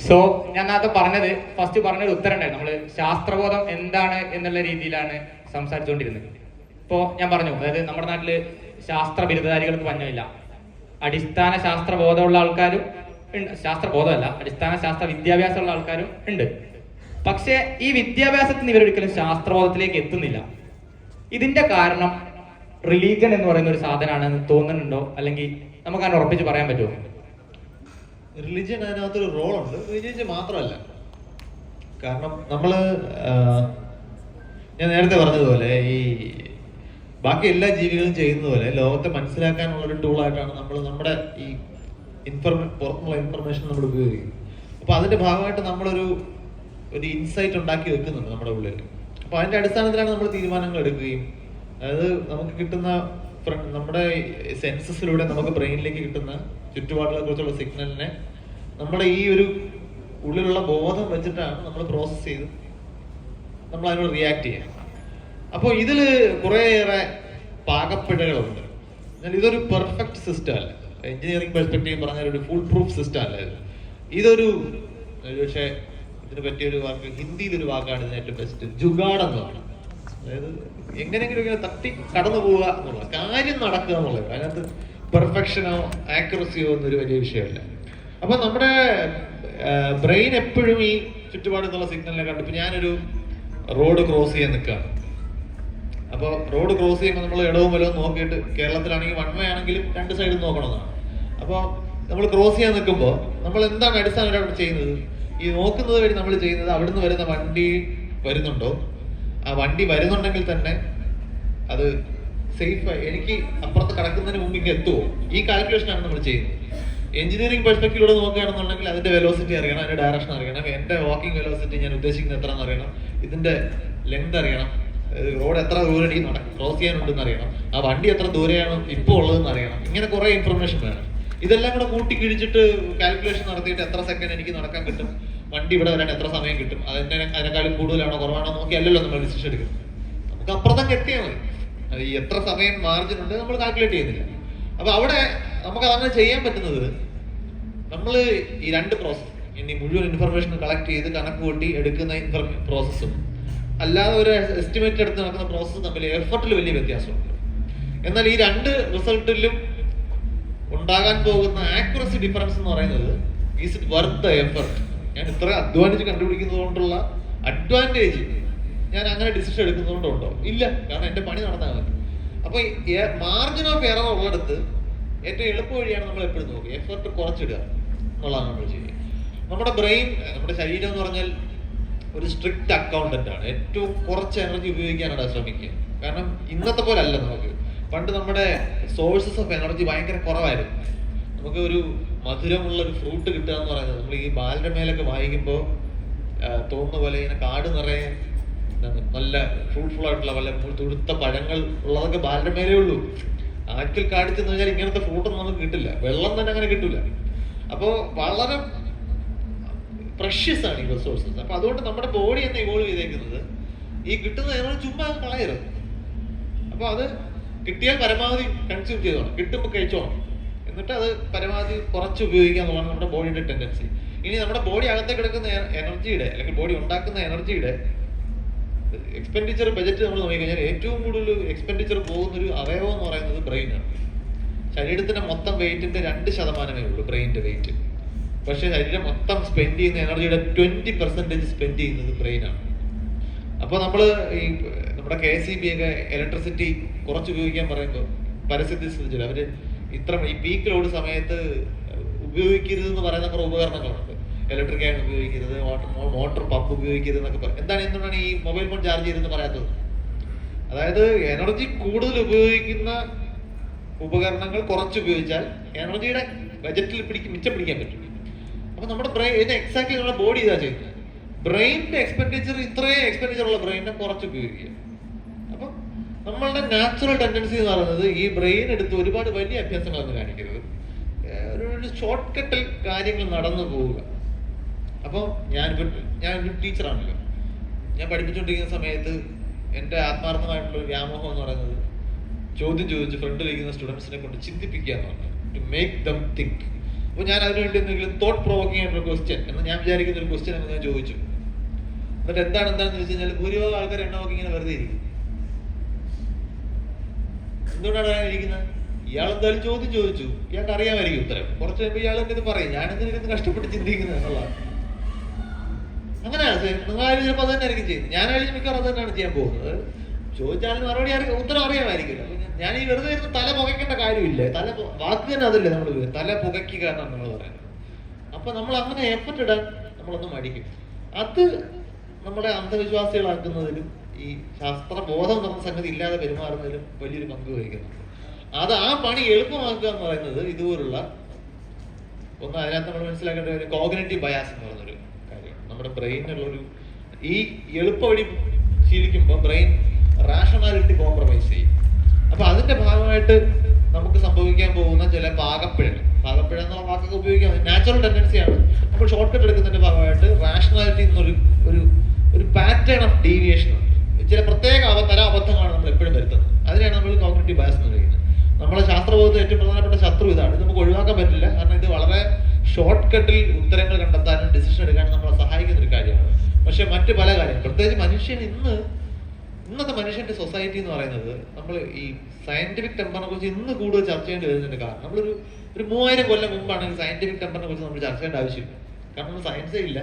So ഞാൻ നേരത്തെ first പറഞ്ഞൊരു ഉത്തരം ഉണ്ടായിരുന്നു. നമ്മൾ ശാസ്ത്രബോധം എന്താണ് എന്നുള്ള രീതിയിലാണ് സംസാരിച്ചുകൊണ്ടിരുന്നത്. ഇപ്പോൾ ഞാൻ പറഞ്ഞു, അതായത് നമ്മുടെ നാട്ടിൽ ശാസ്ത്ര ബിരുദധാരികൾക്ക് പഞ്ഞമില്ല. അടിസ്ഥാന ശാസ്ത്രബോധമുള്ള ആൾക്കാരും ശാസ്ത്രബോധമല്ല, അടിസ്ഥാന ശാസ്ത്ര വിദ്യാഭ്യാസമുള്ള ആൾക്കാരും ഉണ്ട്. പക്ഷേ ഈ വിദ്യാഭ്യാസത്തിന് ഇവരൊരിക്കലും ശാസ്ത്രബോധത്തിലേക്ക് എത്തുന്നില്ല. ഇതിന്റെ കാരണം റിലീജൻ എന്ന് പറയുന്ന ഒരു സാധനമാണെന്ന് തോന്നുന്നുണ്ടോ? അല്ലെങ്കിൽ നമുക്ക് അങ്ങനെ ഉറപ്പിച്ച് പറയാൻ പറ്റുമോ? റിലിജിയൻ അതിനകത്തൊരു റോളുണ്ട്. റിലിജിയൻ മാത്രമല്ല, കാരണം ഞാൻ നേരത്തെ പറഞ്ഞതുപോലെ ഈ ബാക്കി എല്ലാ ജീവികളും ചെയ്യുന്നത് പോലെ ലോകത്തെ മനസ്സിലാക്കാനുള്ള ഒരു ടൂളായിട്ടാണ് നമ്മുടെ ഈ പുറത്തുള്ള ഇൻഫർമേഷൻ നമ്മൾ ഉപയോഗിക്കുന്നത്. അപ്പൊ അതിന്റെ ഭാഗമായിട്ട് നമ്മളൊരു ഇൻസൈറ്റ് ഉണ്ടാക്കി വെക്കുന്നുണ്ട് നമ്മുടെ ഉള്ളിൽ. അപ്പൊ അതിന്റെ അടിസ്ഥാനത്തിലാണ് നമ്മൾ തീരുമാനങ്ങൾ എടുക്കുകയും, അതായത് നമുക്ക് കിട്ടുന്ന നമ്മുടെ സെൻസസിലൂടെ നമുക്ക് ബ്രെയിനിലേക്ക് കിട്ടുന്ന ചുറ്റുപാടുകളെ കുറിച്ചുള്ള സിഗ്നലിനെ നമ്മുടെ ഈ ഒരു ഉള്ളിലുള്ള ബോധം വെച്ചിട്ടാണ് നമ്മൾ പ്രോസസ് ചെയ്ത് നമ്മൾ അതിനോട് റിയാക്ട് ചെയ്യാം. അപ്പോൾ ഇതിൽ കുറേയേറെ പാകപ്പിഴകളുണ്ട്. എന്നാൽ ഇതൊരു പെർഫെക്റ്റ് സിസ്റ്റം അല്ല. എഞ്ചിനീയറിംഗ് പെർസ്പെക്റ്റീവ് പറഞ്ഞാൽ ഒരു ഫുൾ പ്രൂഫ് സിസ്റ്റം അല്ല ഇത്. ഇതൊരു പക്ഷേ ഇതിന് പറ്റിയൊരു വാക്ക്, ഹിന്ദിയിലൊരു വാക്കാണ് ഇതിന് ഏറ്റവും ബെസ്റ്റ്, ജുഗാഡ് എന്ന് പറയുന്നത്. അതായത് എങ്ങനെയെങ്കിലും ഇങ്ങനെ തട്ടി കടന്നു പോവുക എന്നുള്ള കാര്യം നടക്കുക എന്നുള്ളത്. അതിനകത്ത് പെർഫെക്ഷനോ ആക്യുറസിയോ എന്നൊരു വലിയ വിഷയമല്ല. അപ്പൊ നമ്മുടെ ബ്രെയിൻ എപ്പോഴും ഈ ചുറ്റുപാട് എന്നുള്ള സിഗ്നലിനെ കണ്ടു. ഇപ്പൊ ഞാനൊരു റോഡ് ക്രോസ് ചെയ്യാൻ നിൽക്കുകയാണ്. അപ്പോൾ റോഡ് ക്രോസ് ചെയ്യുമ്പോൾ നമ്മൾ ഇടവും വലവും നോക്കിയിട്ട്, കേരളത്തിലാണെങ്കിൽ വൺ വേ ആണെങ്കിലും രണ്ട് സൈഡും നോക്കണമെന്നാണ്. അപ്പോൾ നമ്മൾ ക്രോസ് ചെയ്യാൻ നിൽക്കുമ്പോൾ നമ്മൾ എന്താണ് അടിസ്ഥാനമായിട്ട് ചെയ്യുന്നത്? ഈ നോക്കുന്നത് വഴി നമ്മൾ ചെയ്യുന്നത് അവിടുന്ന് വരുന്ന വണ്ടി വരുന്നുണ്ടോ, ആ വണ്ടി വരുന്നുണ്ടെങ്കിൽ തന്നെ അത് സേഫായി എനിക്ക് അപ്പുറത്ത് കടക്കുന്നതിന് മുമ്പ് ഇങ്ങനെ എത്തുമോ, ഈ കാൽക്കുലേഷനാണ് നമ്മൾ ചെയ്യുന്നത്. എഞ്ചിനീയറിംഗ് പെർസ്പെക്റ്റീവിലൂടെ നോക്കുകയാണെന്നുണ്ടെങ്കിൽ അതിന്റെ വെലോസിറ്റി അറിയണം, അതിന്റെ ഡയറക്ഷൻ അറിയണം, എന്റെ വാക്കിംഗ് വെലോസിറ്റി ഞാൻ ഉദ്ദേശിക്കുന്നത് എത്രയെന്ന് അറിയണം, ഇതിന്റെ ലെങ്ത് അറിയണം, റോഡ് എത്ര ദൂരം ഈ ക്രോസ് ചെയ്യാനുണ്ടെന്ന് അറിയണം, ആ വണ്ടി എത്ര ദൂരെയാണ് ഇപ്പോൾ ഉള്ളതെന്ന് അറിയണം. ഇങ്ങനെ കുറെ ഇൻഫർമേഷൻ വേണം. ഇതെല്ലാം കൂടെ കൂട്ടി കിഴിച്ചിട്ട് കാൽക്കുലേഷൻ നടത്തിയിട്ട് എത്ര സെക്കൻഡ് എനിക്ക് നടക്കാൻ കിട്ടും, വണ്ടി ഇവിടെ വരാൻ എത്ര സമയം കിട്ടും, അതിനേക്കാളും കൂടുതലാണോ കുറവാണോ നോക്കി അല്ലല്ലോ നമ്മൾ ഡിസിഷൻ എടുക്കുന്നത്. നമുക്ക് അപ്പുറത്തൊക്കെ എത്തിയാൽ മതി. അത് ഈ എത്ര സമയം മാർജിൻ ഉണ്ട് നമ്മൾ കാൽക്കുലേറ്റ് ചെയ്യുന്നില്ല. അപ്പൊ അവിടെ നമുക്ക് അതങ്ങനെ ചെയ്യാൻ പറ്റുന്നത് നമ്മൾ ഈ രണ്ട് പ്രോസസ്സ്, ഇനി മുഴുവൻ ഇൻഫർമേഷൻ കളക്ട് ചെയ്ത് കണക്ക് കൂട്ടി എടുക്കുന്ന പ്രോസസ്സും അല്ലാതെ ഒരു എസ്റ്റിമേറ്റ് എടുത്ത് നടക്കുന്ന പ്രോസസ്സും തമ്മിൽ എഫർട്ടിൽ വലിയ വ്യത്യാസമുണ്ട്. എന്നാൽ ഈ രണ്ട് റിസൾട്ടിലും ഉണ്ടാകാൻ പോകുന്ന ആക്യുറസി ഡിഫറൻസ് എന്ന് പറയുന്നത് is it worth the effort. ഞാൻ ഇത്ര അധ്വാനിച്ച് കണ്ടുപിടിക്കുന്നത് കൊണ്ടുള്ള അഡ്വാൻറ്റേജ് ഞാൻ അങ്ങനെ ഡിസിഷൻ എടുക്കുന്നതുകൊണ്ടുണ്ടോ? ഇല്ല, കാരണം എന്റെ പണി നടന്നാൽ മതി. അപ്പൊ മാർജിൻ ഓഫ് എറർ ഉള്ളിടത്ത് ഏറ്റവും എളുപ്പ വഴിയാണ് നമ്മൾ എപ്പോഴും നോക്കുക, എഫർട്ട് കുറച്ചിടുക എന്നുള്ളതാണ് നമ്മൾ ചെയ്യുക. നമ്മുടെ ബ്രെയിൻ, നമ്മുടെ ശരീരം എന്ന് പറഞ്ഞാൽ ഒരു സ്ട്രിക്റ്റ് അക്കൗണ്ടന്റ് ആണ്. ഏറ്റവും കുറച്ച് എനർജി ഉപയോഗിക്കാനാണ് ശ്രമിക്കുക. കാരണം ഇന്നത്തെ പോലെ അല്ല നമുക്ക്. പണ്ട് നമ്മുടെ സോഴ്സസ് ഓഫ് എനർജി ഭയങ്കര കുറവായിരുന്നു. നമുക്ക് ഒരു മധുരമുള്ള ഒരു ഫ്രൂട്ട് കിട്ടുക എന്ന് പറയുന്നത്, നമ്മൾ ഈ ബാലിന്റെ മേലൊക്കെ വായിക്കുമ്പോൾ തോന്നുന്ന പോലെ ഇങ്ങനെ കാട് നിറയെ നല്ല ഫ്രൂട്ട്ഫുൾ ആയിട്ടുള്ള വല്ല തുടുത്ത പഴങ്ങൾ ഉള്ളതൊക്കെ ബാലിന്റെ മേലേ ഉള്ളൂ. ആക്ച്വൽ കാടിച്ചെന്ന് കഴിഞ്ഞാൽ ഇങ്ങനത്തെ ഫ്രൂട്ടൊന്നും നമുക്ക് കിട്ടില്ല, വെള്ളം തന്നെ അങ്ങനെ കിട്ടില്ല. അപ്പോൾ വളരെ പ്രഷ്യസ് ആണ് ഈ റിസോഴ്സസ്. അപ്പൊ അതുകൊണ്ട് നമ്മുടെ ബോഡി എന്ന് ഇവോൾവ് ചെയ്തേക്കുന്നത് ഈ കിട്ടുന്ന എനർജി ചുമ്മാ കളയരുത്. അപ്പൊ അത് കിട്ടിയാൽ പരമാവധി കൺസ്യൂം ചെയ്തോണം, കിട്ടുമ്പോൾ കഴിച്ചോണം, എന്നിട്ട് അത് പരമാവധി കുറച്ച് ഉപയോഗിക്കുക എന്നുള്ളതാണ് നമ്മുടെ ബോഡിയുടെ ടെൻഡൻസി. ഇനി നമ്മുടെ ബോഡി അകത്തേക്ക് കിടക്കുന്ന എനർജിയുടെ, അല്ലെങ്കിൽ ബോഡി ഉണ്ടാക്കുന്ന എനർജിയുടെ എക്സ്പെൻഡിച്ചർ ബജറ്റ് നമ്മൾ നോക്കിക്കഴിഞ്ഞാൽ ഏറ്റവും കൂടുതൽ എക്സ്പെൻഡിച്ചർ പോകുന്നൊരു അവയവം എന്ന് പറയുന്നത് ബ്രെയിനാണ്. ശരീരത്തിന്റെ മൊത്തം വെയിറ്റിന്റെ 2% ഉള്ളൂ ബ്രെയിനിന്റെ വെയിറ്റ്. പക്ഷെ ശരീരം മൊത്തം സ്പെൻഡ് ചെയ്യുന്ന എനർജിയുടെ 20% സ്പെൻഡ് ചെയ്യുന്നത് ബ്രെയിനാണ്. അപ്പൊ നമ്മള് ഈ നമ്മുടെ KSEB ഒക്കെ ഇലക്ട്രിസിറ്റി കുറച്ച് ഉപയോഗിക്കാൻ പറയുമ്പോൾ പരിസ്ഥിതി ശ്രദ്ധിച്ചില്ല, അവര് ഈ പീക്ക് ലോഡ് സമയത്ത് ഉപയോഗിക്കരുതെന്ന് പറയുന്ന കുറെ ഉപകരണങ്ങളുണ്ട്. ഇലക്ട്രിക് ആയിട്ട് ഉപയോഗിക്കരുത്, മോട്ടോർ പമ്പ് ഉപയോഗിക്കരുത് എന്നൊക്കെ പറയും. എന്തുകൊണ്ടാണ് ഈ മൊബൈൽ ഫോൺ ചാർജ് ചെയ്തെന്ന് പറയാത്തത്? അതായത് എനർജി കൂടുതൽ ഉപയോഗിക്കുന്ന ഉപകരണങ്ങൾ കുറച്ച് ഉപയോഗിച്ചാൽ എനർജിയുടെ ബജറ്റിൽ മിച്ചം പിടിക്കാൻ പറ്റും. അപ്പൊ നമ്മുടെ ബ്രെയിൻ എക്സാക്ട്ലി നമ്മുടെ ബോഡി ഇതാ ചെയ്യുന്നത്. ബ്രെയിനിന്റെ എക്സ്പെൻഡിച്ചർ, ഇത്രയും എക്സ്പെൻഡിച്ചർ ഉള്ള ബ്രെയിനെ കുറച്ച് ഉപയോഗിക്കുക. അപ്പൊ നമ്മളുടെ നാച്ചുറൽ ടെൻഡൻസി എന്ന് പറയുന്നത് ഈ ബ്രെയിൻ എടുത്ത് ഒരുപാട് വലിയ അഭ്യാസങ്ങളൊന്നും കാണിക്കരുത്, ഒരു ഷോർട്ട് കട്ടിൽ കാര്യങ്ങൾ നടന്നു പോവുക. അപ്പോൾ ഞാനൊരു ടീച്ചറാണല്ലോ. ഞാൻ പഠിപ്പിച്ചുകൊണ്ടിരിക്കുന്ന സമയത്ത് എൻ്റെ ആത്മാർത്ഥമായിട്ടുള്ള ഒരു വ്യാമോഹം എന്ന് പറയുന്നത് ചോദ്യം ചോദിച്ച് ഫ്രണ്ടിലിരിക്കുന്ന സ്റ്റുഡൻസിനെ കൊണ്ട് ചിന്തിപ്പിക്കുക എന്നുള്ളത്, ടു മേക്ക് ദം തിങ്ക്. അപ്പോൾ ഞാൻ അതിനുവേണ്ടി എന്തെങ്കിലും തോട്ട് പ്രൊവോക്കിംഗ് ആയിട്ടുള്ള ക്വസ്റ്റ്യൻ എന്ന് ഞാൻ വിചാരിക്കുന്ന ഒരു ക്വസ്റ്റ്യൻ എന്ന് ഞാൻ ചോദിച്ചു. എന്നിട്ട് എന്താണെന്ന് ചോദിച്ചു കഴിഞ്ഞാൽ ഭൂരിഭാഗം ആൾക്കാർ എന്നെ നോക്കി ഇങ്ങനെ വെറുതെ ഇരിക്കും. എന്തുകൊണ്ടാണ് അങ്ങനെ ഇരിക്കുന്നത്? ഇയാൾ എന്തായാലും ചോദ്യം ചോദിച്ചു, ഇയാൾക്ക് അറിയാമായിരിക്കും ഉത്തരം. കുറച്ച് കഴിയുമ്പോൾ ഇയാൾ എന്നെ ഇത് പറയും, ഞാനെന്തിനൊക്കെ കഷ്ടപ്പെട്ട് ചിന്തിക്കുന്നത് എന്നുള്ളതാണ്. അങ്ങനെയാണ് നിങ്ങളായാലും ചിലപ്പോൾ അത് തന്നെ ആയിരിക്കും ചെയ്യുന്നത്. ഞാനായാലും മിക്കവാറും അത് തന്നെയാണ് ചെയ്യാൻ പോകുന്നത്. ചോദിച്ചാലും മറുപടി ഉത്തരം അറിയാമായിരിക്കില്ല. ഞാൻ ഈ വെറുതെ ഇരുന്ന് തല പുകയ്ക്കേണ്ട കാര്യമില്ല. വാക്ക് തന്നെ അതല്ലേ നമ്മൾ തല പുകയ്ക്കുക എന്നാണ് നമ്മൾ പറയുന്നത്. അപ്പൊ നമ്മൾ അങ്ങനെ എഫർട്ട് ഇടാൻ നമ്മളൊന്ന് മടിക്കും. അത് നമ്മുടെ അന്ധവിശ്വാസികളാക്കുന്നതിലും ഈ ശാസ്ത്രബോധം എന്ന സംഗതി ഇല്ലാതെ പെരുമാറുന്നതിലും വലിയൊരു പങ്ക് വഹിക്കുന്നുണ്ട്. അത് ആ പണി എളുപ്പമാക്കുക എന്ന് പറയുന്നത് ഇതുപോലുള്ള ഒന്ന്. അതിനകത്ത് നമ്മൾ മനസ്സിലാക്കേണ്ട ഒരു കോഗ്നിറ്റീവ് ബയാസ് എന്ന് പറയുന്നൊരു കാര്യം. നമ്മുടെ ബ്രെയിനിലുള്ളൊരു ഈ എളുപ്പ വഴി ശീലിക്കുമ്പോൾ ബ്രെയിൻ റാഷണാലിറ്റി കോംപ്രമൈസ് ചെയ്യും. അപ്പൊ അതിന്റെ ഭാഗമായിട്ട് നമുക്ക് സംഭവിക്കാൻ പോകുന്ന ചില പാകപ്പിഴ എന്നുള്ള വാക്കൊക്കെ ഉപയോഗിക്കാൻ നാച്ചുറൽ ടെൻഡൻസിയാണ്. നമ്മൾ ഷോർട്ട് കട്ട് എടുക്കുന്നതിന്റെ ഭാഗമായിട്ട് റാഷണാലിറ്റി എന്നൊരു ഒരു പാറ്റേൺ ഓഫ് ഡീവിയേഷൻ ഉണ്ട്. ചില പ്രത്യേക തരം അബദ്ധങ്ങളാണ് നമ്മൾ എപ്പോഴും വരുത്തുന്നത്. അതിനാണ് നമ്മൾ കോഗ്നിറ്റീവ് ബയസ് എന്ന് പറയുന്നത്. നമ്മളെ ശാസ്ത്രബോധത്തിൽ ഏറ്റവും പ്രധാനപ്പെട്ട ശത്രു ഇതാണ്. ഇത് നമുക്ക് ഒഴിവാക്കാൻ പറ്റില്ല. കാരണം ഇത് വളരെ ഷോർട്ട് കട്ടിൽ ഉത്തരങ്ങൾ കണ്ടെത്താനും ഡിസിഷൻ എടുക്കാനും നമ്മളെ സഹായിക്കുന്ന ഒരു കാര്യമാണ്. പക്ഷെ മറ്റു പല കാര്യങ്ങൾ, പ്രത്യേകിച്ച് മനുഷ്യൻ ഇന്നത്തെ മനുഷ്യന്റെ സൊസൈറ്റി എന്ന് പറയുന്നത്, നമ്മൾ ഈ സയന്റിഫിക് ടെമ്പറിനെ കുറിച്ച് ഇന്ന് കൂടുതൽ ചർച്ച ചെയ്യേണ്ടി വരുന്നതിന്റെ കാരണം നമ്മളൊരു 3000 കൊല്ലം മുമ്പാണെങ്കിൽ സയന്റിഫിക് ടെമ്പറിനെ കുറിച്ച് നമ്മൾ ചർച്ച ചെയ്യേണ്ട ആവശ്യമില്ല. കാരണം നമ്മൾ സയൻസേ ഇല്ല.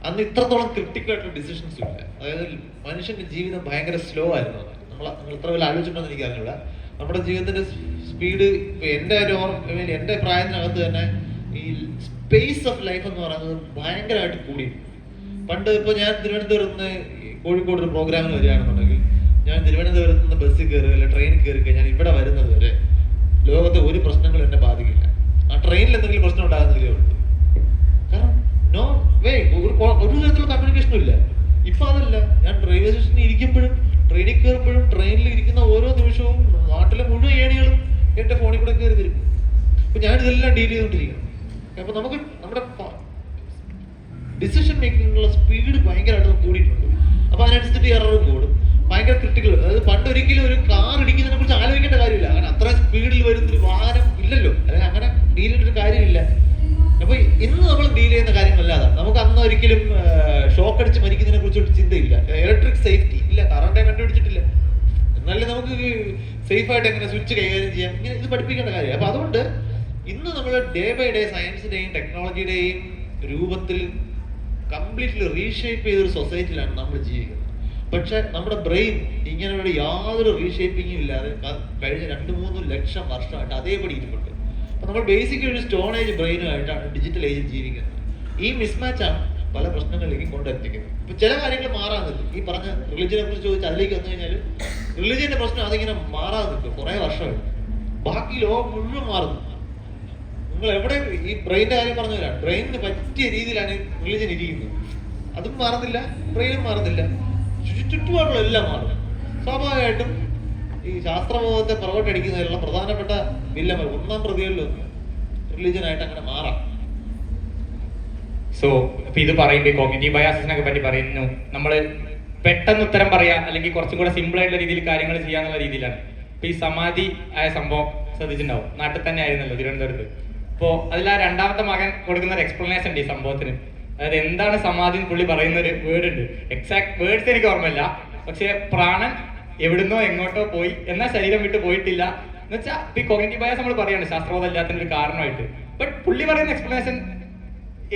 അന്ന് ഇത്രത്തോളം ക്രിട്ടിക്കൽ ആയിട്ടുള്ള ഡിസിഷൻസ് ഇല്ല. അതായത് മനുഷ്യന്റെ ജീവിതം ഭയങ്കര സ്ലോ ആയിരുന്നു. നിങ്ങൾ ഇത്ര വലിയ ആലോചിച്ചിട്ടുണ്ടെന്ന് എനിക്ക് അറിഞ്ഞില്ല. നമ്മുടെ ജീവിതത്തിന്റെ സ്പീഡ് എന്റെ പ്രായത്തിനകത്ത് തന്നെ ഈ സ്പേസ് ഓഫ് ലൈഫ് എന്ന് പറയുന്നത് ഭയങ്കരമായിട്ട് കൂടി. പണ്ട് ഇപ്പൊ ഞാൻ തിരുവനന്തപുരത്ത് നിന്ന് കോഴിക്കോട് ഒരു പ്രോഗ്രാമിന് വരികയാണെന്നുണ്ടെങ്കിൽ ഞാൻ തിരുവനന്തപുരത്ത് നിന്ന് ബസ്സിൽ കയറുക അല്ലെ ട്രെയിനിൽ കയറി കഴിഞ്ഞാൽ ഇവിടെ വരുന്നത് വരെ ലോകത്തെ ഒരു പ്രശ്നങ്ങളും എന്നെ ബാധിക്കില്ല. ആ ട്രെയിനിൽ എന്തെങ്കിലും പ്രശ്നം ഉണ്ടാകുന്നതേ ഉള്ളൂ. കാരണം നോ വേ ഒരു തരത്തിലുള്ള കമ്മ്യൂണിക്കേഷനും ഇല്ല. ഇപ്പൊ അതല്ല. ഞാൻ റെയിൽവേ സ്റ്റേഷനിൽ ഇരിക്കുമ്പോഴും ട്രെയിനിൽ കയറുമ്പോഴും ട്രെയിനിൽ ഇരിക്കുന്ന ഓരോ നിമിഷവും നാട്ടിലെ മുഴുവൻ ഏണികളും എന്റെ ഫോണിൽ കൂടെ കയറി തരും. അപ്പൊ ഞാൻ ഇതെല്ലാം ഡീൽ ചെയ്തുകൊണ്ടിരിക്കണം. അപ്പൊ നമുക്ക് നമ്മുടെ ഡിസിഷൻ മേക്കിങ്ങിനുള്ള സ്പീഡ് ഭയങ്കരമായിട്ട് കൂടിയിട്ടുണ്ട്. അപ്പൊ അതിനനുസരിച്ചിട്ട് എററും കൂടും. ഭയങ്കര ക്രിട്ടിക്കൽ. അതായത് പണ്ട് ഒരിക്കലും ഒരു കാർ ഇടിക്കുന്നതിനെ കുറിച്ച് ആലോചിക്കേണ്ട കാര്യമില്ല. അങ്ങനെ അത്ര സ്പീഡിൽ വരുന്നൊരു വാഹനം ഇല്ലല്ലോ. അല്ലെങ്കിൽ അങ്ങനെ ഡീൽ ചെയ്തിട്ടൊരു കാര്യമില്ല. അപ്പൊ ഇന്ന് നമ്മൾ ഡീൽ ചെയ്യുന്ന കാര്യങ്ങളല്ലാതെ നമുക്ക് അന്ന് ഒരിക്കലും ഷോക്ക് അടിച്ച് മരിക്കുന്നതിനെ കുറിച്ചൊരു ചിന്തയില്ല. ഇലക്ട്രിക് സേഫ്റ്റി ഇല്ല, കറണ്ടേ കണ്ടുപിടിച്ചിട്ടില്ല. എന്നാലും നമുക്ക് സേഫ് ആയിട്ട് എങ്ങനെ സ്വിച്ച് കൈകാര്യം ചെയ്യാം, ഇങ്ങനെ ഇത് പഠിപ്പിക്കേണ്ട കാര്യം. അപ്പൊ അതുകൊണ്ട് ഇന്ന് നമ്മൾ ഡേ ബൈ ഡേ സയൻസിന്റെയും ടെക്നോളജിയുടെയും രൂപത്തിൽ കംപ്ലീറ്റ്ലി റീഷേപ്പ് ചെയ്തൊരു സൊസൈറ്റിയിലാണ് നമ്മൾ ജീവിക്കുന്നത്. പക്ഷെ നമ്മുടെ ബ്രെയിൻ ഇങ്ങനെയുള്ള യാതൊരു റീഷേപ്പിങ്ങും ഇല്ലാതെ കഴിഞ്ഞ 2-3 ലക്ഷം വർഷമായിട്ട് അതേപടി ഇരിപ്പുണ്ട്. അപ്പൊ നമ്മൾ ബേസിക്കലി ഒരു സ്റ്റോൺ ഏജ് ബ്രെയിനുമായിട്ടാണ് ഡിജിറ്റൽ ഏജിൽ ജീവിക്കുന്നത്. ഈ മിസ്മാച്ചാണ് പല പ്രശ്നങ്ങളിലേക്കും കൊണ്ടെത്തിക്കുന്നത്. ഇപ്പൊ ചില കാര്യങ്ങൾ മാറാൻ നിൽക്കും. ഈ പറഞ്ഞ റിലിജിയനെ കുറിച്ച് ചോദിച്ചാൽ അതിലേക്ക് വന്നു കഴിഞ്ഞാൽ റിലിജിയന്റെ പ്രശ്നം അതിങ്ങനെ മാറാതെ നിൽക്കും കുറെ വർഷമായിട്ട്. ബാക്കി ലോകം മുഴുവൻ മാറുന്നു. നിങ്ങൾ എവിടെ ഈ ബ്രെയിനിന്റെ കാര്യം പറഞ്ഞില്ല, ബ്രെയിനിന് പറ്റിയ രീതിയിലാണ് റിലിജിയൻ ഇരിക്കുന്നത്. അതും മാറുന്നില്ല, ബ്രെയിനും മാറുന്നില്ല, ചുറ്റുപാടുള്ള എല്ലാം മാറും. സ്വാഭാവികമായിട്ടും ഈ ശാസ്ത്രബോധത്തെ പുറകോട്ടടിക്കുന്നതിലുള്ള പ്രധാനപ്പെട്ട വില്ലന്മാർ 1-ാം പ്രതികളിലൊന്ന് റിലിജിയനായിട്ട് അങ്ങനെ മാറാം. സോ ഇപ്പൊ ഇത് പറയുമ്പോൾ കോഗ്നിറ്റീവ് ബയാസിനൊക്കെ പറ്റി പറയുന്നു. നമ്മൾ പെട്ടെന്ന് ഉത്തരം പറയാ, അല്ലെങ്കിൽ കുറച്ചും കൂടെ സിമ്പിൾ ആയിട്ടുള്ള രീതിയിൽ കാര്യങ്ങൾ ചെയ്യാന്നുള്ള രീതിയിലാണ്. ഇപ്പൊ ഈ സമാധി ആയ സംഭവം ശ്രദ്ധിച്ചിട്ടുണ്ടാവും. നാട്ടിൽ തന്നെ ആയിരുന്നല്ലോ, തിരുവനന്തപുരത്ത്. അപ്പോ അതിൽ ആ രണ്ടാമത്തെ മകൻ കൊടുക്കുന്ന ഒരു എക്സ്പ്ലനേഷൻ ഉണ്ട് ഈ സംഭവത്തിന്. അതായത് എന്താണ് സമാധി പുള്ളി പറയുന്ന ഒരു വേർഡ് ഉണ്ട്. എക്സാക്ട് വേർഡ്സ് എനിക്ക് ഓർമ്മയില്ല. പക്ഷെ പ്രാണൻ എവിടുന്നോ എങ്ങോട്ടോ പോയി, എന്നാൽ ശരീരം വിട്ട് പോയിട്ടില്ല എന്ന് വെച്ചാൽ ഈ കോഗ്നിറ്റീവ് ബയാസ് നമ്മൾ പറയാണ് ശാസ്ത്രബോധം ഇല്ലാത്തതിന് ഒരു കാരണമായിട്ട്. ബട്ട് പുള്ളി പറയുന്ന എക്സ്പ്ലനേഷൻ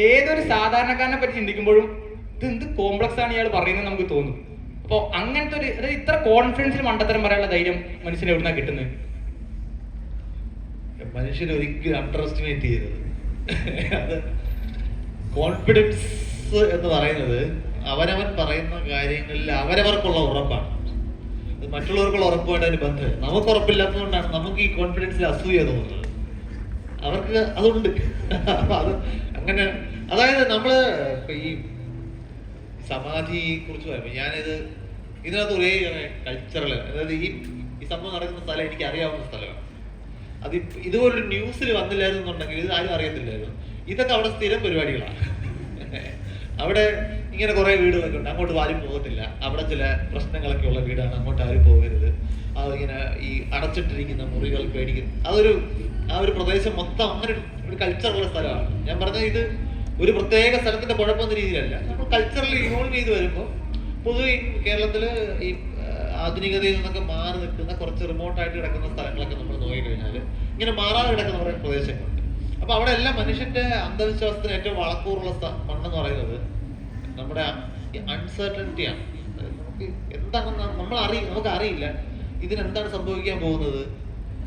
ഏതൊരു സാധാരണക്കാരനെ പറ്റി ചിന്തിക്കുമ്പോഴും ഇത് എന്ത് കോംപ്ലക്സ് ആണ് ഇയാൾ പറയുന്നത് നമുക്ക് തോന്നും. അപ്പോൾ അങ്ങനത്തെ ഒരു, അതായത് ഇത്ര കോൺഫിഡൻസിൽ മണ്ടത്തരം പറയാനുള്ള ധൈര്യം മനുഷ്യന് എവിടുന്നാ കിട്ടുന്നത്? മനുഷ്യൻ ഒരിക്കലും അണ്ടർ എസ്റ്റിമേറ്റ് ചെയ്തത്. അത് കോൺഫിഡൻസ് എന്ന് പറയുന്നത് അവനവൻ പറയുന്ന കാര്യങ്ങളിൽ അവരവർക്കുള്ള ഉറപ്പാണ്. അത് മറ്റുള്ളവർക്കുള്ള ഉറപ്പുമായിട്ട് അതിന് ബന്ധം. നമുക്ക് ഉറപ്പില്ലാത്തതുകൊണ്ടാണ് നമുക്ക് ഈ കോൺഫിഡൻസിൽ അസൂയ തോന്നുന്നത്. അവർക്ക് അതുണ്ട്. അത് അങ്ങനെ, അതായത് നമ്മള് ഈ സമാധിയെ കുറിച്ച് പറയുമ്പോൾ ഇതിനകത്ത് ഒരേ കൾച്ചറൽ, അതായത് ഈ സംഭവം നടക്കുന്ന സ്ഥലം എനിക്ക് അറിയാവുന്ന സ്ഥലമാണ്. അത് ഇതുപോലൊരു ന്യൂസിൽ വന്നില്ലായിരുന്നു എന്നുണ്ടെങ്കിൽ ഇത് ആരും അറിയത്തില്ലായിരുന്നു. ഇതൊക്കെ അവിടെ സ്ഥിരം പരിപാടികളാണ്. അവിടെ ഇങ്ങനെ കുറെ വീടുകളൊക്കെ ഉണ്ട്, അങ്ങോട്ട് ആരും പോകത്തില്ല. അവിടെ ചില പ്രശ്നങ്ങളൊക്കെ ഉള്ള വീടാണ്, അങ്ങോട്ട് ആരും പോകരുത്. അതിങ്ങനെ ഈ അടച്ചിട്ടിരിക്കുന്ന മുറികൾ പേടിക്കുന്നു. ആ ഒരു പ്രദേശം മൊത്തം അങ്ങനെ ഒരു ഒരു കൾച്ചറുള്ള സ്ഥലമാണ്. ഞാൻ പറഞ്ഞത് ഇത് ഒരു പ്രത്യേക സ്ഥലത്തിന്റെ കുഴപ്പമെന്ന രീതിയിലല്ല, നമ്മൾ കൾച്ചറലി ഇവോൾവ് ചെയ്ത് വരുമ്പോൾ പൊതുവെ കേരളത്തില് ഈ ആധുനികതയിൽ നിന്നൊക്കെ മാറി നിൽക്കുന്ന കുറച്ച് റിമോട്ടായിട്ട് കിടക്കുന്ന സ്ഥലങ്ങളൊക്കെ നമ്മൾ നോക്കിക്കഴിഞ്ഞാൽ ഇങ്ങനെ മാറാതെ കിടക്കുന്ന കുറേ പ്രദേശങ്ങളുണ്ട്. അപ്പൊ അവിടെ എല്ലാം മനുഷ്യന്റെ അന്ധവിശ്വാസത്തിന് ഏറ്റവും വളക്കൂറുള്ള മണ്ണെന്ന് പറയുന്നത് നമ്മുടെ അൺസർട്ടനിറ്റിയാണ്. നമുക്ക് എന്താണെന്ന് നമുക്ക് അറിയില്ല ഇതിനെന്താണ് സംഭവിക്കാൻ പോകുന്നത്,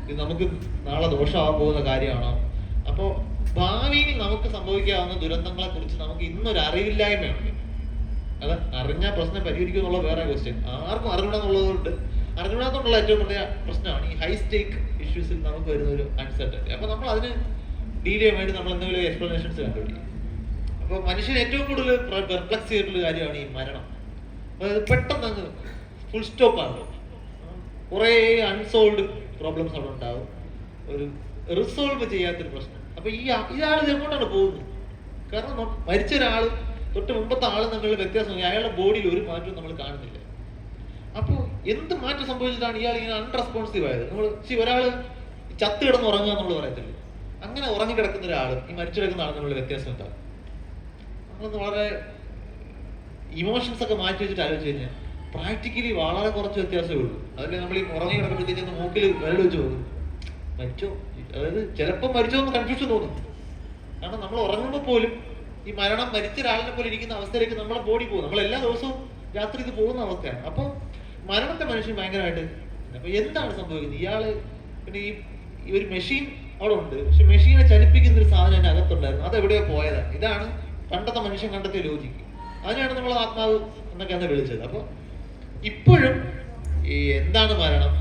ഇത് നമുക്ക് നാളെ ദോഷമാകാൻ പോകുന്ന കാര്യമാണോ. അപ്പോൾ ഭാവിയിൽ നമുക്ക് സംഭവിക്കാവുന്ന ദുരന്തങ്ങളെ കുറിച്ച് നമുക്ക് ഇന്നൊരു അറിവില്ലായ്മയുണ്ട്. അത് അറിഞ്ഞാൽ പ്രശ്നം പരിഹരിക്കും എന്നുള്ള വേറെ ക്വസ്റ്റ്യൻ. ആർക്കും അറിഞ്ഞൂടാന്നുള്ളതുകൊണ്ട് അറിഞ്ഞൂടാത്തോണ്ടുള്ള ഏറ്റവും വലിയ പ്രശ്നമാണ് ഈ ഹൈ സ്റ്റേക്ക് ഇഷ്യൂസിൽ നമുക്ക് വരുന്ന ഒരു അൺസർട്ടനിറ്റി. അപ്പൊ നമ്മൾ അതിന് ഡീൽ ചെയ്യാൻ വേണ്ടി നമ്മൾ എന്തെങ്കിലും എക്സ്പ്ലനേഷൻസ് കണ്ടുപിടിക്കും. അപ്പൊ മനുഷ്യന് ഏറ്റവും കൂടുതൽ പെർപ്ലക്സ് ചെയ്തിട്ടുള്ള കാര്യമാണ് ഈ മരണം. അതായത് പെട്ടെന്ന് അങ്ങ് ഫുൾ സ്റ്റോപ്പ് ആണ്. കുറേ അൺസോൾവ്ഡ് പ്രോബ്ലംസ് അവിടെ ഉണ്ടാവും, ഒരു റിസോൾവ് ചെയ്യാത്തൊരു പ്രശ്നം. അപ്പൊ ഇയാൾ ഇതെങ്ങോട്ടാണ് പോകുന്നത്? കാരണം മരിച്ച ഒരാൾ തൊട്ട് മുമ്പത്തെ ആൾ തമ്മിലുള്ള വ്യത്യാസം, അയാളുടെ ബോഡിയിൽ ഒരു മാറ്റവും നമ്മൾ കാണുന്നില്ല. അപ്പോൾ എന്ത് മാറ്റം സംഭവിച്ചിട്ടാണ് ഇയാൾ ഇങ്ങനെ അൺറെസ്പോൺസീവ് ആയത്? നമ്മൾ ഒരാൾ ചത്ത് കിടന്ന് ഉറങ്ങുക നമ്മൾ പറയത്തില്ലേ, അങ്ങനെ ഉറങ്ങി കിടക്കുന്ന ഒരാൾ ഈ മരിച്ചു കിടക്കുന്ന ആൾ തമ്മിലുള്ള വ്യത്യാസം എന്താ? നമ്മളൊന്ന് വളരെ ഇമോഷൻസ് ഒക്കെ മാറ്റി വെച്ചിട്ട് ആലോചിച്ച് കഴിഞ്ഞാൽ പ്രാക്ടിക്കലി വളരെ കുറച്ച് വ്യത്യാസമേ ഉള്ളൂ. അതിൽ നമ്മൾ ഈ ഉറങ്ങി കിടക്കുമ്പോഴത്തേക്ക് മൂക്കിൽ വിരൽ വെച്ച് പോകും, മരിച്ചോ? അതായത് ചിലപ്പോൾ മരിച്ചോ എന്ന് കൺഫ്യൂഷൻ തോന്നും. കാരണം നമ്മൾ ഉറങ്ങുമ്പോൾ പോലും ഈ മരിച്ച ഒരാളിനെ പോലെ ഇരിക്കുന്ന അവസ്ഥയിലേക്ക് നമ്മുടെ ബോഡി പോകും. നമ്മൾ എല്ലാ ദിവസവും രാത്രി ഇത് പോകുന്ന അവസ്ഥയാണ്. അപ്പോൾ മരണത്തെ മനുഷ്യൻ ഭയങ്കരമായിട്ട് അപ്പൊ എന്താണ് സംഭവിക്കുന്നത്? ഇയാള് പിന്നെ ഈ ഒരു മെഷീൻ അവിടെ ഉണ്ട്, പക്ഷെ മെഷീനെ ചലിപ്പിക്കുന്ന ഒരു സാധനം അതിന്റെ അകത്തുണ്ടായിരുന്നു, അത് എവിടെയോ പോയതാണ്. ഇതാണ് പണ്ടത്തെ മനുഷ്യൻ കണ്ടെത്തിയ ലോജിക്ക്. അതിനാണ് നമ്മൾ ആത്മാവ് എന്നൊക്കെയാണ് വിളിച്ചത്. അപ്പൊ ഇപ്പോഴും ഈ എന്താണ് മരണം,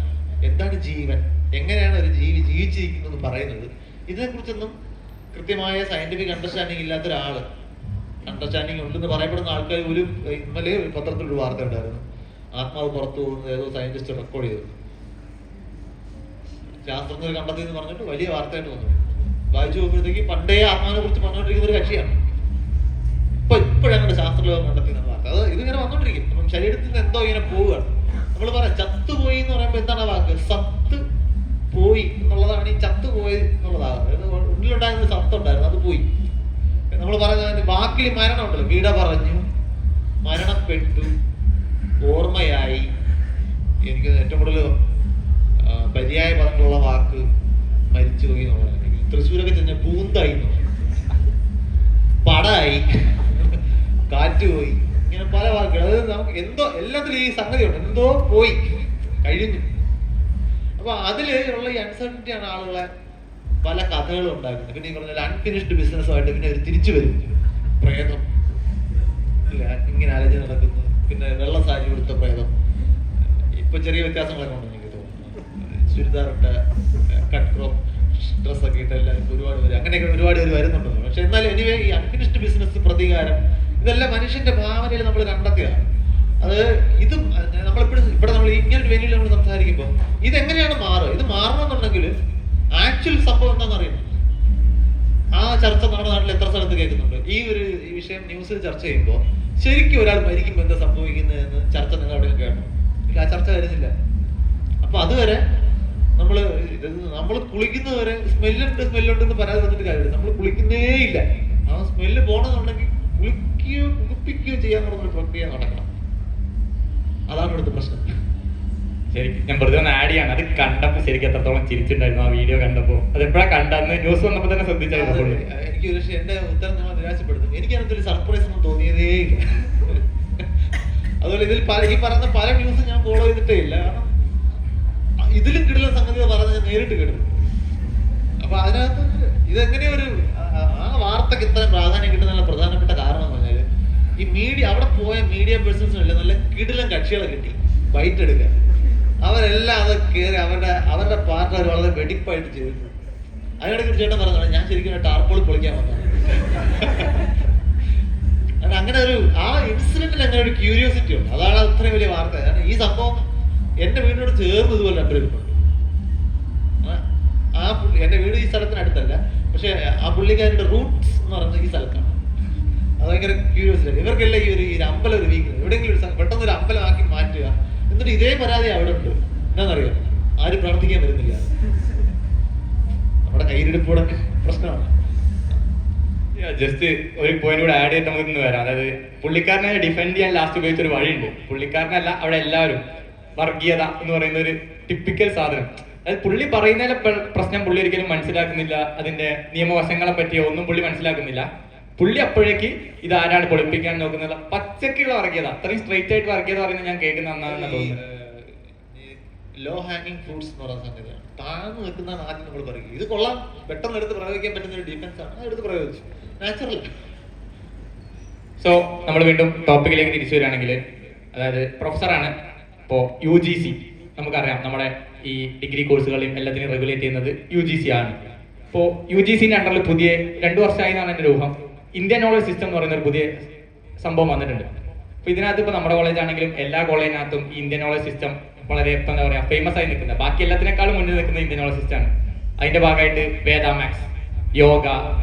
എന്താണ് ജീവൻ, എങ്ങനെയാണ് ഒരു ജീവി ജീവിച്ചിരിക്കുന്നത് പറയുന്നത്, ഇതിനെക്കുറിച്ചൊന്നും കൃത്യമായ സയന്റിഫിക് അണ്ടർസ്റ്റാൻഡിങ് ഇല്ലാത്ത ഒരാള്, അണ്ടർസ്റ്റാൻഡിങ് ഉണ്ടെന്ന് പറയപ്പെടുന്ന ആൾക്കാർ ഇന്നലെ ഒരു പത്രത്തിലൊരു വാർത്ത ഉണ്ടായിരുന്നു, ആത്മാവ് പുറത്തു പോകുന്നത് ഏതോ സയന്റിസ്റ്റ് റെക്കോർഡ് ചെയ്തു, ശാസ്ത്രജ്ഞർ കണ്ടെത്തി എന്ന് പറഞ്ഞിട്ട് വലിയ വാർത്തയായിട്ട് വന്നു. വായിച്ചു പോകുമ്പോഴത്തേക്ക് പണ്ടേ ആത്മാവിനെ കുറിച്ച് പറഞ്ഞുകൊണ്ടിരിക്കുന്ന ഒരു കക്ഷിയാണ് ഇപ്പോഴങ്ങനെ ശാസ്ത്രലോകം കണ്ടെത്തി എന്ന വാർത്ത. അത് ഇതിങ്ങനെ വന്നോണ്ടിരിക്കും. അപ്പം ശരീരത്തിൽ നിന്ന് എന്തോ ഇങ്ങനെ പോവുകയാണ്. നമ്മൾ പറയാം ചത്തുപോയി എന്ന് പറയുമ്പോൾ എന്താണ് ആ വാക്ക്? സത്ത് പോയി എന്നുള്ളതാണ് ഈ ചത്തുപോയി എന്നുള്ളതാണ്. അതായത് ഉള്ളിലുണ്ടായിരുന്ന ഒരു സത്തുണ്ടായിരുന്നു, അത് പോയി. നമ്മൾ പറയുന്നത് വാക്കിൽ മരണം ഉണ്ടല്ലോ, വീട പറഞ്ഞു, മരണപ്പെട്ടു, ഓർമ്മയായി. എനിക്ക് ഏറ്റവും കൂടുതൽ പര്യായ പറഞ്ഞിട്ടുള്ള വാക്ക് മരിച്ചുപോയി എന്നുള്ളതാണ്. തൃശ്ശൂരൊക്കെ ചെന്ന പൂന്തായി, പടായി, കാറ്റുപോയി, ഇങ്ങനെ പല വാക്കുകൾ. അതായത് നമുക്ക് എന്തോ എല്ലാത്തിലും ഈ സംഗതി ഉണ്ട്, എന്തോ പോയി കഴിഞ്ഞു. അപ്പൊ അതില് ഉള്ള ഈ അൺസർട്ടനിറ്റിയാണ് ആളുകളെ പല കഥകളും ഉണ്ടാക്കുന്നത്. പിന്നെ ഈ പറഞ്ഞാൽ അൺഫിനിഷ്ഡ് ബിസിനസ്സുമായിട്ട് പിന്നെ അവർ തിരിച്ചു വരും. പ്രേതം ഇങ്ങനെ അലഞ്ഞു നടക്കുന്നു, പിന്നെ വെള്ള സാരി കൊടുത്ത പ്രേതം. ഇപ്പൊ ചെറിയ വ്യത്യാസങ്ങളൊക്കെ ഉണ്ടെന്ന് എനിക്ക് തോന്നുന്നു. ചുരിദാറിട്ട കട്ട് ക്രോപ്പ് ഡ്രസ്സൊക്കെ ഇട്ട് എല്ലാവരും ഒരുപാട് പേര് അങ്ങനെയൊക്കെ ഒരുപാട് പേര് വരുന്നുണ്ടോ. പക്ഷെ എന്നാലും എനിവേ ഈ അൺഫിനിഷ്ഡ് ബിസിനസ്, പ്രതികാരം, ഇതെല്ലാം മനുഷ്യന്റെ ഭാവനയിൽ നമ്മൾ കണ്ടെത്തിയതാണ്. അത് ഇത് നമ്മളിപ്പോഴും ഇവിടെ നമ്മൾ ഇങ്ങനെ ഒരു വെല്ലുവിളി നമ്മൾ സംസാരിക്കുമ്പോൾ ഇതെങ്ങനെയാണ് മാറുക? ഇത് മാറണമെന്നുണ്ടെങ്കിൽ ആക്ച്വൽ സംഭവം എന്താണെന്ന് അറിയണം. ആ ചർച്ച നമ്മുടെ നാട്ടിൽ എത്ര സ്ഥലത്ത് കേൾക്കുന്നുണ്ട്? ഈ വിഷയം ന്യൂസിൽ ചർച്ച ചെയ്യുമ്പോൾ ശരിക്കും ഒരാൾ മരിക്കുമ്പോൾ എന്താ സംഭവിക്കുന്നതെന്ന് ചർച്ച നിങ്ങൾ അവിടെ കേട്ടോ? ഇല്ല, ആ ചർച്ച വരുന്നില്ല. അപ്പൊ അതുവരെ നമ്മൾ കുളിക്കുന്നവരെ സ്മെല്ലുണ്ടെന്ന് പരാതി വന്നിട്ട് കാര്യമില്ല. നമ്മൾ കുളിക്കുന്നേ ഇല്ല. ആ സ്മെല്ല് പോകണമെന്നുണ്ടെങ്കിൽ കുളിപ്പിക്കുകയോ ചെയ്യാന്നുള്ളൊരു പ്രക്രിയ നടക്കണം. അതാണ് ഇവിടുത്തെ പ്രശ്നം. ശരിക്കും ഞാൻ വെറുതെ ഒന്ന് ആഡ് ചെയ്യാണ്. അത് കണ്ടപ്പോൾ ശരിക്കും എത്രത്തോളം ചിരിച്ചിട്ടുണ്ടായിരുന്നു ആ വീഡിയോ കണ്ടപ്പോൾ. അത് എപ്പോഴാ കണ്ടെന്ന് ന്യൂസ് വന്നപ്പോൾ തന്നെ ശ്രദ്ധിച്ചായിരുന്നു. എനിക്ക് പക്ഷേ എന്റെ ഉത്തരം നമ്മൾ നിരാശപ്പെടുത്തും. എനിക്ക് അതിനകത്തൊരു സർപ്രൈസ് ഒന്നും തോന്നിയതേ ഇല്ല. അതുപോലെ ഇതിൽ ഈ പറയുന്ന പല ന്യൂസും ഞാൻ ഫോളോ ചെയ്തിട്ടേ ഇല്ല. കാരണം ഇതിലും കിടലുള്ള സംഗതികൾ പറഞ്ഞ് ഞാൻ നേരിട്ട് കേട്ടു. അപ്പൊ അതിനകത്ത് ഇതെങ്ങനെയൊരു ആ വാർത്തക്ക് ഇത്രയും പ്രാധാന്യം കിട്ടുന്ന പ്രധാനപ്പെട്ട കാരണം എന്ന് പറഞ്ഞാല് ഈ മീഡിയ അവിടെ പോയ മീഡിയ പേഴ്സൺസിനല്ല നല്ല കിടിലം കക്ഷികളെ കിട്ടി ബൈറ്റ് എടുക്കാൻ. അവരെല്ലാം അത് കയറി അവരുടെ പാർട്ടി അവർ വളരെ വെടിപ്പായിട്ട് ചെയ്തു. അതിനിടയ്ക്ക് ഒരു ചേട്ടൻ പറഞ്ഞതാണ്, ഞാൻ ശരിക്കും ടാർപോളി പൊളിക്കാൻ വന്നതാണ്. അങ്ങനെ ഒരു ആ ഇൻസിഡന്റിൽ അങ്ങനെ ഒരു ക്യൂരിയോസിറ്റി ഉണ്ട്. അതാണ് അത്രയും വലിയ വാർത്ത. കാരണം ഈ സംഭവം എന്റെ വീടിനോട് ചേർന്ന് ഇതുപോലെ അഭിപ്രായപ്പെട്ടു. എന്റെ വീട് ഈ സ്ഥലത്തിനടുത്തല്ല, പക്ഷെ ആ പുള്ളിക്കാരുടെ റൂട്ട്സ് എന്ന് പറയുന്നത് ഈ സ്ഥലത്താണ്. അത് ഭയങ്കര ക്യൂരിയോസിറ്റി. ഇവർക്കെല്ലാം ഈ ഒരു അമ്പലം ഒരു വീക്കുന്നത്, എവിടെയെങ്കിലും ഒരു പെട്ടെന്ന് ഒരു അമ്പലമാക്കി മാറ്റുക, എന്നിട്ട് ഇതേ പരാതി അവിടെ ഉണ്ട്. എന്താണെന്നറിയാം, ആരും പ്രവർത്തിക്കാൻ വരുന്നില്ല. നമ്മുടെ കയ്യിലെടുപ്പോടെ പ്രശ്നമാണ്. ജസ്റ്റ് ഒരു പോയിന്റ് കൂടെ ആഡ് ചെയ്തിട്ട് നമുക്ക് ഇന്ന് വരാം. അതായത് പുള്ളിക്കാരനെ ഡിഫെൻഡ് ചെയ്യാൻ ലാസ്റ്റ് ഉപയോഗിച്ച ഒരു വഴിയുണ്ട്. പുള്ളിക്കാരനല്ല, അവിടെ എല്ലാവരും വർഗീയത എന്ന് പറയുന്ന ഒരു ടിപ്പിക്കൽ സാധനം. അതായത് പുള്ളി പറയുന്നതിലെ പ്രശ്നം പുള്ളി ഒരിക്കലും മനസ്സിലാക്കുന്നില്ല, അതിന്റെ നിയമവശങ്ങളെ പറ്റിയോ ഒന്നും പുള്ളി മനസ്സിലാക്കുന്നില്ല. പുള്ളി അപ്പോഴേക്ക് ഇത് ആരാണ് പൊളിപ്പിക്കാൻ നോക്കുന്നില്ല, പച്ചക്കുള്ള വർഗീയത, അത്രയും സ്ട്രെയിറ്റ് ആയിട്ട് വർഗീയത പറയുന്നത് ഞാൻ കേൾക്കുന്ന നന്നാണെന്ന് തോന്നുന്നു. ലോ ഹാങ്ങിങ് ഫ്രൂട്ട്സ് എന്ന് പറയുന്ന സംഗതിയാണ്. താഴ്ന്നു നിൽക്കുന്നതാണ് ആദ്യം നമ്മൾ പറയുക. ഇത് കൊള്ളാം, പെട്ടെന്ന് എടുത്ത് പ്രയോഗിക്കാൻ പറ്റുന്ന ഒരു ഡിഫൻസ് ആണ്, എടുത്ത് പ്രയോഗിച്ചു, നാച്ചുറൽ. സോ നമ്മൾ വീണ്ടും ടോപ്പിക്കിലേക്ക് തിരിച്ചു വരികയാണെങ്കിൽ, അതായത് പ്രൊഫസറാണ് ഇപ്പോൾ UGC. നമുക്കറിയാം നമ്മുടെ ഈ ഡിഗ്രി കോഴ്സുകളെയും എല്ലാത്തിനെയും റെഗുലേറ്റ് ചെയ്യുന്നത് UGC ആണ്. ഇപ്പോൾ UGCന്റെ അണ്ടറിൽ പുതിയ 2 വർഷമായി എന്നാണ് എൻ്റെ ഊഹം, ഇന്ത്യൻ നോളജ് സിസ്റ്റം എന്ന് പറയുന്ന ഒരു പുതിയ സംഭവം വന്നിട്ടുണ്ട്. അപ്പോൾ ഇതിനകത്ത് ഇപ്പോൾ നമ്മുടെ കോളേജ് ആണെങ്കിലും എല്ലാ കോളേജിനകത്തും ഈ ഇന്ത്യൻ നോളജ് സിസ്റ്റം വളരെ ഇപ്പം എന്താ പറയുക ഫേമസ് ആയി നിൽക്കുന്നത്. ബാക്കി എല്ലാത്തിനേക്കാളും മുന്നിൽ നിൽക്കുന്നത് ഇന്ത്യൻ നോളജ് സിസ്റ്റം ആണ്. അതിന്റെ ഭാഗമായിട്ട് വേദ മാക്സ്, യോഗ,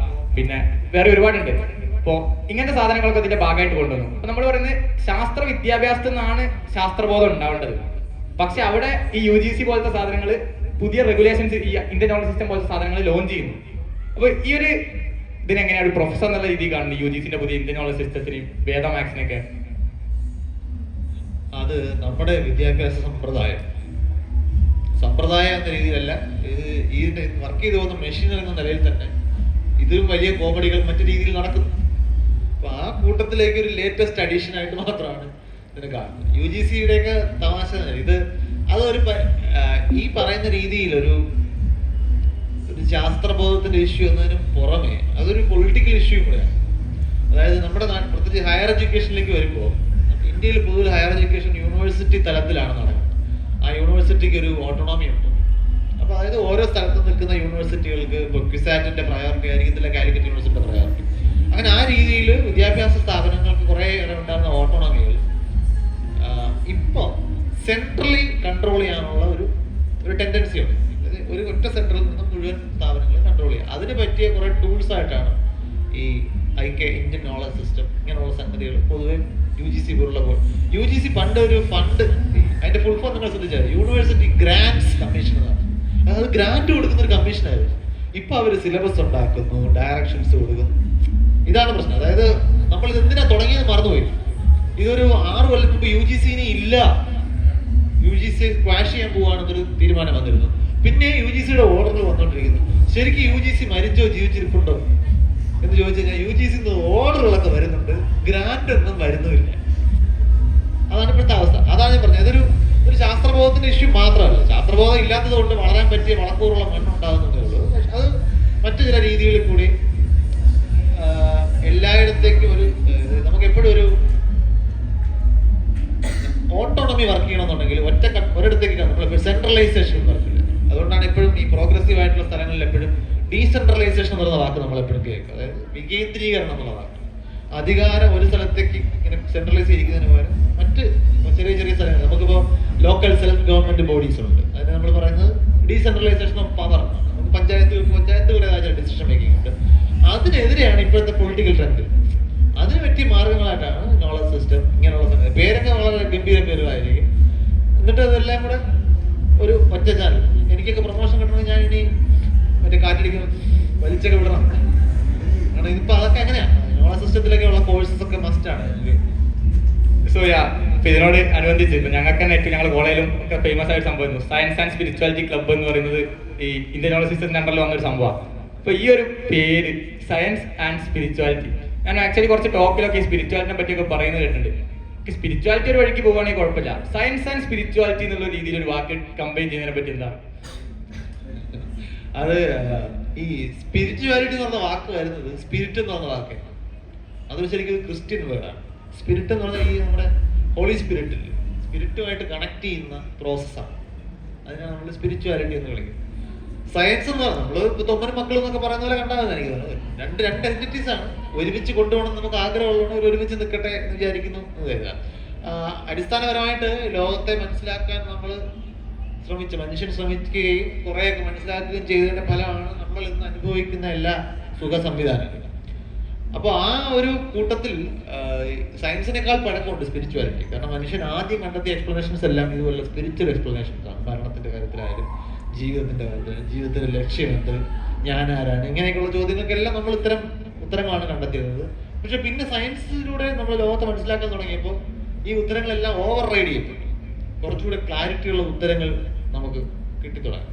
പിന്നെ വേറെ ഒരുപാടുണ്ട്. അപ്പോൾ ഇങ്ങനത്തെ സാധനങ്ങളൊക്കെ ഇതിന്റെ ഭാഗമായിട്ട് കൊണ്ടുവന്നു. അപ്പൊ നമ്മൾ പറയുന്നത് ശാസ്ത്ര വിദ്യാഭ്യാസത്തിൽ നിന്നാണ് ശാസ്ത്രബോധം ഉണ്ടാവേണ്ടത്. പക്ഷെ അവിടെ ഈ UGC പോലത്തെ സാധനങ്ങൾ, പുതിയ റെഗുലേഷൻസ്, ഈ ഇന്ത്യൻ നോളജ് സിസ്റ്റം പോലത്തെ സാധനങ്ങൾ ലോഞ്ച് ചെയ്യുന്നു. അപ്പൊ ഈ ഒരു ഇതിനെങ്ങനെയാണ് ഒരു പ്രൊഫസർ എന്നുള്ള രീതിയിൽ കാണുന്നത് UGCന്റെ പുതിയ ഇന്ത്യൻ നോളജ് സിസ്റ്റത്തിനെയും വേദ മാക്സിനെയൊക്കെ? അത് നമ്മുടെ വിദ്യാഭ്യാസ സമ്പ്രദായം എന്ന രീതിയിലല്ല, ഇത് വർക്ക് ചെയ്ത് പോകുന്ന മെഷീൻ എന്ന നിലയിൽ തന്നെ ഇതിലും വലിയ കോമഡികൾ മറ്റു രീതിയിൽ നടക്കുന്നു. അപ്പൊ ആ കൂട്ടത്തിലേക്ക് ഒരു ലേറ്റസ്റ്റ് അഡീഷൻ ആയിട്ട് മാത്രമാണ് ഇതിനെ കാണുന്നത്. UGCയുടെയൊക്കെ തമാശ ഇത് അതൊരു ഈ പറയുന്ന രീതിയിൽ ഒരു ശാസ്ത്രബോധത്തിന്റെ ഇഷ്യൂ എന്നതിന് പുറമെ അതൊരു പൊളിറ്റിക്കൽ ഇഷ്യൂ കൂടെയാണ്. അതായത് നമ്മുടെ പ്രത്യേകിച്ച് ഹയർ എഡ്യൂക്കേഷനിലേക്ക് വരുമ്പോൾ, ഇന്ത്യയിൽ പൊതുവെ ഹയർ എഡ്യൂക്കേഷൻ യൂണിവേഴ്സിറ്റി തലത്തിലാണ് നടക്കുന്നത്. ആ യൂണിവേഴ്സിറ്റിക്ക് ഒരു ഓട്ടോണോമി ഉണ്ട്. അപ്പൊ അതായത് ഓരോ സ്ഥലത്ത് നിൽക്കുന്ന യൂണിവേഴ്സിറ്റികൾക്ക് ഇപ്പോൾ ക്വിസാറ്റിന്റെ പ്രയോറിറ്റി ആയിരിക്കത്തില്ല കാലിക്കറ്റ് യൂണിവേഴ്സിറ്റിയുടെ പ്രയോറിറ്റി. അങ്ങനെ ആ രീതിയിൽ വിദ്യാഭ്യാസ സ്ഥാപനങ്ങൾക്ക് കുറെ ഉണ്ടാകുന്ന ഓട്ടോണോമികൾ ഇപ്പൊ സെൻട്രലി കൺട്രോൾ ചെയ്യാനുള്ള ഒരു ടെൻഡൻസി ഉണ്ട്. ഒരു ഒറ്റ സെൻട്രൽ നിന്ന് മുഴുവൻ സ്ഥാപനങ്ങളെ കൺട്രോൾ ചെയ്യുക. അതിന് പറ്റിയ കുറെ ടൂൾസ് ആയിട്ടാണ് ഈ ഇന്ത്യൻ നോളജ് സിസ്റ്റം ഇങ്ങനെയുള്ള സംഗതികൾ പൊതുവെ UGC പോലുള്ള. UGC പണ്ട് ഒരു ഫണ്ട്, അതിന്റെ ഫുൾ ഫോം നിങ്ങൾ ശ്രദ്ധിച്ചാൽ യൂണിവേഴ്സിറ്റി ഗ്രാന്റ്സ് കമ്മീഷൻ എന്നാണ്. അതായത് ഗ്രാന്റ് കൊടുക്കുന്ന ഒരു കമ്മീഷനായിരുന്നു. ഇപ്പൊ അവര് സിലബസ് ഉണ്ടാക്കുന്നു, ഡയറക്ഷൻസ് കൊടുക്കുന്നു. ഇതാണ് പ്രശ്നം. അതായത് നമ്മൾ ഇത് എന്തിനാ തുടങ്ങിയത് മറന്നുപോയി. ഇതൊരു 6 കൊല്ലം മുമ്പ് UGC ഇല്ല, UGC ക്വാഷ് ചെയ്യാൻ പോവാണെന്നൊരു തീരുമാനം വന്നിരുന്നു. പിന്നെ UGCയുടെ ഓർഡർ വന്നോണ്ടിരിക്കുന്നു. ശരിക്കും UGC മരിച്ചോ ജീവിച്ചിരിപ്പുണ്ടോ എന്ന് ചോദിച്ചു കഴിഞ്ഞാൽ UGC ഓർഡറുകളൊക്കെ വരുന്നുണ്ട്, ഗ്രാന്റ് ഒന്നും വരുന്നുമില്ല. അതാണ് ഇപ്പോഴത്തെ അവസ്ഥ. അതാണ് ഞാൻ പറഞ്ഞത്, ഒരു ശാസ്ത്രബോധത്തിന്റെ ഇഷ്യൂ മാത്രമല്ല, ശാസ്ത്രബോധം ഇല്ലാത്തത് കൊണ്ട് വളരാൻ പറ്റിയ വളക്കൂറുള്ള മണ്ണുണ്ടാകുന്നതേ ഉള്ളൂ. പക്ഷെ അത് മറ്റു ചില രീതികളിൽ കൂടി എല്ലായിടത്തേക്കും നമുക്ക് എപ്പോഴും ഒരു ഓട്ടോണമി വർക്ക് ചെയ്യണമെന്നുണ്ടെങ്കിൽ ഒരിടത്തേക്ക് നമ്മൾ സെൻട്രലൈസേഷൻ വർക്കില്ല. അതുകൊണ്ടാണ് എപ്പോഴും ഈ പ്രോഗ്രസീവ് ആയിട്ടുള്ള സ്ഥലങ്ങളിൽ എപ്പോഴും ഡീസെൻട്രലൈസേഷൻ എന്നുള്ള വാക്ക് നമ്മൾ എപ്പോഴും കേൾക്കുക. അതായത് വികേന്ദ്രീകരണം എന്നുള്ള വാക്ക്. അധികാരം ഒരു സ്ഥലത്തേക്ക് ഇങ്ങനെ സെൻട്രലൈസ് ചെയ്യിക്കുന്നതിന് പകരം മറ്റ് ചെറിയ ചെറിയ സ്ഥലങ്ങൾ, നമുക്കിപ്പോൾ ലോക്കൽ സെൽഫ് ഗവൺമെന്റ് ബോഡീസ് ഉണ്ട്. അതിന് നമ്മൾ പറയുന്നത് ഡീസെൻട്രലൈസേഷൻ ഓഫ് പവർ. നമുക്ക് പഞ്ചായത്തുകളുടേതായ ഡിസിഷൻ മേക്കിംഗ് ഉണ്ട്. അതിനെതിരെയാണ് ഇപ്പോഴത്തെ പൊളിറ്റിക്കൽ ട്രെൻഡ്. അതിന് പറ്റിയ മാർഗങ്ങളായിട്ടാണ് നോളജ് സിസ്റ്റം ഇങ്ങനെയുള്ള സംഗതി. പേരൊക്കെ വളരെ ഗംഭീര പേരുമായിരിക്കും. എന്നിട്ട് അതെല്ലാം കൂടെ ഒരു ഒറ്റ ചാനൽ. എനിക്കൊക്കെ പ്രൊമോഷൻ കിട്ടണമെങ്കിൽ ഞാൻ ഇനി മറ്റേ കാറ്റടിക്കണം, വലിച്ചൊക്കെ വിടണം. കാരണം ഇതിപ്പോ അതൊക്കെ എങ്ങനെയാണ് നോളജ് സിസ്റ്റത്തിലൊക്കെ ഉള്ള കോഴ്സസ് ഒക്കെ മസ്റ്റ് ആണ്. സോ ഇതിനോട് അനുബന്ധിച്ച് ഇപ്പൊ ഞങ്ങൾക്ക് തന്നെ ഏറ്റവും ഞങ്ങൾ കോളേജിലും ഒക്കെ ഫേമസ് ആയിട്ട് സംഭവം സയൻസ് ആൻഡ് സ്പിരിച്വാലിറ്റി ക്ലബ്ബ് എന്ന് പറയുന്നത് ഈ ഇന്ത്യൻ നോളജ് സിസ്റ്റത്തിന്റെ അണ്ടറിൽ വന്നൊരു സംഭവമാണ്. അപ്പൊ ഈ ഒരു പേര് സയൻസ് ആൻഡ് സ്പിരിച്വാലിറ്റി, ഞാൻ ആക്ച്വലി കുറച്ച് ടോക്കിലൊക്കെ ഈ സ്പിരിച്വാലിറ്റിനെ പറ്റിയൊക്കെ പറയുന്നത് കേട്ടിട്ടുണ്ട്. സ്പിരിച്വാലിറ്റി ഒരു വഴിക്ക് പോകുവാണെങ്കിൽ കുഴപ്പമില്ല, സയൻസ് ആൻഡ് സ്പിരിച്വാലിറ്റി എന്നുള്ള രീതിയിൽ ഒരു വാക്ക് കമ്പൈൻ ചെയ്യുന്നതിനെ പറ്റി എന്താ? അത് ഈ സ്പിരിച്വാലിറ്റി എന്ന് പറഞ്ഞ വാക്ക് വരുന്നത് സ്പിരിറ്റ് എന്ന് പറഞ്ഞ വാക്കാണ്. അതൊരു ശരിക്കും ക്രിസ്ത്യൻ വേർഡാണ്. സ്പിരിറ്റ് എന്ന് പറഞ്ഞാൽ ഈ നമ്മുടെ ഹോളി സ്പിരിറ്റുമായിട്ട് കണക്ട് ചെയ്യുന്ന പ്രോസസ്സാണ്. അതിനാണ് നമ്മൾ സ്പിരിച്വാലിറ്റി എന്ന് വിളിക്കുന്നത്. സയൻസ് എന്ന് പറഞ്ഞാൽ നമ്മൾ ഇപ്പൊ തൊമ്മനും മക്കളും എന്നൊക്കെ പറയുന്ന പോലെ കണ്ടാൽ എനിക്ക് തോന്നുന്നത് രണ്ട് എൻറ്റിറ്റീസ് ആണ്. ഒരുമിച്ച് കൊണ്ടുപോകണം നമുക്ക് ആഗ്രഹമുള്ളവർ ഒരുമിച്ച് നിൽക്കട്ടെ എന്ന് വിചാരിക്കുന്നു. അടിസ്ഥാനപരമായിട്ട് ലോകത്തെ മനസ്സിലാക്കാൻ നമ്മൾ മനുഷ്യൻ ശ്രമിക്കുകയും കുറെയൊക്കെ മനസ്സിലാക്കുകയും ചെയ്തതിന്റെ ഫലമാണ് നമ്മൾ ഇന്ന് അനുഭവിക്കുന്ന എല്ലാ സുഖ സംവിധാനങ്ങളും. അപ്പോൾ ആ ഒരു കൂട്ടത്തിൽ സയൻസിനേക്കാൾ പഴക്കമുണ്ട് സ്പിരിച്വാലിറ്റി. കാരണം മനുഷ്യൻ ആദ്യം കണ്ടെത്തിയ എക്സ്പ്ലനേഷൻസ് എല്ലാം ഇതുപോലെ സ്പിരിച്വൽ എക്സ്പ്ലനേഷൻസ് ആണ്. ഭരണത്തിന്റെ കാര്യത്തിലായാലും ജീവിതത്തിന്റെ കാര്യത്തിലായാലും ജീവിതത്തിന്റെ ലക്ഷ്യം എന്ത്, ഞാൻ ആരാണ്, ഇങ്ങനെയൊക്കെയുള്ള ചോദ്യങ്ങൾക്കെല്ലാം നമ്മൾ ഇത്തരം ഉത്തരങ്ങളാണ് കണ്ടെത്തിയത്. പക്ഷെ പിന്നെ സയൻസിലൂടെ നമ്മൾ ലോകത്തെ മനസ്സിലാക്കാൻ തുടങ്ങിയപ്പോൾ ഈ ഉത്തരങ്ങളെല്ലാം ഓവർ റൈഡ് ചെയ്യപ്പെട്ടു. കുറച്ചുകൂടെ ക്ലാരിറ്റിയുള്ള ഉത്തരങ്ങൾ നമുക്ക് കിട്ടിത്തുടങ്ങി.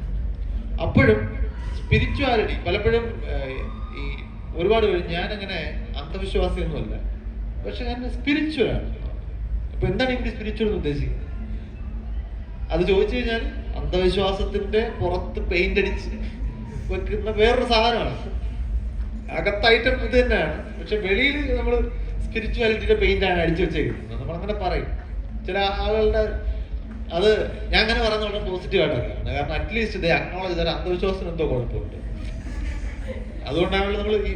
അപ്പോഴും സ്പിരിച്വാലിറ്റി പലപ്പോഴും ഈ ഒരുപാട് പേര്, ഞാനങ്ങനെ അന്ധവിശ്വാസിയൊന്നുമല്ല, പക്ഷെ ഞാൻ സ്പിരിച്വലാണ്. അപ്പൊ എന്താണ് എനിക്ക് സ്പിരിച്വൽ എന്ന് ഉദ്ദേശിക്കുന്നത്? അത് ചോദിച്ചു കഴിഞ്ഞാൽ അന്ധവിശ്വാസത്തിന്റെ പുറത്ത് പെയിന്റ് അടിച്ച് വെക്കുന്ന വേറൊരു സാധനമാണ്. അകത്തൈറ്റം ഇത് തന്നെയാണ്, പക്ഷെ വെളിയിൽ നമ്മൾ സ്പിരിച്വാലിറ്റിയുടെ പെയിന്റ് ആണ് അടിച്ചു വെച്ചേക്കുന്നത്. നമ്മളങ്ങനെ പറയും. ചില ആളുകളുടെ അത് ഞാൻ അങ്ങനെ പറയുന്നത് വളരെ പോസിറ്റീവ് ആയിട്ടൊക്കെയാണ്. കാരണം അറ്റ്ലീസ്റ്റ് ഇത് അക്നോളജ് തരാൻ അന്ധവിശ്വാസത്തിന് എന്തോ കുഴപ്പമുണ്ട്, അതുകൊണ്ടാണല്ലോ നമ്മൾ ഈ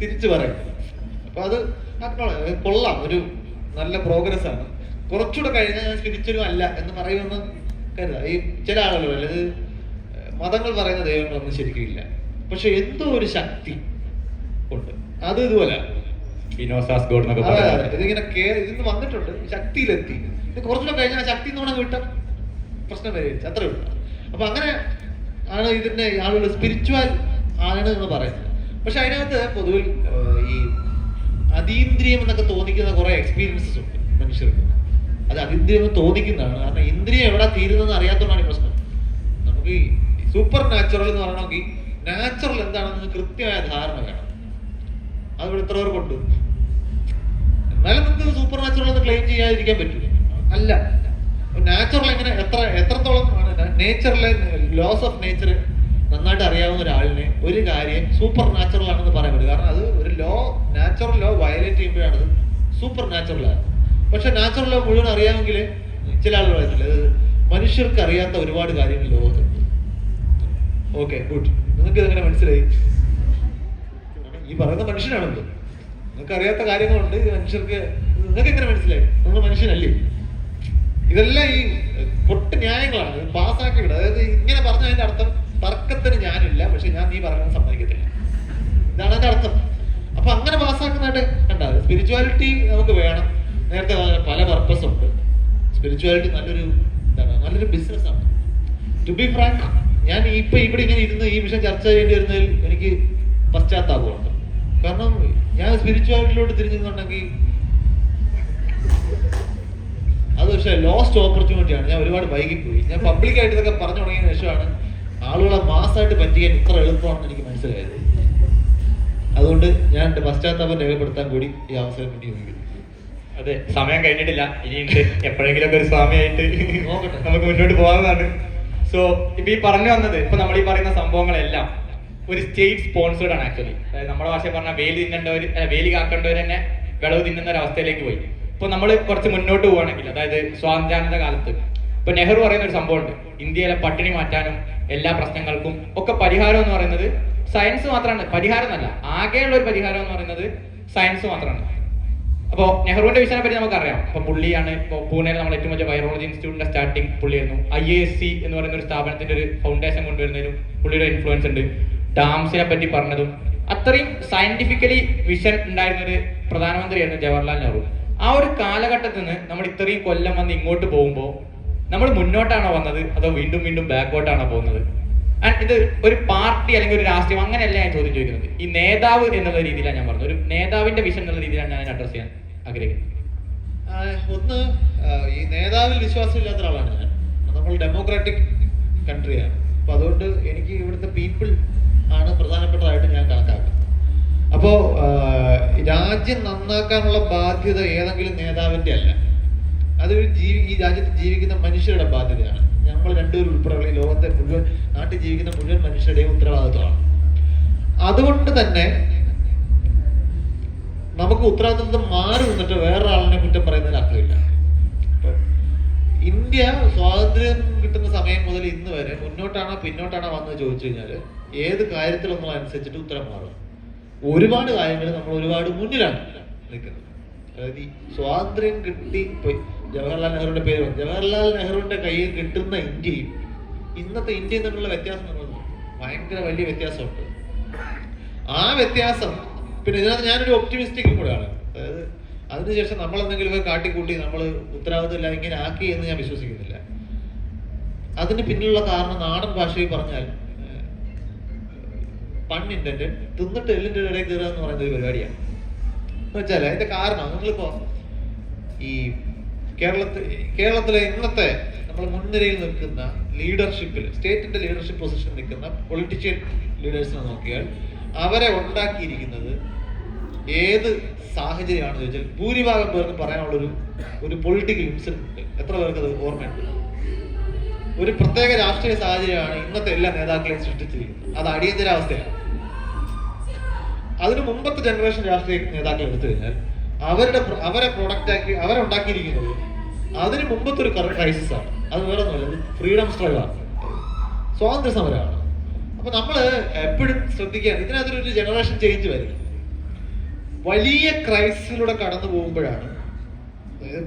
തിരിച്ചു പറയുന്നത്. അപ്പൊ അത് അക്നോളജ് കൊള്ളാം, ഒരു നല്ല പ്രോഗ്രസ് ആണ്. കുറച്ചുകൂടെ കഴിഞ്ഞാൽ ഞാൻ സ്പിരിച്വലും അല്ല എന്ന് പറയുമെന്ന് കരുതാം. ഈ ചില ആളുകൾ അതായത് മതങ്ങൾ പറയുന്ന ദൈവങ്ങളൊന്നും ശരിക്കും ഇല്ല, പക്ഷെ എന്തോ ഒരു ശക്തി ഉണ്ട്. അത് ഇതുപോലെ ഇതിങ്ങനെ ഇതിന്ന് വന്നിട്ടുണ്ട്, ശക്തിയിലെത്തി. ഇത് കുറച്ചുകൂടെ കഴിഞ്ഞാൽ ശക്തി എന്ന് വേണമെങ്കിൽ വിട്ടാൽ പ്രശ്നം പരിഹരിച്ചു, അത്രേ ഉള്ളൂ. അപ്പൊ അങ്ങനെ ആണ് ഇതിന്റെ ആളുകൾ സ്പിരിച്വൽ ആണ് എന്ന് പറയുന്നത്. പക്ഷെ അതിനകത്ത് പൊതുവിൽ ഈ അതീന്ദ്രിയം എന്നൊക്കെ തോന്നിക്കുന്ന കുറെ എക്സ്പീരിയൻസസ് ഉണ്ട് മനുഷ്യർക്ക്. അത് അതീന്ദ്രിയം തോന്നിക്കുന്നതാണ്. കാരണം ഇന്ദ്രിയം എവിടെ തീരുന്നതെന്ന് അറിയാത്തതുകൊണ്ടാണ് ഈ പ്രശ്നം. നമുക്ക് ഈ സൂപ്പർ നാച്ചുറൽ എന്ന് പറയണമെങ്കിൽ നാച്ചുറൽ എന്താണെന്ന് കൃത്യമായ ധാരണ വേണം. അതിവിടെ എത്ര പേർക്കുണ്ട്? എന്നാലും നമുക്ക് സൂപ്പർ നാച്ചുറൽ എന്ന് ക്ലെയിം ചെയ്യാതിരിക്കാൻ പറ്റില്ല. അല്ല, നാച്ചുറൽ എങ്ങനെ എത്രത്തോളം നേച്ചറിലെ ലോസ് ഓഫ് നേച്ചർ നന്നായിട്ട് അറിയാവുന്ന ഒരാളിനെ ഒരു കാര്യം സൂപ്പർ നാച്ചുറൽ ആണെന്ന് പറയാൻ പറ്റും. കാരണം അത് ഒരു നാച്ചുറൽ ലോ വയലേറ്റ് ചെയ്യുമ്പോഴാണ് അത് സൂപ്പർ നാച്ചുറൽ ആണ്. പക്ഷെ നാച്ചുറൽ ലോ മുഴുവൻ അറിയാമെങ്കിൽ ചില ആളുകൾ പറയുന്നില്ല, അത് മനുഷ്യർക്ക് അറിയാത്ത ഒരുപാട് കാര്യങ്ങൾ ലോകത്തുണ്ട്. Okay, good. നിങ്ങൾക്ക് ഇതെങ്ങനെ മനസ്സിലായി? ഈ പറയുന്ന മനുഷ്യനാണല്ലോ, നിങ്ങൾക്ക് അറിയാത്ത കാര്യങ്ങളുണ്ട് മനുഷ്യർക്ക്. നിങ്ങൾക്ക് എങ്ങനെ മനസ്സിലായി? നിങ്ങൾ മനുഷ്യനല്ലേ? ഇതെല്ലാം ഈ പൊട്ട് ന്യായങ്ങളാണ് പാസ്സാക്കി വിടുക. അതായത് ഇങ്ങനെ പറഞ്ഞതിന്റെ അർത്ഥം തർക്കത്തിന് ഞാനില്ല, പക്ഷെ ഞാൻ നീ പറയുന്നത് സമ്മതിക്കത്തില്ല, ഇതാണ് അതിന്റെ അർത്ഥം. അപ്പൊ അങ്ങനെ പാസ്സാക്കുന്നതായിട്ട് കണ്ടാൽ സ്പിരിച്വാലിറ്റി നമുക്ക് വേണം. നേരത്തെ പല പർപ്പസ് ഉണ്ട്. സ്പിരിച്വാലിറ്റി നല്ലൊരു ബിസിനസ്സാണ്. ടു ബി ഫ്രാങ്ക്, ഞാൻ ഇപ്പൊ ഇവിടെ ഇങ്ങനെ ഇരുന്ന് ഈ വിഷയം ചർച്ച ചെയ്യേണ്ടി വരുന്നതിൽ എനിക്ക് പശ്ചാത്താപമുണ്ട്. കാരണം ഞാൻ സ്പിരിച്വാലിറ്റിയിലോട്ട് തിരിഞ്ഞിരുന്നുണ്ടെങ്കിൽ അത് പക്ഷേ ലോസ്റ്റ് ഓപ്പർച്യൂണിറ്റിയാണ്. ഞാൻ ഒരുപാട് വൈകിപ്പോയി. ഞാൻ പബ്ലിക്കായിട്ട് ഇതൊക്കെ പറഞ്ഞു തുടങ്ങിയതിന് ശേഷമാണ് ആളുകളെ മാസമായിട്ട് പറ്റിക്കാൻ ഇത്ര എളുപ്പമാണെന്ന് എനിക്ക് മനസ്സിലായത്. അതുകൊണ്ട് ഞാൻ എന്റെ പശ്ചാത്താപം രേഖപ്പെടുത്താൻ കൂടി ഈ അവസരം വിനിയോഗിക്കുന്നു. അതെ, സമയം കഴിഞ്ഞിട്ടില്ല, ഇനിയുണ്ട്. എപ്പോഴെങ്കിലും ഒക്കെ ഒരു സ്വാമിയായിട്ട് നോക്കട്ടെ, നമുക്ക് മുന്നോട്ട് പോകാവുന്നതാണ്. സോ ഇപ്പൊ ഈ പറഞ്ഞു വന്നത്, ഇപ്പൊ നമ്മൾ ഈ പറയുന്ന സംഭവങ്ങളെല്ലാം ഒരു സ്റ്റേറ്റ് സ്പോൺസേർഡ് ആണ് ആക്ച്വലി. അതായത് നമ്മുടെ ഭാഷയിൽ പറഞ്ഞാൽ വേലി കാക്കേണ്ടവർ തന്നെ വിളവ് തിന്നുന്ന ഒരു അവസ്ഥയിലേക്ക് പോയി. ഇപ്പൊ നമ്മൾ കുറച്ച് മുന്നോട്ട് പോവുകയാണെങ്കിൽ, അതായത് സ്വാതന്ത്ര്യാനന്ദ കാലത്ത് ഇപ്പൊ നെഹ്റു പറയുന്ന ഒരു സംഭവമുണ്ട്, ഇന്ത്യയിലെ പട്ടിണി മാറ്റാനും എല്ലാ പ്രശ്നങ്ങൾക്കും ഒക്കെ പരിഹാരം എന്ന് പറയുന്നത് സയൻസ് മാത്രമാണ്. പരിഹാരം എന്നല്ല, ആകെയുള്ള ഒരു പരിഹാരം എന്ന് പറയുന്നത് സയൻസ് മാത്രമാണ്. അപ്പോൾ നെഹ്റുവിന്റെ വിഷയനെ പറ്റി നമുക്കറിയാം. അപ്പൊ പുള്ളിയാണ് ഇപ്പോൾ പൂനെയിൽ നമ്മൾ ഏറ്റവും വലിയ വൈറോളജി ഇൻസ്റ്റിറ്റ്യൂട്ടിന്റെ സ്റ്റാർട്ടിങ് പുള്ളിയായിരുന്നു. IASC എന്ന് പറയുന്ന ഒരു സ്ഥാപനത്തിന്റെ ഒരു ഫൗണ്ടേഷൻ കൊണ്ടുവരുന്നതിനും പുള്ളിയുടെ ഇൻഫ്ലുവൻസ് ഉണ്ട്. ഡാംസിനെ പറ്റി പറഞ്ഞതും അത്രയും സയന്റിഫിക്കലി വിഷൻ ഉണ്ടായിരുന്ന ഒരു പ്രധാനമന്ത്രിയായിരുന്നു ജവഹർലാൽ നെഹ്റു. ആ ഒരു കാലഘട്ടത്തിൽ നിന്ന് നമ്മൾ ഇത്രയും കൊല്ലം വന്ന് ഇങ്ങോട്ട് പോകുമ്പോൾ നമ്മൾ മുന്നോട്ടാണോ വന്നത് അതോ വീണ്ടും വീണ്ടും ബാക്കോട്ടാണോ പോകുന്നത്? ആൻഡ് ഇത് ഒരു പാർട്ടി അല്ലെങ്കിൽ ഒരു രാഷ്ട്രീയം അങ്ങനെയല്ല ഞാൻ ചോദ്യം ചോദിക്കുന്നത്. ഈ നേതാവ് എന്നുള്ള രീതിയിലാണ് ഞാൻ പറഞ്ഞത്. ഒരു നേതാവിന്റെ വിഷൻ എന്നുള്ള രീതിയിലാണ് ഞാൻ അഡ്രസ് ചെയ്യാൻ ആഗ്രഹിക്കുന്നത്. ഒന്ന്, ഈ നേതാവിൽ വിശ്വാസമില്ലാത്ത ഒരാളാണ് ഞാൻ. നമ്മൾ ഡെമോക്രാറ്റിക് കൺട്രിയാണ്. അപ്പൊ അതുകൊണ്ട് എനിക്ക് ഇവിടുത്തെ പീപ്പിൾ ആണ് പ്രധാനപ്പെട്ടതായിട്ട് ഞാൻ കണക്കാക്കുന്നത്. അപ്പോ രാജ്യം നന്നാക്കാനുള്ള ബാധ്യത ഏതെങ്കിലും നേതാവിന്റെ അല്ല, അതൊരു ഈ രാജ്യത്ത് ജീവിക്കുന്ന മനുഷ്യരുടെ ബാധ്യതയാണ്. നമ്മൾ രണ്ടുപേരും ഉൾപ്പെടെയുള്ള ഈ ലോകത്തെ മുഴുവൻ നാട്ടിൽ ജീവിക്കുന്ന മുഴുവൻ മനുഷ്യരുടെയും ഉത്തരവാദിത്വമാണ്. അതുകൊണ്ട് തന്നെ നമുക്ക് ഉത്തരവാദിത്വം മാറി നിന്നിട്ട് വേറൊരാളിനെ കുറ്റം പറയുന്നതിൽ അർത്ഥമില്ല. ഇന്ത്യ സ്വാതന്ത്ര്യം കിട്ടുന്ന സമയം മുതൽ ഇന്ന് വരെ മുന്നോട്ടാണോ പിന്നോട്ടാണോ വന്നത് ചോദിച്ചു കഴിഞ്ഞാൽ ഏത് കാര്യത്തിലൊന്നും അനുസരിച്ചിട്ട് ഉത്തരം മാറും. ഒരുപാട് കാര്യങ്ങൾ നമ്മൾ ഒരുപാട് മുന്നിലാണ് നിൽക്കുന്നത്. അതായത് ഈ സ്വാതന്ത്ര്യം കിട്ടി ജവഹർലാൽ നെഹ്റുവിന്റെ പേര്, ജവഹർലാൽ നെഹ്റുവിന്റെ കയ്യിൽ കിട്ടുന്ന ഇന്ത്യയും ഇന്നത്തെ ഇന്ത്യയും തമ്മിലുള്ള വ്യത്യാസം ഭയങ്കര വലിയ വ്യത്യാസമുണ്ട്. ആ വ്യത്യാസം പിന്നെ ഇതിനകത്ത് ഞാനൊരു ഒപ്റ്റിമിസ്റ്റിക്കും കൂടെയാണ്. അതായത് അതിനുശേഷം നമ്മൾ എന്തെങ്കിലും കാട്ടിക്കൂട്ടി നമ്മൾ ഉത്തരവാദിത്തമില്ല ഇങ്ങനെ ആക്കി എന്ന് ഞാൻ വിശ്വസിക്കുന്നില്ല. അതിന് പിന്നിലുള്ള കാരണം നാടൻ ഭാഷയിൽ പറഞ്ഞാൽ പൺ ഇന്റൻഡഡ് തിന്നിട്ട് എല്ലിന്റെ ഇടയിൽ കയറുക എന്ന് പറയുന്ന ഒരു പരിപാടിയാണ്. എന്ന് വെച്ചാൽ അതിന്റെ കാരണം നിങ്ങളിപ്പോ ഈ കേരളത്തിലെ ഇന്നത്തെ നമ്മൾ മുൻനിരയിൽ നിൽക്കുന്ന ലീഡർഷിപ്പിൽ, സ്റ്റേറ്റിന്റെ ലീഡർഷിപ്പ് പൊസിഷനിൽ നിൽക്കുന്ന പൊളിറ്റീഷ്യൻ ലീഡേഴ്സിനെ നോക്കിയാൽ അവരെ ഉണ്ടാക്കിയിരിക്കുന്നത് ഏത് സാഹചര്യമാണെന്ന് ചോദിച്ചാൽ ഭൂരിഭാഗം പേർക്ക് പറയാനുള്ളൊരു പൊളിറ്റിക്കൽ ഇൻസിഡന്റ് ഉണ്ട്. എത്ര പേർക്ക് അത് ഓർമ്മയുണ്ട്? ഒരു പ്രത്യേക രാഷ്ട്രീയ സാഹചര്യമാണ് ഇന്നത്തെ എല്ലാ നേതാക്കളെയും സൃഷ്ടിച്ചിരിക്കുന്നത്. അത് അടിയന്തരാവസ്ഥയാണ്. അതിന് മുമ്പത്തെ ജനറേഷൻ രാഷ്ട്രീയ നേതാക്കൾ എടുത്തു കഴിഞ്ഞാൽ അവരെ അവരുണ്ടാക്കിയിരിക്കുന്നത് അതിന് മുമ്പത്തെ ഒരു ക്രൈസിസ് ആണ്. അത് വേറെ ഒന്നുമല്ല, ഫ്രീഡം സ്ട്രഗിളാണ്, സ്വാതന്ത്ര്യ സമരമാണ്. അപ്പൊ നമ്മൾ എപ്പോഴും ശ്രദ്ധിക്കുകയാണ്, ഇതിനകത്തൊരു ജനറേഷൻ ചേഞ്ച് വരും. വലിയ ക്രൈസിസിലൂടെ കടന്നു പോകുമ്പോഴാണ്,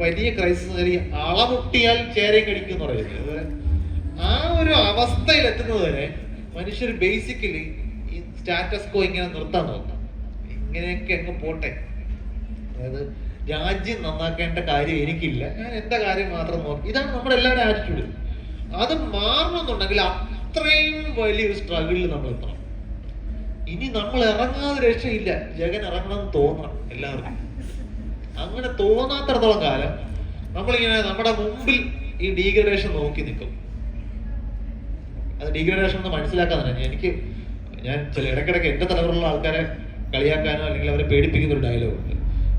വലിയ ക്രൈസിസ് അളമുട്ടിയാൽ ചേരയും കടിക്കും എന്ന് പറയുന്നത്, ആ ഒരു അവസ്ഥയിൽ എത്തുന്നത് വരെ മനുഷ്യർ ബേസിക്കലി ഈ സ്റ്റാറ്റസ് കോ ഇങ്ങനെ നിർത്താൻ നോക്കാം. ഇങ്ങനെയൊക്കെ അങ്ങ് പോട്ടെ, അതായത് രാജ്യം നന്നാക്കേണ്ട കാര്യം എനിക്കില്ല, ഞാൻ എന്റെ കാര്യം മാത്രം നോക്കി. ഇതാണ് നമ്മുടെ എല്ലാവരുടെ ആറ്റിറ്റ്യൂഡ്. അത് മാറണമെന്നുണ്ടെങ്കിൽ അത്രയും വലിയൊരു സ്ട്രഗിളിൽ നമ്മൾ എത്തണം. ഇനി നമ്മൾ ഇറങ്ങാതെ രക്ഷയില്ല. ജഗൻ ഇറങ്ങണമെന്ന് തോന്നണം എല്ലാവർക്കും. അങ്ങനെ തോന്നാത്തടത്തോളം കാലം നമ്മളിങ്ങനെ നമ്മുടെ മുമ്പിൽ ഈ ഡീഗ്രഡേഷൻ നോക്കി നിൽക്കും. അത് ഡീഗ്രഡേഷൻ എന്ന് മനസ്സിലാക്കാൻ തന്നെ ഞാൻ ചില ഇടയ്ക്കിടയ്ക്ക് എന്റെ തലമുറയിലുള്ള ആൾക്കാരെ കളിയാക്കാനോ അല്ലെങ്കിൽ അവരെ പേടിപ്പിക്കുന്ന ഒരു ഡയലോഗ് ഉണ്ട്.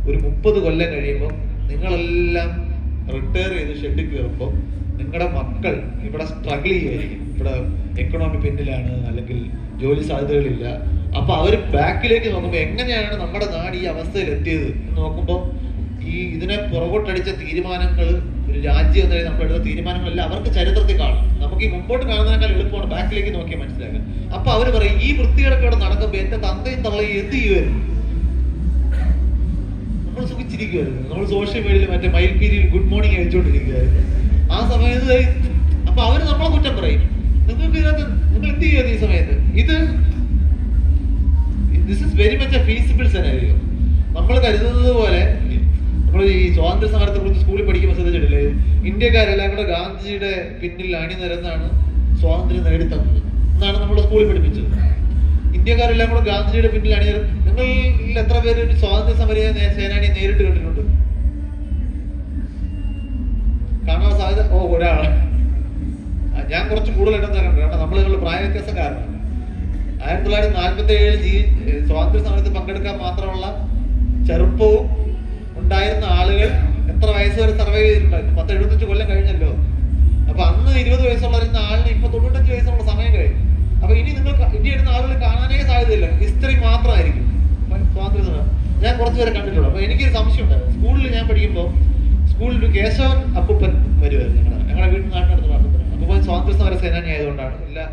ഒരു 30 കൊല്ലം കഴിയുമ്പോൾ നിങ്ങളെല്ലാം റിട്ടയർ ചെയ്ത് ഷെഡിൽ കയറുമ്പോൾ നിങ്ങളുടെ മക്കൾ ഇവിടെ സ്ട്രഗിൾ ചെയ്യുമായിരിക്കും. ഇവിടെ എക്കണോമി പിന്നിലാണ്, അല്ലെങ്കിൽ ജോലി സാധ്യതകളില്ല. അപ്പൊ അവർ ബാക്കിലേക്ക് നോക്കുമ്പോൾ എങ്ങനെയാണ് നമ്മുടെ നാട് ഈ അവസ്ഥയിൽ എത്തിയത് എന്ന് നോക്കുമ്പോൾ ഇതിനെ പുറകോട്ടടിച്ച തീരുമാനങ്ങൾ, ഒരു രാജ്യം എന്തായാലും നമ്മൾ എടുത്ത തീരുമാനങ്ങളെല്ലാം അവർക്ക് ചരിത്രത്തിൽ കാണും. നമുക്ക് ഈ മുമ്പോട്ട് കാണുന്നതിനേക്കാൾ എളുപ്പമാണ് ബാക്കിലേക്ക് നോക്കിയാൽ മനസ്സിലാക്കുക. അപ്പൊ അവർ പറയും, ഈ വൃത്തികളൊക്കെ ഇവിടെ നടക്കുമ്പോൾ എന്റെ തന്തയും തള്ളയും എന്ത് ചെയ്യുമായിരുന്നു? നമ്മൾ സുഖിച്ചിരിക്കുമായിരുന്നു. നമ്മൾ സോഷ്യൽ മീഡിയയിൽ മറ്റേ മയിൽപീരിയിൽ ഗുഡ് മോർണിംഗ് അയച്ചുകൊണ്ടിരിക്കുകയായിരുന്നു ആ സമയത്ത്. അപ്പൊ അവര് നമ്മളെ കുറ്റം പറയും, നിങ്ങൾക്ക് ഇതിനകത്ത് നിങ്ങൾ എന്ത് ചെയ്യുന്നത് ഈ സമയത്ത്? This is very much A feasible scenario. നമ്മൾ കരുതുന്നത് പോലെ നമ്മൾ ഈ സ്വാതന്ത്ര്യ സമരത്തെ കുറിച്ച് സ്കൂളിൽ പഠിക്കുമ്പോൾ ശ്രദ്ധിച്ചിട്ടില്ലേ, ഇന്ത്യക്കാരെല്ലാം കൂടെ ഗാന്ധിജിയുടെ പിന്നിൽ അണിനിരന്നാണ് സ്വാതന്ത്ര്യം നേടിത്തന്നത് എന്നാണ് നമ്മൾ സ്കൂളിൽ പഠിപ്പിച്ചത്. ഇന്ത്യക്കാരെല്ലാം കൂടെ ഗാന്ധിജിയുടെ പിന്നിൽ അണിനിരന്ന്, നിങ്ങളിൽ എത്ര പേര് ഒരു സ്വാതന്ത്ര്യ സമര സേനാനിയെ നേരിട്ട് കണ്ടിട്ടുണ്ട്? കാണാൻ സാധ്യത ഒരാള്. ഞാൻ കുറച്ച് കൂടുതലായിട്ടെന്താ കണ്ടത്, കാരണം നമ്മൾ പ്രായ വ്യത്യാസം കാരണം 1947 സ്വാതന്ത്ര്യ സമരത്തിൽ പങ്കെടുക്കാൻ മാത്രമുള്ള ചെറുപ്പവും ഉണ്ടായിരുന്ന ആളുകൾ എത്ര വയസ്സ് വരെ സർവൈവ് ചെയ്തിട്ടുണ്ടായിരുന്നു? 10-75 കൊല്ലം കഴിഞ്ഞല്ലോ. അപ്പൊ അന്ന് 20 വയസ്സുള്ള ആളിന് ഇപ്പൊ 95 വയസ്സുള്ള സമയം കഴിഞ്ഞു. അപ്പൊ ഇനി നിങ്ങൾക്ക് ഇന്ത്യ ഇടുന്ന ആളുകൾ കാണാനേ സാധ്യതയില്ല, ഹിസ്റ്ററി മാത്രമായിരിക്കും സ്വാതന്ത്ര്യ സമരം. ഞാൻ കുറച്ചുപേരെ കണ്ടിട്ടുള്ളൂ. അപ്പൊ എനിക്കൊരു സംശയം ഉണ്ടായിരുന്നു. സ്കൂളിൽ ഞാൻ പഠിക്കുമ്പോൾ സ്കൂളിൽ ഒരു കേശവൻ അപ്പൂപ്പൻ വരുമായിരുന്നു. ഞങ്ങളുടെ വീട്ടിൽ നാട്ടിനടുത്തുള്ള അപ്പൂപ്പൻ. അപ്പൂപ്പൻ സ്വാതന്ത്ര്യ സമര സേനാനി ആയതുകൊണ്ടാണ് എല്ലാ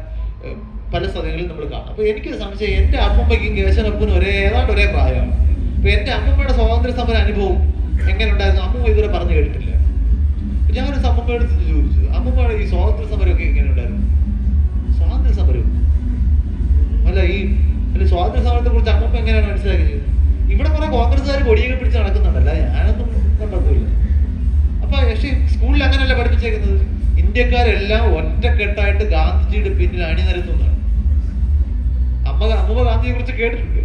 പല സ്ഥലങ്ങളിലും നമ്മൾ കാണാം. അപ്പൊ എനിക്കൊരു സംശയം, എന്റെ അമ്മൂമ്മയ്ക്കും കേശവനപ്പനും ഏതാണ്ട് ഒരേ പ്രായമാണ്. അപ്പൊ എന്റെ അമ്മൂമ്മയുടെ സ്വാതന്ത്ര്യ സമര അനുഭവം എങ്ങനെ ഉണ്ടായിരുന്നു? അമ്മൂമ്മ ഇതുവരെ പറഞ്ഞു കേട്ടിട്ടില്ല. ഞാനൊരു അമ്മൂമ്മയുടെ അടുത്ത് ചോദിച്ചു, അമ്മൂമ്മയുടെ ഈ സ്വാതന്ത്ര്യ സമരമൊക്കെ എങ്ങനെ ഉണ്ടായിരുന്നു? സ്വാതന്ത്ര്യ സമരം അല്ല സ്വാതന്ത്ര്യ സമരത്തെ കുറിച്ച് അമ്മൂമ്മ എങ്ങനെയാണ് മനസ്സിലാക്കിയത്? ഇവിടെ കുറെ കോൺഗ്രസ്സുകാർ കൊടിയൊക്കെ പിടിച്ച് നടക്കുന്നുണ്ടല്ല, ഞാനൊന്നും കണ്ടെത്തില്ല. അപ്പൊ പക്ഷേ സ്കൂളിൽ അങ്ങനെയല്ല പഠിപ്പിച്ചേക്കുന്നത്. ഇന്ത്യക്കാരെല്ലാം ഒറ്റക്കെട്ടായിട്ട് ഗാന്ധിജിയുടെ പിന്നിൽ അണിനിരത്തുന്നതാണ്. അമ്മൂമ്മ ഗാന്ധിയെ കുറിച്ച് കേട്ടിട്ടുണ്ട്,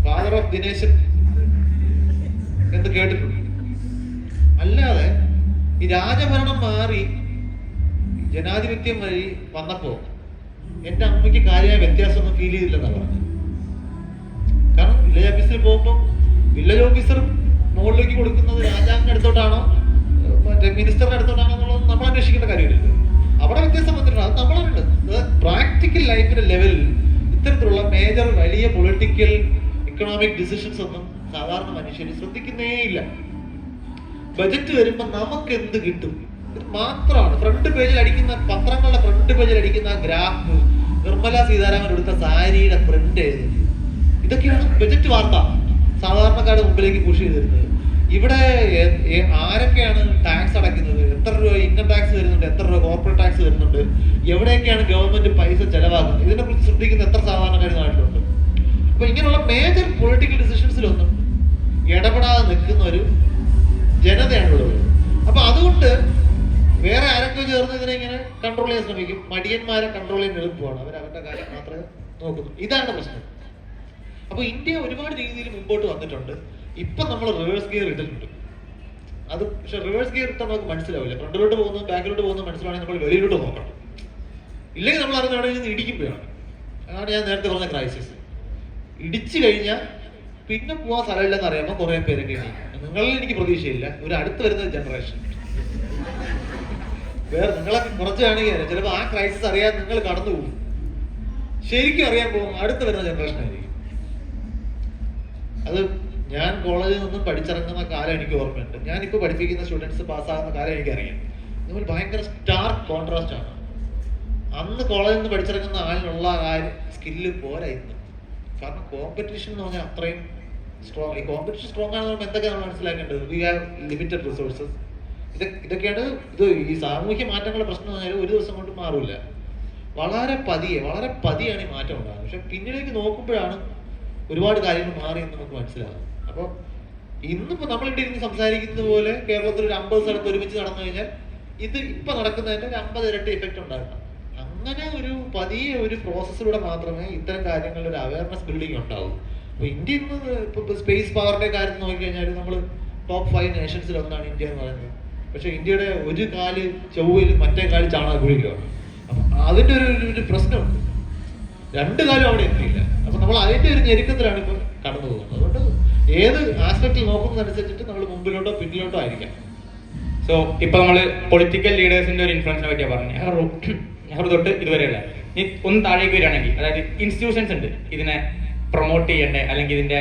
ഫാദർ ഓഫ് ദിനേശൻ എന്ന് കേട്ടിട്ടുണ്ട്. അല്ലാതെ ഈ രാജഭരണം മാറി ജനാധിപത്യം വഴി വന്നപ്പോ എന്റെ അമ്മയ്ക്ക് കാര്യമായ വ്യത്യാസമൊന്നും ഫീൽ ചെയ്തില്ലെന്നാ പറഞ്ഞത്. കാരണം വില്ലേജ് ഓഫീസിൽ പോകുമ്പോൾ വില്ലേജ് ഓഫീസർ മുകളിലേക്ക് കൊടുക്കുന്നത് രാജാവിന്റെ അടുത്തോട്ടാണോ മറ്റേ മിനിസ്റ്ററിന്റെ അടുത്തോട്ടാണോ എന്നുള്ളത് നമ്മൾ അന്വേഷിക്കേണ്ട കാര്യമില്ല. അവിടെ വ്യത്യാസം വന്നിട്ടുണ്ട്, അത് നമ്മളാണ്. പ്രാക്ടിക്കൽ ലൈഫിന്റെ ലെവലിൽ ഇത്തരത്തിലുള്ള മേജർ വലിയ പൊളിറ്റിക്കൽ ഇക്കണോമിക് ഡിസിഷൻസ് ഒന്നും സാധാരണ മനുഷ്യന് ശ്രദ്ധിക്കുന്നേ ഇല്ല. ബജറ്റ് വരുമ്പോ നമുക്ക് എന്ത് കിട്ടും ഇത് മാത്രമാണ്. ഫ്രണ്ട് പേജിൽ അടിക്കുന്ന പത്രങ്ങളുടെ ഫ്രണ്ട് പേജിൽ അടിക്കുന്ന ഗ്രാഫ്, നിർമ്മല സീതാരാമൻ എടുത്ത സാരിയുടെ പ്രിന്റ് ഏത്, ഇതൊക്കെയാണ് ബജറ്റ് വാർത്ത സാധാരണക്കാരുടെ മുമ്പിലേക്ക് പുഷ് ചെയ്തിരുന്നത്. ഇവിടെ ആരൊക്കെയാണ് ടാക്സ് അടയ്ക്കുന്നത്, എത്ര രൂപ ഇൻകം ടാക്സ് വരുന്നുണ്ട്, എത്ര രൂപ കോർപ്പറേറ്റ് ടാക്സ് വരുന്നുണ്ട്, എവിടെയൊക്കെയാണ് ഗവൺമെന്റ് പൈസ ചെലവാക്കുന്നത്, ഇതിനെ കുറിച്ച് ശ്രദ്ധിക്കുന്ന എത്ര സാധാരണക്കാർ നാട്ടിലുണ്ട്. അപ്പൊ ഇങ്ങനെയുള്ള മേജർ പൊളിറ്റിക്കൽ ഡിസിഷൻസിലൊന്നും ഇടപെടാതെ നിൽക്കുന്ന ഒരു ജനതയാണുള്ളത്. അപ്പൊ അതുകൊണ്ട് വേറെ ആരൊക്കെ ചേർന്ന് ഇതിനെ ഇങ്ങനെ കൺട്രോൾ ചെയ്യാൻ ശ്രമിക്കും. മടിയന്മാരെ കൺട്രോൾ ചെയ്യാൻ എളുപ്പമാണ്. അവരുടെ കാര്യം മാത്രമേ നോക്കുന്നു. ഇതാണ് പ്രശ്നം. അപ്പൊ ഇന്ത്യ ഒരുപാട് രീതിയിൽ മുമ്പോട്ട് വന്നിട്ടുണ്ട്. ഇപ്പൊ നമ്മൾ റിവേഴ്സ് ഗിയർ ഇട്ടിട്ടുണ്ട്. അത് പക്ഷെ റിവേഴ്സ് ഗിയർ ഇട്ടാൽ നമുക്ക് മനസ്സിലാവില്ല. ഫ്രണ്ടിലോട്ട് പോകുന്നു ബാക്കിലോട്ട് പോകുന്നു മനസ്സിലാണെങ്കിൽ നമ്മൾ വെളിയിലോട്ട് നോക്കണം. ഇല്ലെങ്കിൽ നമ്മൾ അറിഞ്ഞ അവിടെ നിന്ന് ഇടിക്കുമ്പോഴാണ്. അതാണ് ഞാൻ നേരത്തെ പറഞ്ഞ ക്രൈസിസ്. ഇടിച്ചു കഴിഞ്ഞാൽ പിന്നെ പോകാൻ സ്ഥലമില്ലെന്ന് അറിയാമോ കുറെ പേരൊക്കെ ഇടിക്കും. നിങ്ങളിൽ എനിക്ക് പ്രതീക്ഷയില്ല. ഒരു അടുത്ത് വരുന്ന ജനറേഷൻ വേറെ നിങ്ങളൊക്കെ കുറച്ച് കാണിക്കുക ചിലപ്പോൾ ആ ക്രൈസിസ് അറിയാൻ നിങ്ങൾ കടന്നു പോകും. ശരിക്കും അറിയാൻ പോകും അടുത്ത് വരുന്ന ജനറേഷൻ ആയിരിക്കും. അത് ഞാൻ കോളേജിൽ നിന്നും പഠിച്ചിറങ്ങുന്ന കാലം എനിക്ക് ഓർമ്മയുണ്ട്. ഞാനിപ്പോൾ പഠിപ്പിക്കുന്ന സ്റ്റുഡൻസ് പാസ്സാകുന്ന കാലം എനിക്കറിയാം. നമ്മൾ ഭയങ്കര സ്റ്റാർക്ക് കോൺട്രാസ്റ്റ് ആണ്. അന്ന് കോളേജിൽ നിന്ന് പഠിച്ചിറങ്ങുന്ന ആളിനുള്ള ആ സ്കില്ല് പോരായിരുന്നു. കാരണം കോമ്പറ്റീഷൻ എന്ന് പറഞ്ഞാൽ അത്രയും സ്ട്രോങ്. ഈ കോമ്പറ്റീഷൻ സ്ട്രോങ് ആണെന്ന് പറയുമ്പോൾ എന്തൊക്കെയാണ് നമ്മൾ മനസ്സിലാക്കേണ്ടത്? We have limited resources. ഇതൊക്കെയാണ് ഈ സാമൂഹ്യ മാറ്റങ്ങളുടെ പ്രശ്നം എന്ന് പറഞ്ഞാൽ ഒരു ദിവസം കൊണ്ട് മാറില്ല. വളരെ പതിയാണ് ഈ മാറ്റം ഉണ്ടാകുന്നത്. പക്ഷെ പിന്നിലേക്ക് നോക്കുമ്പോഴാണ് ഒരുപാട് കാര്യങ്ങൾ മാറി എന്ന് നമുക്ക് മനസ്സിലാകും. അപ്പോൾ ഇന്നിപ്പോ നമ്മളിവിടെ ഇരുന്ന് സംസാരിക്കുന്നത് പോലെ കേരളത്തിൽ ഒരു 50 സ്ഥലത്ത് ഒരുമിച്ച് നടന്നു കഴിഞ്ഞാൽ ഇത് ഇപ്പൊ നടക്കുന്നതിന്റെ ഒരു 50 ഇരട്ടി എഫക്റ്റ് ഉണ്ടാകണം. അങ്ങനെ ഒരു പതിയെ ഒരു പ്രോസസ്സിലൂടെ മാത്രമേ ഇത്തരം കാര്യങ്ങളുടെ ഒരു അവയർനെസ് ബിൽഡിംഗ് ഉണ്ടാവൂ. അപ്പൊ ഇന്ത്യ ഇന്ന് ഇപ്പൊ സ്പേസ് പവറിന്റെ കാര്യം നോക്കിക്കഴിഞ്ഞാൽ നമ്മൾ ടോപ്പ് 5 നേഷൻസിൽ ഒന്നാണ് ഇന്ത്യ എന്ന് പറയുന്നത്. പക്ഷെ ഇന്ത്യയുടെ ഒരു കാല് ചൊവ്വയിൽ മറ്റേ കാല് ചാണകക്കുഴിയിലാണ്. അപ്പൊ അതിന്റെ ഒരു പ്രശ്നമുണ്ട്. 2 കാലം അവിടെ എത്തിയില്ല. അപ്പൊ നമ്മൾ അതിന്റെ ഒരു ഞെരുക്കത്തിലാണ് ഇപ്പൊ കടന്നു പോകുന്നത്. അതുകൊണ്ട് ഏത് ആസ്പെക്റ്റിൽ നോക്കുന്നതനുസരിച്ചിട്ട് നമ്മൾ മുമ്പിലോട്ടോ പിന്നിലോട്ടോ ആയിരിക്കാം. സോ ഇപ്പൊ നമ്മള് പൊളിറ്റിക്കൽ ലീഡേഴ്സിന്റെ ഒരു ഇൻഫ്ലുവൻസിനെ പറ്റിയാ പറഞ്ഞു. നെഹ്റു തൊട്ട് ഇതുവരെയുള്ള ഇനി ഒന്ന് താഴേക്ക് വരികയാണെങ്കിൽ, അതായത് ഇൻസ്റ്റിറ്റ്യൂഷൻസ് ഉണ്ട് ഇതിനെ പ്രൊമോട്ട് ചെയ്യേണ്ട അല്ലെങ്കിൽ ഇതിന്റെ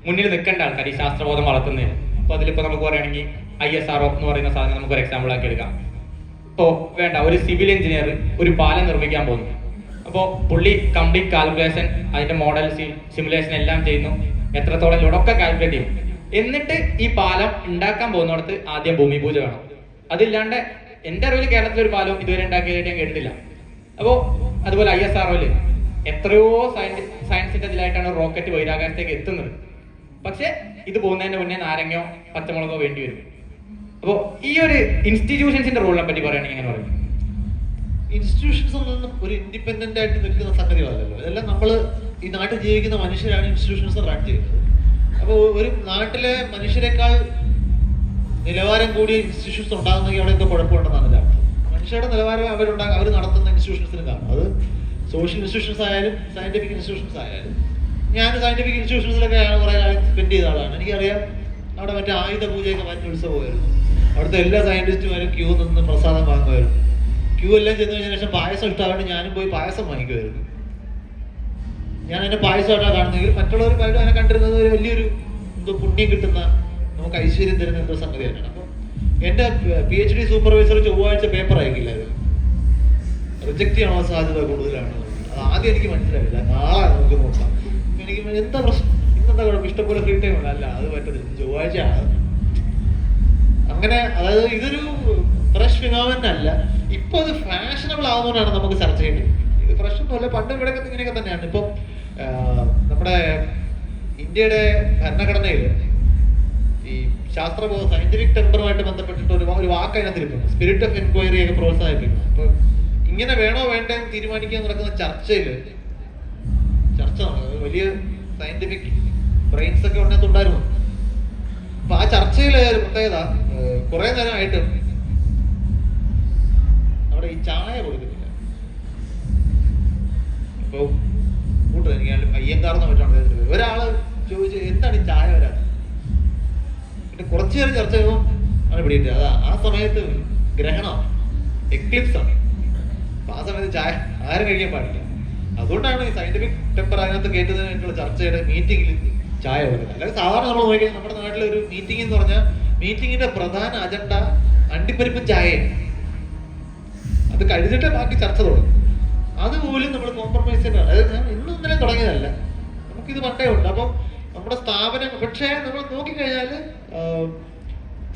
മുന്നിൽ നിൽക്കേണ്ട ആൾക്കാർ ഈ ശാസ്ത്രബോധം വളർത്തുന്നതിന്. അപ്പൊ അതിലിപ്പോ നമുക്ക് പറയുകയാണെങ്കിൽ ISRO എന്ന് പറയുന്ന സാധനം നമുക്ക് ഒരു എക്സാമ്പിൾ ആക്കി എടുക്കാം. ഇപ്പോൾ വേണ്ട ഒരു സിവിൽ എഞ്ചിനീയർ ഒരു പാലം നിർമ്മിക്കാൻ പോകുന്നു. അപ്പോൾ പുള്ളി കംപ്ലീറ്റ് കാൽക്കുലേഷൻ, അതിന്റെ മോഡൽ സിമുലേഷൻ എല്ലാം ചെയ്യുന്നു. എത്രത്തോളം ലോഡൊക്കെ കാൽക്കുലേറ്റ് ചെയ്യും. എന്നിട്ട് ഈ പാലം ഉണ്ടാക്കാൻ പോകുന്നിടത്ത് ആദ്യം ഭൂമി പൂജ വേണം. അതില്ലാണ്ട് എന്റെ അറിവിൽ കേരളത്തിൽ ഒരു പാലം ഇതുവരെ ഉണ്ടാക്കിയതായിട്ട് ഞാൻ കേട്ടിട്ടില്ല. അപ്പോൾ അതുപോലെ ISROയിൽ എത്രയോ സയൻസിന്റെ ഇതിലായിട്ടാണ് റോക്കറ്റ് ബഹിരാകാശത്തേക്ക് എത്തുന്നത്. പക്ഷെ ഇത് പോകുന്നതിന് മുന്നേ നാരങ്ങയോ പച്ചമുളകോ വേണ്ടി വരും. അപ്പോൾ ഈ ഒരു ഇൻസ്റ്റിറ്റ്യൂഷൻസിന്റെ റോളിനെ പറ്റി പറയുകയാണെങ്കിൽ എങ്ങനെ പറയും? ഇൻസ്റ്റിറ്റ്യൂഷൻസ് ഒന്നും ഒരു ഇൻഡിപെൻഡന്റ് ആയിട്ട് നിൽക്കുന്ന സംഗതികളല്ലല്ലോ. ഇതെല്ലാം നമ്മൾ ഈ നാട്ടിൽ ജീവിക്കുന്ന മനുഷ്യരാണ് ഇൻസ്റ്റിറ്റ്യൂഷൻസ് റൺ ചെയ്യുന്നത്. അപ്പോൾ ഒരു നാട്ടിലെ മനുഷ്യരെക്കാൾ നിലവാരം കൂടിയ ഇൻസ്റ്റിറ്റ്യൂഷൻസ് ഉണ്ടാകുന്നെങ്കിൽ അവിടെ എന്തോ കുഴപ്പമുണ്ടെന്നാണ് എൻ്റെ അർത്ഥം. മനുഷ്യരുടെ നിലവാരം അവർ നടത്തുന്ന ഇൻസ്റ്റിറ്റ്യൂഷൻസിന് കാണും. അത് സോഷ്യൽ ഇൻസ്റ്റിറ്റ്യൂഷൻസ് ആയാലും സയന്റിഫിക് ഇൻസ്റ്റിറ്റ്യൂഷൻസ് ആയാലും. ഞാൻ സയന്റിഫിക് ഇൻസ്റ്റിറ്റ്യൂഷൻസിലൊക്കെ കുറേ കാലം സ്പെൻഡ് ചെയ്ത ആളാണ്. എനിക്കറിയാം അവിടെ മറ്റേ ആയുധ പൂജയൊക്കെ മാറ്റി ഉത്സവമായിരുന്നു. അവിടുത്തെ എല്ലാ സയന്റിസ്റ്റുമാരും ക്യൂ നിന്ന് പ്രസാദം വാങ്ങുമായിരുന്നു. ക്യൂ എല്ലാം ചെന്ന് കഴിഞ്ഞ ശേഷം പായസം ഇഷ്ടമായിട്ട് ഞാനും പോയി പായസം വാങ്ങിക്കുമായിരുന്നു. ഞാൻ എന്നെ പായസമായിട്ടാണ് കാണുന്നെങ്കിൽ മറ്റുള്ളവർ പലരും അതിനെ കണ്ടിരുന്നത് ഒരു വലിയൊരു എന്തോ പുണ്യം കിട്ടുന്ന, നമുക്ക് ഐശ്വര്യം തരുന്ന എന്തോ സംഗതി തന്നെയാണ്. അപ്പം എൻ്റെ PhD സൂപ്പർവൈസർ ചൊവ്വാഴ്ച പേപ്പർ അയക്കില്ല, അത് റിജക്ട് ചെയ്യാനുള്ള സാധ്യത കൂടുതലാണ്. അത് ആദ്യം എനിക്ക് മനസ്സിലായില്ല. നാളെ നമുക്ക് നോക്കാം. എനിക്ക് എന്താ പ്രശ്നം, ഇന്നെന്താ കുഴപ്പം, ഇഷ്ടംപോലെ ഫ്രീ ടൈം ഉണ്ട്. അല്ല അത് പറ്റത്തില്ല, ചൊവ്വാഴ്ച ആണ്. അങ്ങനെ അതായത് ഇതൊരു ഫ്രഷ് ഫിനോമിനൻ അല്ല. ഇപ്പൊ അത് ഫാഷനബിൾ ആവുന്നതുകൊണ്ടാണ് നമുക്ക് ചർച്ച ചെയ്യേണ്ടത്. ഇത് ഫ്രഷ് ഒന്നുമല്ല, പണ്ട് ഇവിടെയൊക്കെ ഇങ്ങനെയൊക്കെ തന്നെയാണ്. ഇപ്പം നമ്മുടെ ഇന്ത്യയുടെ ഭരണഘടനയിൽ ഈ ശാസ്ത്രബോധ സയന്റിഫിക് ടെമ്പറുമായിട്ട് ബന്ധപ്പെട്ടിട്ട് ഒരു വാക്ക് അതിനകത്തിരിക്കുന്നു, സ്പിരിറ്റ് ഓഫ് എൻക്വയറി ഒക്കെ പ്രോത്സാഹിപ്പിക്കുന്നു. അപ്പൊ ഇങ്ങനെ വേണോ വേണ്ടേ എന്ന് തീരുമാനിക്കാൻ നടക്കുന്ന ചർച്ച വലിയ സയന്റിഫിക് ബ്രെയിൻസ് ഒക്കെ ഉണ്ടായിരുന്നു. അപ്പൊ ആ ചർച്ചയിലെ ഒരു പ്രത്യേകത, കുറെ നേരമായിട്ട് അവിടെ ഈ ചായ കൊടുക്കുന്നില്ല. ഇപ്പൊ കൂട്ടത് എനിക്ക് അയ്യങ്കാർന്ന് പറ്റാണ് ഒരാള് ചോദിച്ചു എന്താണ് ഈ ചായ വരാൻ. പിന്നെ കുറച്ചു നേരം ചർച്ച ചെയ്യുമ്പോൾ ആണ് പിടിയിട്ട് അതാ ആ സമയത്ത് ഗ്രഹണമാണ്, എക്ലിപ്സ് ആണ്. അപ്പൊ ആ സമയത്ത് ചായ ആരും കഴിക്കാൻ പാടില്ല. അതുകൊണ്ടാണ് ഈ സയന്റിഫിക് ടെമ്പർ അതിനകത്ത് കേട്ടതിനായിട്ടുള്ള ചർച്ചയുടെ മീറ്റിംഗിൽ ചായ കൊടുക്കുന്നത്. അല്ലെങ്കിൽ സാധാരണ നമ്മൾ നോക്കിയാൽ നമ്മുടെ നാട്ടിലെ ഒരു മീറ്റിംഗ് എന്ന് പറഞ്ഞാൽ മീറ്റിംഗിന്റെ പ്രധാന അജണ്ട അണ്ടിപ്പരിപ്പും ചായയാണ്. അത് കഴിഞ്ഞിട്ടേ ബാക്കി ചർച്ച തുടങ്ങും. അതുപോലും നമ്മൾ കോംപ്രമൈസ് ചെയ്യണം. അതായത് ഞാൻ ഇന്നും ഇന്നലെ തുടങ്ങിയതല്ല, നമുക്കിത് പണ്ടേ ഉണ്ട്. അപ്പം നമ്മുടെ സ്ഥാപനം, പക്ഷേ നമ്മൾ നോക്കിക്കഴിഞ്ഞാൽ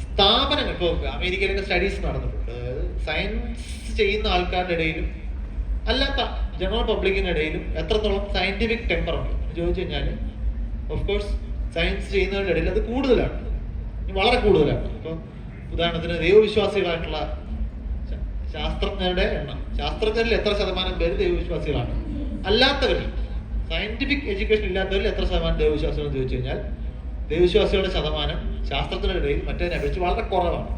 സ്ഥാപനങ്ങൾ ഇപ്പോൾ അമേരിക്കയിലൊക്കെ സ്റ്റഡീസ് നടന്നിട്ടുണ്ട്. അതായത് സയൻസ് ചെയ്യുന്ന ആൾക്കാരുടെ ഇടയിലും അല്ലാത്ത ജനറൽ പബ്ലിക്കിന്റെ ഇടയിലും എത്രത്തോളം സയന്റിഫിക് ടെമ്പർ ഉണ്ട് ചോദിച്ചു കഴിഞ്ഞാൽ ഓഫ് കോഴ്സ് സയൻസ് ചെയ്യുന്നവരുടെ ഇടയിൽ അത് കൂടുതലാണ്, വളരെ കൂടുതലാണ്. ഇപ്പം ഉദാഹരണത്തിന് ദൈവവിശ്വാസികളായിട്ടുള്ള ശാസ്ത്രജ്ഞരുടെ എണ്ണം, ശാസ്ത്രജ്ഞരിൽ എത്ര ശതമാനം പേര് ദൈവവിശ്വാസികളാണ്, അല്ലാത്തവരിൽ സയന്റിഫിക് എഡ്യൂക്കേഷൻ ഇല്ലാത്തവരിൽ എത്ര ശതമാനം ദൈവവിശ്വാസികളെന്ന് ചോദിച്ചു കഴിഞ്ഞാൽ ദൈവവിശ്വാസികളുടെ ശതമാനം ശാസ്ത്രത്തിന്റെ ഇടയിൽ മറ്റേതിനെ അപേക്ഷിച്ച് വളരെ കുറവാണ്.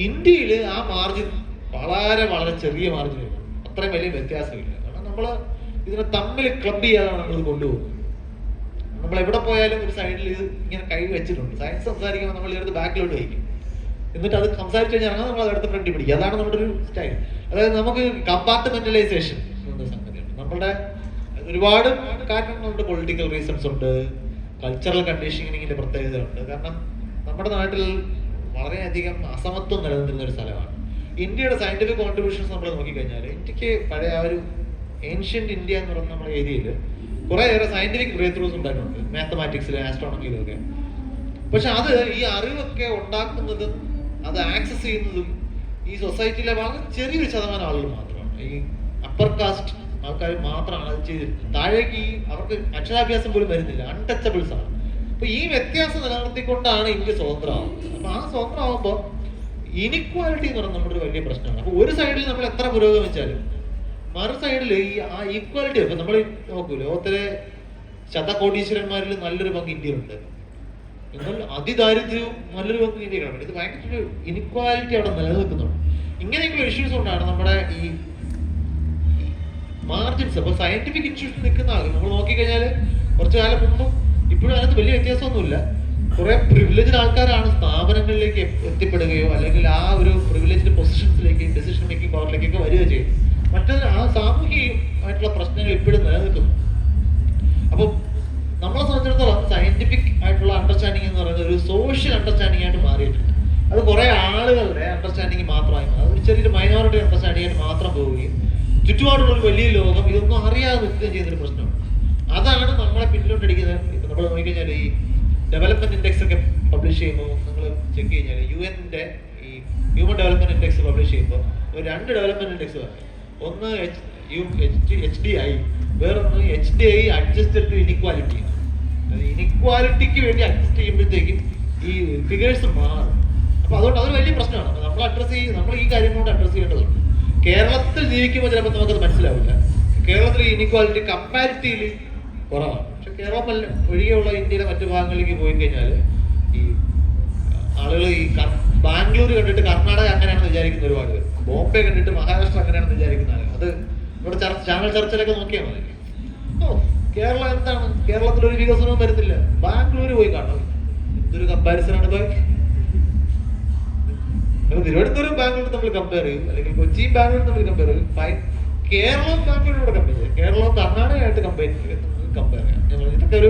ഇന്ത്യയിൽ ആ മാർജിൻ വളരെ വളരെ ചെറിയ മാർജിൻ, അത്രയും വലിയ വ്യത്യാസമില്ല. കാരണം നമ്മൾ ഇതിനെ തമ്മിൽ ക്ലബ് ചെയ്യാതാണ് നമ്മൾ കൊണ്ടുപോകുന്നത്. നമ്മൾ എവിടെ പോയാലും ഒരു സൈഡിൽ ഇത് ഇങ്ങനെ കൈ വെച്ചിട്ടുണ്ട്. സയൻസ് സംസാരിക്കുമ്പോൾ നമ്മൾ എടുത്ത് ബാക്കിലോട്ട് വയ്ക്കും, എന്നിട്ട് അത് സംസാരിച്ച് കഴിഞ്ഞാൽ ഇറങ്ങാൻ നമ്മൾ അടുത്ത ഫ്രണ്ട് പിടിക്കും. അതാണ് നമ്മുടെ ഒരു സ്റ്റൈൽ. അതായത് നമുക്ക് കമ്പാർട്ട്മെന്റലൈസേഷൻ എന്ന സംഗതിയുണ്ട്. നമ്മുടെ ഒരുപാട് കാര്യങ്ങളുണ്ട്. പൊളിറ്റിക്കൽ റീസൺസ് ഉണ്ട്, കൾച്ചറൽ കണ്ടീഷനിങ്ങിന്റെ പ്രത്യേകത ഉണ്ട്. കാരണം നമ്മുടെ നാട്ടിൽ വളരെയധികം അസമത്വം നിലനിന്നിരുന്ന ഒരു സ്ഥലമാണ്. ഇന്ത്യയുടെ സയന്റിഫിക് കോൺട്രിബ്യൂഷൻസ് നമ്മൾ നോക്കിക്കഴിഞ്ഞാൽ ഇന്ത്യക്ക് പഴയ ആ ഒരു ഏൻഷ്യന്റ് ഇന്ത്യ എന്ന് പറയുന്ന നമ്മുടെ ഏരിയയിൽ കുറേയേറെ സയന്റിഫിക് ബ്രേക്ക് ത്രൂസ് ഉണ്ടായിട്ടുണ്ട്, മാത്തമാറ്റിക്സിലും ആസ്ട്രോണമിയിലും ഒക്കെ. പക്ഷെ അത് ഈ അറിവൊക്കെ ഉണ്ടാക്കുന്നതും അത് ആക്സസ് ചെയ്യുന്നതും ഈ സൊസൈറ്റിയിലെ വളരെ ചെറിയൊരു ശതമാനം ആളുകൾ മാത്രമാണ്. ഈ അപ്പർ കാസ്റ്റ് ആൾക്കാർ മാത്രമാണ് അത് ചെയ്തിരുന്നത്. താഴേക്ക് ഈ അവർക്ക് അക്ഷരാഭ്യാസം പോലും വരുന്നില്ല, അൺടച്ചബിൾസ് ആണ്. അപ്പൊ ഈ വ്യത്യാസം നിലനിർത്തിക്കൊണ്ടാണ് ഇന്ത്യ സ്വതന്ത്രമാവുന്നത്. അപ്പൊ ആ സ്വതന്ത്രമാകുമ്പോൾ ഇനിക്വാലിറ്റി എന്ന് പറയുന്നത് നമ്മുടെ ഒരു വലിയ പ്രശ്നമാണ്. അപ്പൊ ഒരു സൈഡിൽ നമ്മൾ എത്ര പുരോഗമിച്ചാലും മറു സൈഡിൽ ഈ ആ ഈക്വാലിറ്റി, അപ്പൊ നമ്മൾ നോക്കൂ, ലോകത്തിലെ ശതകോടീശ്വരന്മാരിൽ നല്ലൊരു പങ്ക് ഇന്ത്യയിലുണ്ട്, എന്നാൽ അതിദാരിദ്ര്യവും നല്ലൊരു പങ്ക് ഇന്ത്യയിലാണ്. ഇത് ഭയങ്കര ഇനിക്വാലിറ്റി അവിടെ നിലനിൽക്കുന്നുണ്ട്. ഇങ്ങനെയൊക്കെയുള്ള ഇഷ്യൂസ് കൊണ്ടാണ് നമ്മുടെ ഈ മാർജിൻസ്. അപ്പൊ സയന്റിഫിക് ഇഷ്യൂസ് നിൽക്കുന്ന ആൾ നമ്മൾ നോക്കിക്കഴിഞ്ഞാൽ കുറച്ചു കാലം മുമ്പും ഇപ്പോഴും അതിനകത്ത് വലിയ വ്യത്യാസമൊന്നുമില്ല. കുറെ പ്രിവിലേജ്ഡ് ആൾക്കാരാണ് സ്ഥാപനങ്ങളിലേക്ക് എത്തിപ്പെടുകയോ അല്ലെങ്കിൽ ആ ഒരു പ്രിവിലേജ്ഡ് പൊസിഷൻസിലേക്ക് ഡെസിഷൻ മേക്കിംഗ് പവറിലേക്കൊക്കെ വരികയോ ചെയ്യും. മറ്റൊരു ആ സാമൂഹികമായിട്ടുള്ള പ്രശ്നങ്ങൾ ഇപ്പോഴും നിലനിൽക്കുന്നു. അപ്പം നമ്മളെ സംബന്ധിച്ചിടത്തോളം സയന്റിഫിക് ആയിട്ടുള്ള അണ്ടർസ്റ്റാൻഡിങ് എന്ന് പറയുന്നത് ഒരു സോഷ്യൽ അണ്ടർസ്റ്റാൻഡിങ് ആയിട്ട് മാറിയിട്ടുണ്ട്. അത് കുറെ ആളുകളുടെ അണ്ടർസ്റ്റാൻഡിങ് മാത്രമായി മാറി, ഒരു ചെറിയൊരു മൈനോറിറ്റി അണ്ടർസ്റ്റാൻഡിങ് ആയിട്ട് മാത്രം പോവുകയും ചുറ്റുപാടുള്ള ഒരു വലിയ ലോകം ഇതൊന്നും അറിയാതെ നിൽക്കുകയും ചെയ്യുന്നൊരു പ്രശ്നമാണ്. അതാണ് നമ്മളെ പിന്നിലോട്ടടിക്കുന്നത്. ഇപ്പൊ നമ്മൾ നോക്കിക്കഴിഞ്ഞാൽ ഈ ഡെവലപ്മെന്റ് ഇൻഡെക്സ് ഒക്കെ പബ്ലിഷ് ചെയ്യുമ്പോൾ നിങ്ങൾ ചെക്ക് കഴിഞ്ഞാൽ യുഎന്റെ ഈ ഹ്യൂമൻ ഡെവലപ്മെന്റ് ഇൻഡെക്സ് പബ്ലിഷ് ചെയ്യുമ്പോൾ ഒരു 2 ഡെവലപ്മെന്റ് ഇൻഡെക്സ് പറയും. ഒന്ന് HDI, വേറൊന്ന് HDI അഡ്ജസ്റ്റഡ് ടു ഇനിക്വാലിറ്റി. ഇനിക്വാലിറ്റിക്ക് വേണ്ടി അഡ്ജസ്റ്റ് ചെയ്യുമ്പോഴത്തേക്കും ഈ ഫിഗേഴ്സ് മാറും. അപ്പൊ അതുകൊണ്ട് അതൊരു വലിയ പ്രശ്നമാണ്. അപ്പൊ നമ്മൾ ഈ കാര്യങ്ങളോട് അഡ്രസ് ചെയ്യേണ്ടതുണ്ട്. കേരളത്തിൽ ജീവിക്കുമ്പോൾ ചിലപ്പോൾ നമുക്കത് മനസ്സിലാവില്ല. കേരളത്തിൽ ഇനിക്വാലിറ്റി കമ്പാരിറ്റീവ്ലി കുറവാണ്. പക്ഷെ കേരളം ഒഴികെയുള്ള ഇന്ത്യയിലെ മറ്റു ഭാഗങ്ങളിലേക്ക് പോയി കഴിഞ്ഞാൽ ഈ ആളുകൾ ഈ ബാംഗ്ലൂർ കണ്ടിട്ട് കർണാടക അങ്ങനെയാണെന്ന് വിചാരിക്കുന്ന ഒരുപാട് പേര്, ബോംബെ കണ്ടിട്ട് മഹാരാഷ്ട്ര അങ്ങനെയാണെന്ന് വിചാരിക്കുന്ന ആളുകൾ. അത് ഇവിടെ ചാനൽ ചർച്ചയിലൊക്കെ നോക്കിയാൽ മതി. കേരളം എന്താണ്, കേരളത്തിൽ ഒരു വികസനവും വരുന്നില്ല. ബാംഗ്ലൂർ പോയി കാണാം, എന്തൊരു കമ്പാരിസൺ ആണ്. തിരുവനന്തപുരം ബാംഗ്ലൂർ നമ്മൾ കമ്പയർ ചെയ്യും, അല്ലെങ്കിൽ കൊച്ചിയും ബാംഗ്ലൂർ നമ്മൾ കമ്പയർ ചെയ്യും. കേരളവും ബാംഗ്ലൂരിലൂടെ കമ്പയർ ചെയ്യും, കേരളവും കർണാടകയായിട്ട് കമ്പയർ ചെയ്യാം. ഞങ്ങൾ ഇതൊക്കെ ഒരു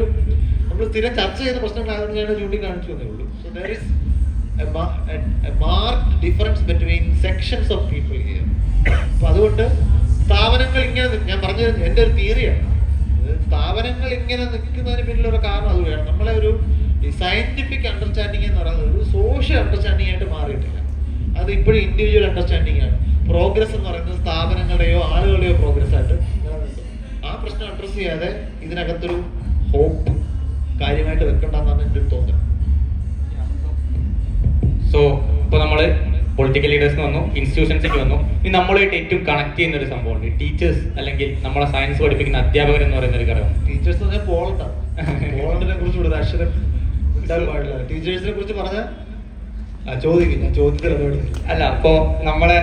നമ്മൾ സ്ഥിരം ചർച്ച ചെയ്യുന്ന പ്രശ്നങ്ങളായതുകൊണ്ട് ഞാൻ ചൂണ്ടിക്കാണിച്ചു എന്നേ ഉള്ളൂ. So there is a marked difference between sections of people here. അപ്പൊ അതുകൊണ്ട് സ്ഥാപനങ്ങൾ ഇങ്ങനെ, ഞാൻ പറഞ്ഞത് എൻ്റെ ഒരു തിയറിയാണ്, സ്ഥാപനങ്ങൾ ഇങ്ങനെ നിൽക്കുന്നതിന് പിന്നിലൊരു കാരണം അത് വേണം. നമ്മളെ ഒരു സയന്റിഫിക് അണ്ടർസ്റ്റാൻഡിങ് എന്ന് പറയുന്നത് ഒരു സോഷ്യൽ അണ്ടർസ്റ്റാൻഡിങ് ആയിട്ട് മാറിയിട്ടില്ല. അത് ഇപ്പോഴും ഇൻഡിവിജ്വൽ അണ്ടർസ്റ്റാൻഡിങ് ആണ്. പ്രോഗ്രസ് എന്ന് പറയുന്നത് സ്ഥാപനങ്ങളുടെയോ ആളുകളുടെയോ പ്രോഗ്രസ് ആയിട്ട് ആ പ്രശ്നം അഡ്രസ് ചെയ്യാതെ ഇതിനകത്തൊരു ഹോപ്പ് കാര്യമായിട്ട് വെക്കണ്ടെന്നാണ് എൻ്റെ ഒരു തോന്നൽ. സോ ഇപ്പൊ നമ്മള് പൊളിറ്റിക്കൽ ലീഡേഴ്സിന് വന്നു, ഇൻസ്റ്റിറ്റ്യൂഷൻസിലേക്ക് വന്നു. ഇനി നമ്മളുമായിട്ട് ഏറ്റവും കണക്ട് ചെയ്യുന്ന ഒരു സംഭവമുണ്ട്, ടീച്ചേഴ്സ് അല്ലെങ്കിൽ നമ്മളെ സയൻസ് പഠിപ്പിക്കുന്ന അധ്യാപകർ എന്ന് പറയുന്ന ഒരു ഘടകം. ടീച്ചേഴ്സ് എന്ന് പറഞ്ഞാൽ പോളണ്ടാണ്. പോളണ്ടിനെ കുറിച്ച് ഇവിടെ അക്ഷരം ഇടാൻ പാടില്ല. ടീച്ചേഴ്സിനെ കുറിച്ച് പറഞ്ഞാൽ ചോദിക്കും, ഞാൻ ചോദ്യത്തിൽ അല്ല. ഇപ്പോ നമ്മളെ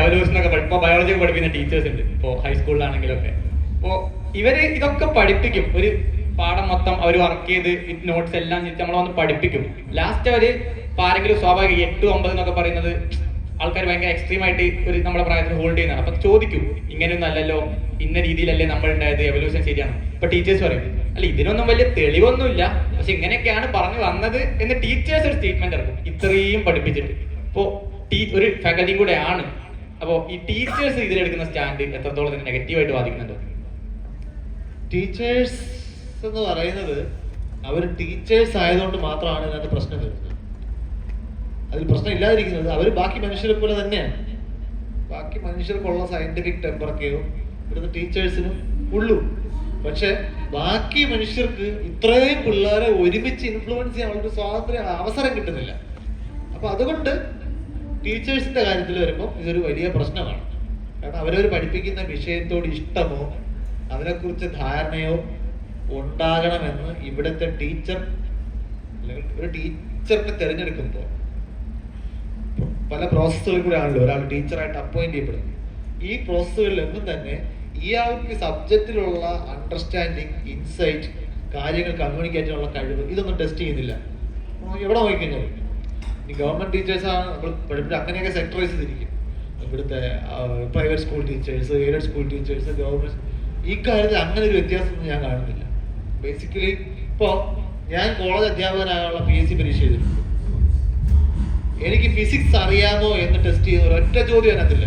എവല്യൂഷനൊക്കെ ഇപ്പൊ ബയോളജി പഠിപ്പിക്കുന്ന ടീച്ചേഴ്സ് ഉണ്ട്, ഇപ്പോ ഹൈസ്കൂളിലാണെങ്കിലൊക്കെ. അപ്പോ ഇവര് ഇതൊക്കെ പഠിപ്പിക്കും, ഒരു പാഠം മൊത്തം അവർ വർക്ക് ചെയ്ത് നോട്ട്സ് എല്ലാം ചെയ്ത് നമ്മളെ വന്ന് പഠിപ്പിക്കും. ലാസ്റ്റ് അവര് ആരെങ്കിലും സ്വാഭാവിക 8, 9 എന്നൊക്കെ പറയുന്നത് ആൾക്കാർ ഭയങ്കര എക്സ്ട്രീം ആയിട്ട് ഒരു നമ്മുടെ പ്രായത്തിൽ ഹോൾഡ് ചെയ്യുന്നതാണ്. അപ്പൊ ചോദിക്കും, ഇങ്ങനെയൊന്നും അല്ലല്ലോ, ഇന്ന രീതിയിലല്ലേ നമ്മൾ ഉണ്ടായത്, എവല്യൂഷൻ ശരിയാണ്. ഇപ്പൊ ടീച്ചേഴ്സ് പറയും, അല്ല ഇതിനൊന്നും വലിയ തെളിവൊന്നുമില്ല, പക്ഷെ ഇങ്ങനെയൊക്കെയാണ് പറഞ്ഞു വന്നത് എന്ന് ടീച്ചേഴ്സ് ഒരു സ്റ്റേറ്റ്മെന്റ് ഇറക്കും, ഇത്രയും പഠിപ്പിച്ചിട്ട്. ഇപ്പോ ഒരു ഫാക്കൽറ്റിയും കൂടെ ആണ്. അപ്പോ ഈ ടീച്ചേഴ്സ് ഇതിലെടുക്കുന്ന സ്റ്റാൻഡ് എത്രത്തോളം തന്നെ നെഗറ്റീവായിട്ട് ബാധിക്കുന്നുണ്ടോ? ടീച്ചേഴ്സ് എന്ന് പറയുന്നത് അവർ ടീച്ചേഴ്സ് ആയതുകൊണ്ട് മാത്രമാണ് ഇതിനകത്ത് പ്രശ്നം വരുന്നത്. അതിൽ പ്രശ്നം ഇല്ലാതിരിക്കുന്നത് അവർ ബാക്കി മനുഷ്യരെ പോലെ തന്നെയാണ്. ബാക്കി മനുഷ്യർക്കുള്ള സയന്റിഫിക് ടെമ്പറൊക്കെയോ ഇവിടുത്തെ ടീച്ചേഴ്സിനും ഉള്ളൂ. പക്ഷെ ബാക്കി മനുഷ്യർക്ക് ഇത്രയും പിള്ളേരെ ഒരുമിച്ച് ഇൻഫ്ലുവൻസ് ചെയ്യാനുള്ള സ്വാതന്ത്ര്യം, അവസരം കിട്ടുന്നില്ല. അപ്പൊ അതുകൊണ്ട് ടീച്ചേഴ്സിന്റെ കാര്യത്തിൽ വരുമ്പോൾ ഇതൊരു വലിയ പ്രശ്നമാണ്. കാരണം അവരവർ പഠിപ്പിക്കുന്ന വിഷയത്തോട് ഇഷ്ടമോ അതിനെക്കുറിച്ച് ധാരണയോ ഉണ്ടാകണമെന്ന് ഇവിടുത്തെ ടീച്ചർ അല്ലെങ്കിൽ ഒരു ടീച്ചറിനെ തിരഞ്ഞെടുക്കുമ്പോൾ പല പ്രോസസ്സുകളിൽ കൂടെ ആണല്ലോ ഒരാൾ ടീച്ചറായിട്ട് അപ്പോയിന്റ് ചെയ്യപ്പെടുന്നത്. ഈ പ്രോസസ്സുകളിലൊന്നും തന്നെ ഇയാൾക്ക് സബ്ജക്റ്റിലുള്ള അണ്ടർസ്റ്റാൻഡിങ്, ഇൻസൈറ്റ്, കാര്യങ്ങൾ കമ്മ്യൂണിക്കേറ്റ് ചെയ്യാനുള്ള കഴിവ് ഇതൊന്നും ടെസ്റ്റ് ചെയ്യുന്നില്ല. എവിടെ നോക്കിക്കഴിഞ്ഞാൽ ഈ ഗവൺമെന്റ് ടീച്ചേഴ്സാണ് നമ്മൾ പഠിപ്പിച്ച് അങ്ങനെയൊക്കെ സെക്ടറൈസ് ചെയ്തിരിക്കും. ഇവിടുത്തെ private school teachers, aided school teachers, government, ഈ കാര്യത്തിൽ അങ്ങനെ ഒരു വ്യത്യാസമൊന്നും ഞാൻ കാണുന്നില്ല. ബേസിക്കലി ഇപ്പോൾ ഞാൻ കോളേജ് അധ്യാപകനായുള്ള PSC പരീക്ഷ ചെയ്തിട്ടുണ്ട്. എനിക്ക് ഫിസിക്സ് അറിയാമോ എന്ന് ടെസ്റ്റ് ചെയ്യുന്ന ഒരൊറ്റ ചോദ്യം അതിനകത്തില്ല.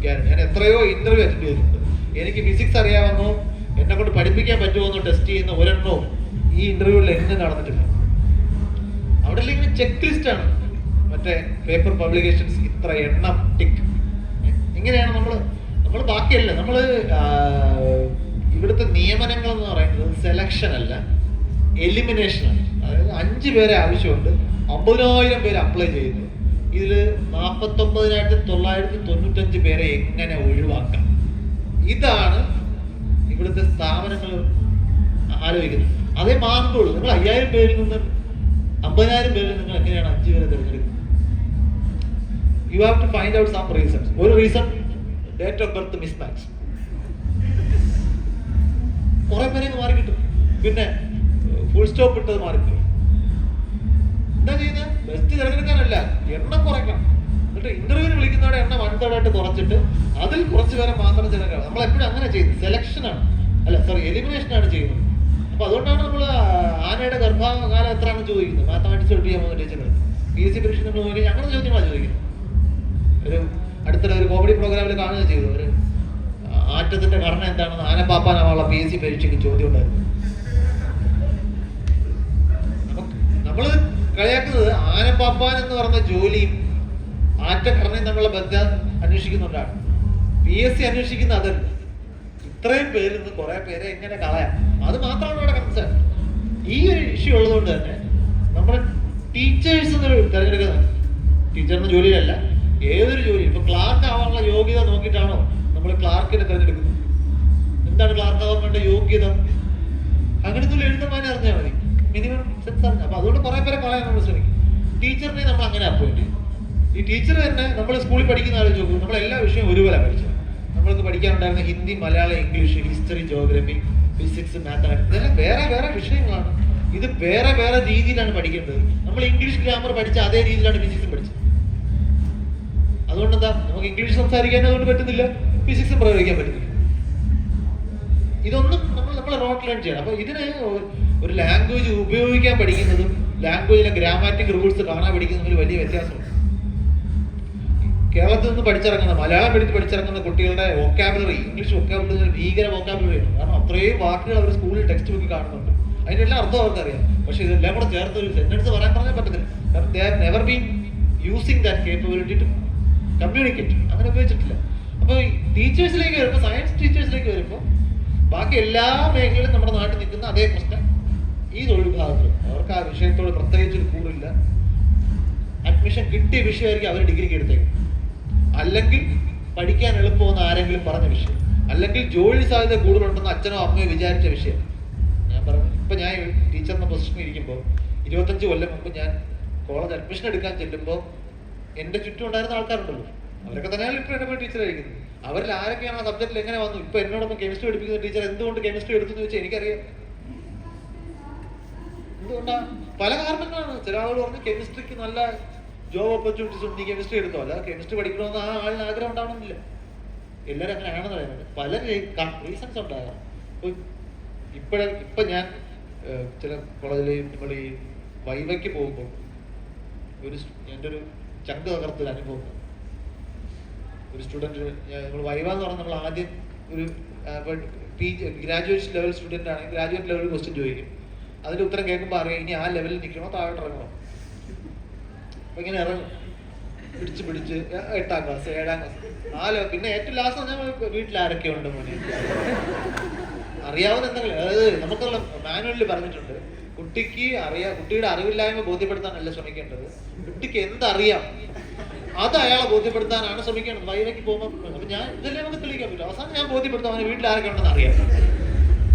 ഞാൻ എത്രയോ ഇന്റർവ്യൂ അറ്റൻഡ് ചെയ്തിട്ടുണ്ട്. എനിക്ക് ഫിസിക്സ് അറിയാമെന്നോ എന്നെ കൊണ്ട് പഠിപ്പിക്കാൻ പറ്റുമോ എന്ന് ടെസ്റ്റ് ചെയ്യുന്ന ഒരെണ്ണവും ഈ ഇന്റർവ്യൂവിൽ എങ്ങനെ നടന്നിട്ടില്ല. അവിടെ ഇങ്ങനെ ചെക്ക് ലിസ്റ്റ് ആണ്. മറ്റേ പേപ്പർ പബ്ലിക്കേഷൻസ് ഇത്ര എണ്ണം ടിക്ക്. ഇങ്ങനെയാണ് നമ്മൾ ബാക്കിയല്ല. ഇവിടുത്തെ നിയമനങ്ങൾ എന്ന് പറയുന്നത് സെലക്ഷൻ അല്ല, എലിമിനേഷൻ ആണ്. അതായത് 5 പേരെ ആവശ്യമുണ്ട്, 50,000 പേര് അപ്ലൈ ചെയ്യുന്നു. ഇതിൽ 49,995 പേരെ എങ്ങനെ ഒഴിവാക്കാം? ഇതാണ് ഇവിടുത്തെ സ്ഥാപനങ്ങൾ ആലോചിക്കുന്നത്. അതേ മാർക്കുള്ളൂ. നിങ്ങൾ 5,000 പേരിൽ നിന്ന് 50,000 പേരിൽ നിങ്ങൾ എങ്ങനെയാണ് 5 പേരെ തിരഞ്ഞെടുക്കുന്നത്? You have to find out some reasons. ഒരു reason date of birth mismatch. കുറെ പേരെ മാറി കിട്ടും. പിന്നെ ഫുൾ സ്റ്റോപ്പ് ഇട്ടത് മാറിപ്പോയി. എന്താ ചെയ്യുന്നത്? ബെസ്റ്റ് തിരഞ്ഞെടുക്കാനല്ല, എണ്ണം കുറയ്ക്കണം. എന്നിട്ട് ഇന്റർവ്യൂവിന് വിളിക്കുന്നവരുടെ എണ്ണം 1/3 കുറച്ചിട്ട് അതിൽ കുറച്ച് പേരെ മാത്രം തിരഞ്ഞെടുക്കണം. നമ്മൾ എപ്പോഴും അങ്ങനെ ചെയ്യുന്നത് സെലക്ഷനാണ്, എലിമിനേഷൻ ആണ് ചെയ്യുന്നത്. അപ്പൊ അതുകൊണ്ടാണ് നമ്മൾ ആനയുടെ ഗർഭകാലം എത്രയാണ് ചോദിക്കുന്നത്. മാത്തമാറ്റിക്സ് പഠിപ്പിക്കാൻ പോകുന്ന ടീച്ചറുകൾ PSC പരീക്ഷ അങ്ങനെ ചോദ്യങ്ങളാണ് ചോദിക്കുന്നത്. അടുത്തിടെ ഒരു കോമഡി പ്രോഗ്രാമിൽ കാണുക ചെയ്തു. ഒരു ആറ്റത്തിന്റെ ഘടന എന്താണെന്ന് ആനപ്പാപ്പാനുള്ള PSC പരീക്ഷയ്ക്ക് ചോദ്യം ഉണ്ടായിരുന്നു. നമ്മള് കളിയാക്കുന്നത് ആനപ്പാപ്പാൻ എന്ന് പറഞ്ഞ ജോലിയും ആറ്റഘടനയും തമ്മിലുള്ള ബന്ധം അന്വേഷിക്കുന്നുണ്ടാണ്. PSC അന്വേഷിക്കുന്ന അതല്ല. ഇത്രയും പേരിൽ നിന്ന് കുറെ പേരെ എങ്ങനെ കളയാം, അത് മാത്രമാണ് ഇവിടെ കൺസേൺ. ഈ ഒരു ഇഷ്യൂ ഉള്ളതുകൊണ്ട് തന്നെ നമ്മുടെ ടീച്ചേഴ്സ് തിരഞ്ഞെടുക്കുന്നത് ടീച്ചറിന്റെ ജോലിയിലല്ല, ഏതൊരു ജോലി. ഇപ്പൊ ക്ലാർക്ക് ആവാനുള്ള യോഗ്യത നോക്കിയിട്ടാണോ നമ്മൾ ക്ലാർക്കിനെ തിരഞ്ഞെടുക്കുന്നത്? എന്താണ് ക്ലാർക്ക് ആവാൻ വേണ്ട യോഗ്യത? അങ്ങനത്തെ എഴുതുമാനെ അറിഞ്ഞാൽ മതി, മിനിമം സെൻസ് അറിഞ്ഞാൽ. അപ്പൊ അതുകൊണ്ട് കുറെ പേരെ കളയാൻ നമ്മൾ ശ്രമിക്കും. ടീച്ചറിനെ നമ്മൾ അങ്ങനെ അപ്പോയിന്റ് ചെയ്യും. ഈ ടീച്ചർ തന്നെ നമ്മൾ സ്കൂളിൽ പഠിക്കുന്ന ആലോചിച്ച് നോക്കും. നമ്മൾ എല്ലാ വിഷയവും ഒരുപോലെ പഠിച്ചത്. നമ്മൾക്ക് പഠിക്കാനുണ്ടായിരുന്ന Hindi, Malayalam, English, history, geography, physics, mathematics, ഇതെല്ലാം വേറെ വേറെ വിഷയങ്ങളാണ്. ഇത് വേറെ വേറെ രീതിയിലാണ് പഠിക്കേണ്ടത്. നമ്മൾ ഇംഗ്ലീഷ് ഗ്രാമർ പഠിച്ച അതേ രീതിയിലാണ് ഫിസിക്സും പഠിച്ചത്. അതുകൊണ്ട് എന്താ, നമുക്ക് ഇംഗ്ലീഷ് സംസാരിക്കാൻ അതുകൊണ്ട് പറ്റുന്നില്ല, ഫിസിക്സും പ്രയോഗിക്കാൻ പറ്റുന്നില്ല. ഇതൊന്നും നമ്മൾ റോട്ട് ലേൺ ചെയ്യണം. അപ്പൊ ഇതിന് ഒരു ലാംഗ്വേജ് ഉപയോഗിക്കാൻ പഠിക്കുന്നതും ലാംഗ്വേജിലെ ഗ്രാമാറ്റിക് റൂൾസ് കാണാൻ പഠിക്കുന്നതും ഒരു വലിയ വ്യത്യാസമുണ്ട്. കേരളത്തിൽ നിന്ന് പഠിച്ചിറങ്ങുന്ന, മലയാളം പഠിച്ചിറങ്ങുന്ന കുട്ടികളുടെ വൊക്കാബുലറി, ഇംഗ്ലീഷ് വൊക്കാബുലറി ഭീകര വൊക്കാബുലറിയാണ്. കാരണം അത്രയും വാക്കുകൾ അവർ സ്കൂളിൽ ടെക്സ്റ്റ് ബുക്കിൽ കാണുന്നുണ്ട്. അതിനെല്ലാം അർത്ഥം അവർക്കറിയാം. പക്ഷെ ഇതെല്ലാം കൂടെ ചേർത്ത് ഒരു സെന്റൻസ് പറഞ്ഞാൽ പറ്റത്തില്ല. കാരണം they have never been using that capability to communicate. അങ്ങനെ ഉപയോഗിച്ചിട്ടില്ല. അപ്പൊ ടീച്ചേഴ്സിലേക്ക് വരുമ്പോൾ, സയൻസ് ടീച്ചേഴ്സിലേക്ക് വരുമ്പോൾ ബാക്കി എല്ലാ മേഖലയിലും നമ്മുടെ നാട്ടിൽ നിൽക്കുന്ന അതേ പ്രശ്നം ഈ തൊഴിൽ വിഭാഗത്തിലും. അവർക്ക് ആ വിഷയത്തോട് പ്രത്യേകിച്ചൊരു കൂടുതലില്ല. അഡ്മിഷൻ കിട്ടിയ വിഷയമായിരിക്കും അവർ ഡിഗ്രിക്ക് എടുത്തേക്കും, അല്ലെങ്കിൽ പഠിക്കാൻ എളുപ്പമെന്ന് ആരെങ്കിലും പറഞ്ഞ വിഷയം, അല്ലെങ്കിൽ ജോലി സാധ്യത കൂടുതലുണ്ടെന്ന് അച്ഛനോ അമ്മയോ വിചാരിച്ച വിഷയം. ഞാൻ പറഞ്ഞു, ഇപ്പൊ ഞാൻ ടീച്ചറിന്റെ പൊസിഷനിൽ ഇരിക്കുമ്പോൾ 25 കൊല്ലം മുമ്പ് ഞാൻ കോളേജ് അഡ്മിഷൻ എടുക്കാൻ ചെല്ലുമ്പോൾ എന്റെ ചുറ്റും ഉണ്ടായിരുന്ന ആൾക്കാരുണ്ടല്ലോ, അവരൊക്കെ തന്നെയാണ് ലിറ്ററേറ്റ് ടീച്ചറായിരിക്കുന്നത്. അവരിൽ ആരൊക്കെയാണ് ആ സബ്ജക്റ്റിൽ എങ്ങനെ വന്നു? ഇപ്പൊ എന്നോടൊപ്പം കെമിസ്ട്രി പഠിപ്പിക്കുന്ന ടീച്ചർ എന്തുകൊണ്ട് കെമിസ്ട്രി എടുത്തെന്ന് ചോദിച്ചാൽ എനിക്കറിയാം. എന്തുകൊണ്ടാ? പല കാരണങ്ങളാണ്. ചില ആളുകൾ പറഞ്ഞു കെമിസ്ട്രിക്ക് നല്ല ജോബ് ഓപ്പർച്യൂണിറ്റീസ് ഉണ്ട്, നീ കെമിസ്ട്രി എടുത്തോ. അല്ല, കെമിസ്ട്രി പഠിക്കണമെന്ന് ആ ആളിന് ആഗ്രഹം ഉണ്ടാവണമെന്നില്ല. എല്ലാവരും അങ്ങനെ ആണെന്ന് പറയുന്നത് പല റീസൺസ് ഉണ്ടാകാം. ഇപ്പൊ ഞാൻ ചില കോളേജിൽ നമ്മൾ ഈ വൈവയ്ക്ക് പോകുമ്പോൾ എൻ്റെ ഒരു ചങ്ക് തകർത്തൊരു അനുഭവം. ഒരു സ്റ്റുഡൻറ്റ്, നമ്മൾ വൈവ എന്ന് പറഞ്ഞാൽ നമ്മൾ ആദ്യം ഒരു ഗ്രാജുവേറ്റ് ലെവൽ സ്റ്റുഡൻ്റ് ആണെങ്കിൽ ഗ്രാജുവേറ്റ് ലെവൽ ക്വസ്റ്റ്യൻ ചോദിക്കും. അതിന്റെ ഉത്തരം കേൾക്കുമ്പോൾ അറിയാം ഇനി ആ ലെവലിൽ നിൽക്കണോ താഴോട്ട് ഇറങ്ങണോ. അപ്പൊ ഇങ്ങനെ ഇറങ്ങും, പിടിച്ച് 8ാം ക്ലാസ് 7ാം ക്ലാസ് 4. പിന്നെ ഏറ്റവും ലാസ്റ്റ് പറഞ്ഞാൽ വീട്ടിൽ ആരൊക്കെ ഉണ്ട് മോനെ അറിയാവുന്ന എന്തെങ്കിലും. അതായത് നമുക്കുള്ള മാനുവലിൽ പറഞ്ഞിട്ടുണ്ട്, കുട്ടിയുടെ അറിവില്ലായ്മ ബോധ്യപ്പെടുത്താനല്ല ശ്രമിക്കേണ്ടത്, കുട്ടിക്ക് എന്തറിയാം അത് അയാളെ ബോധ്യപ്പെടുത്താനാണ് ശ്രമിക്കേണ്ടത്. വൈവയ്ക്ക് പോകുമ്പോൾ അപ്പൊ ഞാൻ ഇതെല്ലാം നമുക്ക് തെളിയിക്കാൻ പറ്റും. അവസാനം ഞാൻ ബോധ്യപ്പെടുത്താം അവന് വീട്ടിൽ ആരൊക്കെ ഉണ്ടെന്ന് അറിയാം.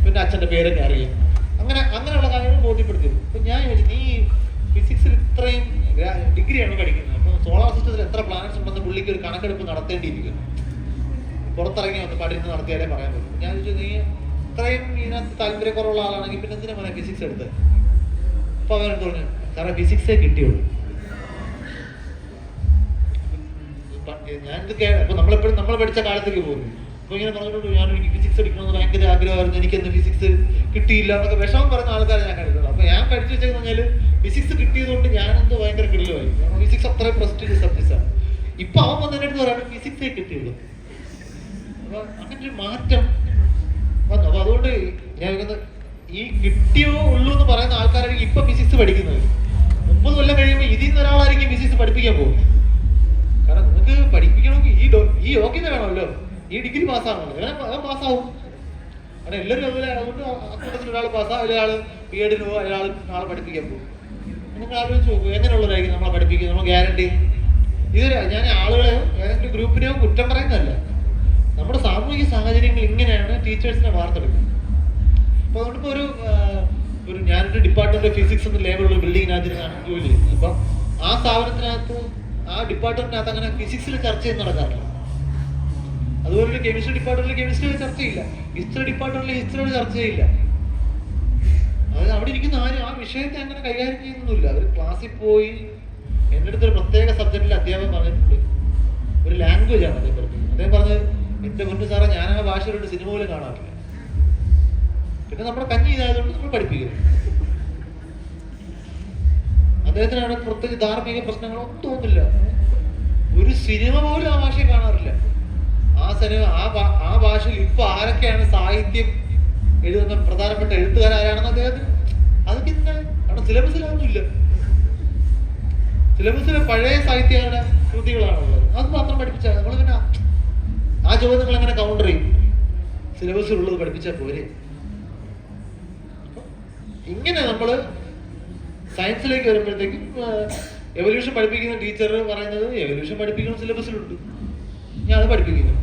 പിന്നെ അച്ഛൻ്റെ പേരൊക്കെ അറിയാം, അങ്ങനെയുള്ള കാര്യങ്ങൾ ബോധ്യപ്പെടുത്തി. അപ്പൊ ഞാൻ ചോദിച്ചു, നീ ഫിസിക്സിൽ ഇത്രയും ഡിഗ്രിയാണ് പഠിക്കുന്നത്, അപ്പോൾ സോളാർ സിസ്റ്റത്തിൽ എത്ര പ്ലാനറ്റ്സ് ഉണ്ടെന്ന് പുള്ളിക്ക് ഒരു കണക്കെടുപ്പ് നടത്തേണ്ടിയിരിക്കുന്നു, പുറത്തിറങ്ങി വന്ന് പഠിച്ച് നടത്തിയാലേ പറയാൻ പറ്റും. ഞാൻ ചോദിച്ചു, നീ ഇത്രയും ഇതിനകത്ത് താല്പര്യക്കുറവുള്ള ആളാണെങ്കിൽ പിന്നെ എന്തിനാ പറയാൻ ഫിസിക്സ് എടുത്തത്? അപ്പൊ അവരെടുത്ത് പറഞ്ഞു, സാറേ ഫിസിക്സേ കിട്ടിയുള്ളൂ. ഞാനിത് അപ്പൊ നമ്മൾ പഠിച്ച കാലത്തേക്ക് പോകുന്നു. അപ്പൊ ഇങ്ങനെ പറഞ്ഞിട്ടുണ്ട്, ഞാൻ എനിക്ക് ഫിസിക്സ് എടുക്കണമെന്ന് ഭയങ്കര ആഗ്രഹമായിരുന്നു, എനിക്കെന്ന് ഫിസിക്സ് കിട്ടിയില്ല എന്നൊക്കെ വിഷമം പറഞ്ഞ ആൾക്കാരെ ഞാൻ കണ്ടിട്ടുള്ളൂ. അപ്പൊ ഞാൻ പഠിച്ചു വെച്ചെന്ന് പറഞ്ഞാല് ഫിസിക്സ് കിട്ടിയതുകൊണ്ട് ഞാനെന്തോ ഭയങ്കര കിടലുമായി, കാരണം ഫിസിക്സ് അത്രയും പ്രസ്റ്റീജ് സബ്ജക്ട്സ് ആണ്. ഇപ്പൊ അവൻ വന്നതിന്റെ അടുത്ത് പറയുന്നത് ഫിസിക്സേ കിട്ടിയുള്ളൂ. അപ്പൊ അങ്ങനെ ഒരു മാറ്റം വന്നു. അപ്പൊ അതുകൊണ്ട് ഞാൻ ഈ കിട്ടിയോ ഉള്ളൂ എന്ന് പറയുന്ന ആൾക്കാരായിരിക്കും ഇപ്പൊ ഫിസിക്സ് പഠിക്കുന്നത്. 30 കൊല്ലം കഴിയുമ്പോൾ ഇതിൽ നിന്ന് ഒരാളായിരിക്കും ഫിസിക്സ് പഠിപ്പിക്കാൻ പോകും. കാരണം നിങ്ങൾക്ക് പഠിപ്പിക്കണമെങ്കിൽ ഈ യോഗ്യത വേണമല്ലോ, ഈ ഡിഗ്രി പാസ്സാകണമല്ലോ, അങ്ങനെ പാസ്സാവും. കാരണം എല്ലാവരും അതുപോലെ. അതുകൊണ്ട് അക്കൂട്ടത്തിൽ ഒരാൾ പാസ്സാവും, ഒരാൾ PhD ഒരാൾ നാളെ പഠിപ്പിക്കാൻ പോകും. നിങ്ങൾ ആലോചിച്ച് നോക്കൂ, എങ്ങനെയുള്ളവരായിരിക്കും നമ്മളെ പഠിപ്പിക്കുക, നമ്മൾ ഗ്യാരണ്ടി. ഇത് ഞാൻ ആളുകളെയോ ഏതെങ്കിലും ഗ്രൂപ്പിനെയോ കുറ്റം പറയുന്നതല്ല, നമ്മുടെ സാമൂഹിക സാഹചര്യങ്ങൾ ഇങ്ങനെയാണ് ടീച്ചേഴ്സിനെ വാർത്തെടുക്കുന്നത്. അപ്പൊ അതുകൊണ്ടിപ്പോ ഞാനൊരു ഡിപ്പാർട്ട്മെന്റ് ഓഫ് ഫിസിക്സ് എന്ന ലേബലുള്ള ബിൽഡിങ്ങിനകത്തിനാണ് ജോലി ചെയ്യുന്നത്. അപ്പൊ ആ സ്ഥാപനത്തിനകത്ത് ആ ഡിപ്പാർട്ട്മെന്റിനകത്ത് അങ്ങനെ ഫിസിക്സിൽ ചർച്ച ചെയ്ത് നടക്കാറില്ല. അതുപോലെ കെമിസ്ട്രി ഡിപ്പാർട്ട്മെന്റിൽ കെമിസ്ട്രിയുടെ ചർച്ചയില്ല, ഹിസ്റ്ററി ഡിപ്പാർട്ട്മെന്റിൽ ഹിസ്റ്ററിയുടെ ചർച്ചയില്ല. അതായത് അവിടെ ഇരിക്കുന്ന ആരും ആ വിഷയത്തെ അങ്ങനെ കൈകാര്യം ചെയ്യുന്നൊന്നുമില്ല. അവർ ക്ലാസ്സിൽ പോയി എൻ്റെ അടുത്തൊരു പ്രത്യേക സബ്ജക്റ്റിൽ അധ്യാപകൻ പറഞ്ഞിട്ടുണ്ട്, ഒരു ലാംഗ്വേജ് ആണ് അദ്ദേഹം പഠിപ്പിക്കുന്നത്. അദ്ദേഹം പറഞ്ഞത്, എന്റെ മുന്നേ സാറേ ഞാൻ ആ ഭാഷയിലോട്ട് സിനിമ പോലും കാണാറില്ല, പിന്നെ നമ്മുടെ കഞ്ഞി ഇതായതുകൊണ്ട് നമ്മൾ പഠിപ്പിക്കുന്നു. അദ്ദേഹത്തിന് അവിടെ പ്രത്യേകിച്ച് ധാർമ്മിക പ്രശ്നങ്ങളൊന്നും തോന്നില്ല, ഒരു സിനിമ പോലും ആ ഭാഷയിൽ കാണാറില്ല. ആ ഭാഷയിൽ ഇപ്പൊ ആരൊക്കെയാണ് സാഹിത്യം എഴുതുന്ന പ്രധാനപ്പെട്ട എഴുത്തുകാരാണെന്ന് അദ്ദേഹത്തിന് അതൊക്കെ ഇന്നലെ കാരണം സിലബസിലൊന്നും ഇല്ല. സിലബസിലെ പഴയ സാഹിത്യങ്ങളുടെ കൃതികളാണുള്ളത്, അത് മാത്രം പഠിപ്പിച്ചാൽ നമ്മൾ പിന്നെ ആ ചോദ്യങ്ങൾ എങ്ങനെ കൗണ്ടർ ചെയ്യും? സിലബസിലുള്ളത് പഠിപ്പിച്ചാൽ പോരെ. ഇങ്ങനെ നമ്മള് സയൻസിലേക്ക് വരുമ്പോഴത്തേക്കും എവല്യൂഷൻ പഠിപ്പിക്കുന്ന ടീച്ചർ പറയുന്നത് എവല്യൂഷൻ പഠിപ്പിക്കുന്ന സിലബസിലുണ്ട്, ഞാൻ അത് പഠിപ്പിക്കുന്നു.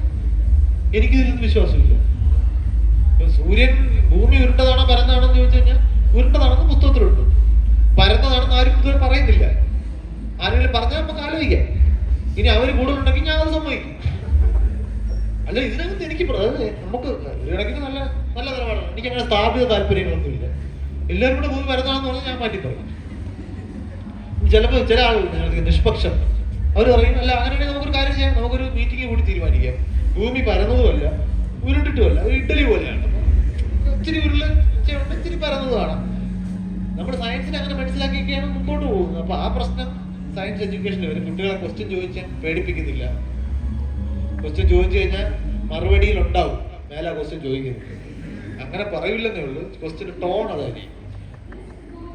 എനിക്കിതിലൊന്നും വിശ്വാസമില്ല. സൂര്യൻ ഭൂമി ഉരുണ്ടതാണോ പരന്നതാണോ എന്ന് ചോദിച്ചു കഴിഞ്ഞാൽ ഉരുണ്ടതാണെന്ന് പുസ്തകത്തിലുണ്ട്, പരന്നതാണെന്ന് ആരും ഇതുവരെ പറയുന്നില്ല. ആരെങ്കിലും പറഞ്ഞാൽ നമുക്ക് ആലോചിക്കാം. ഇനി അവര് കൂടുതലുണ്ടെങ്കിൽ ഞാൻ അത് സമ്മതിക്കും. അല്ല, ഇതിനകത്ത് എനിക്ക് നമുക്ക് ഒരു കണക്കിന് നല്ല നല്ല നിലപാടാണ്. എനിക്ക് അങ്ങനെ സ്ഥാപിത താല്പര്യങ്ങളൊന്നുമില്ല. എല്ലാവരും കൂടെ ഭൂമി പരന്നതാണെന്ന് പറഞ്ഞാൽ ഞാൻ മാറ്റി പറയും. ചിലപ്പോൾ ചില ആളുകൾ നിഷ്പക്ഷം അവർ പറയും, അല്ല അങ്ങനെയാണെങ്കിൽ നമുക്കൊരു കാര്യം ചെയ്യാം, നമുക്കൊരു മീറ്റിംഗ് കൂടി തീരുമാനിക്കാം, ഭൂമി പരന്നതുമല്ല ഉരുണ്ടിട്ടുമല്ല, ഒരു ഇഡ്ഡലി പോലെയാണ്, ഇച്ചിരി ഉരുളുണ്ട് ഇച്ചിരി പരന്നതാണ്. നമ്മുടെ സയൻസിനെ അങ്ങനെ മനസ്സിലാക്കിയൊക്കെയാണ് മുമ്പോട്ട് പോകുന്നത്. അപ്പൊ ആ പ്രശ്നം സയൻസ് എഡ്യൂക്കേഷനിൽ വരും. കുട്ടികളെ ക്വസ്റ്റ്യൻ ചോദിച്ചാൽ പേടിപ്പിക്കുന്നില്ല. ക്വസ്റ്റ്യൻ ചോദിച്ചു കഴിഞ്ഞാൽ മറുപടിയിൽ ഉണ്ടാവും, മേലാ ക്വസ്റ്റ്യൻ ചോദിക്കുന്നത്, അങ്ങനെ പറയില്ലെന്നേ ഉള്ളൂ. ക്വസ്റ്റ്യൻ ടോൺ അതായിരിക്കും.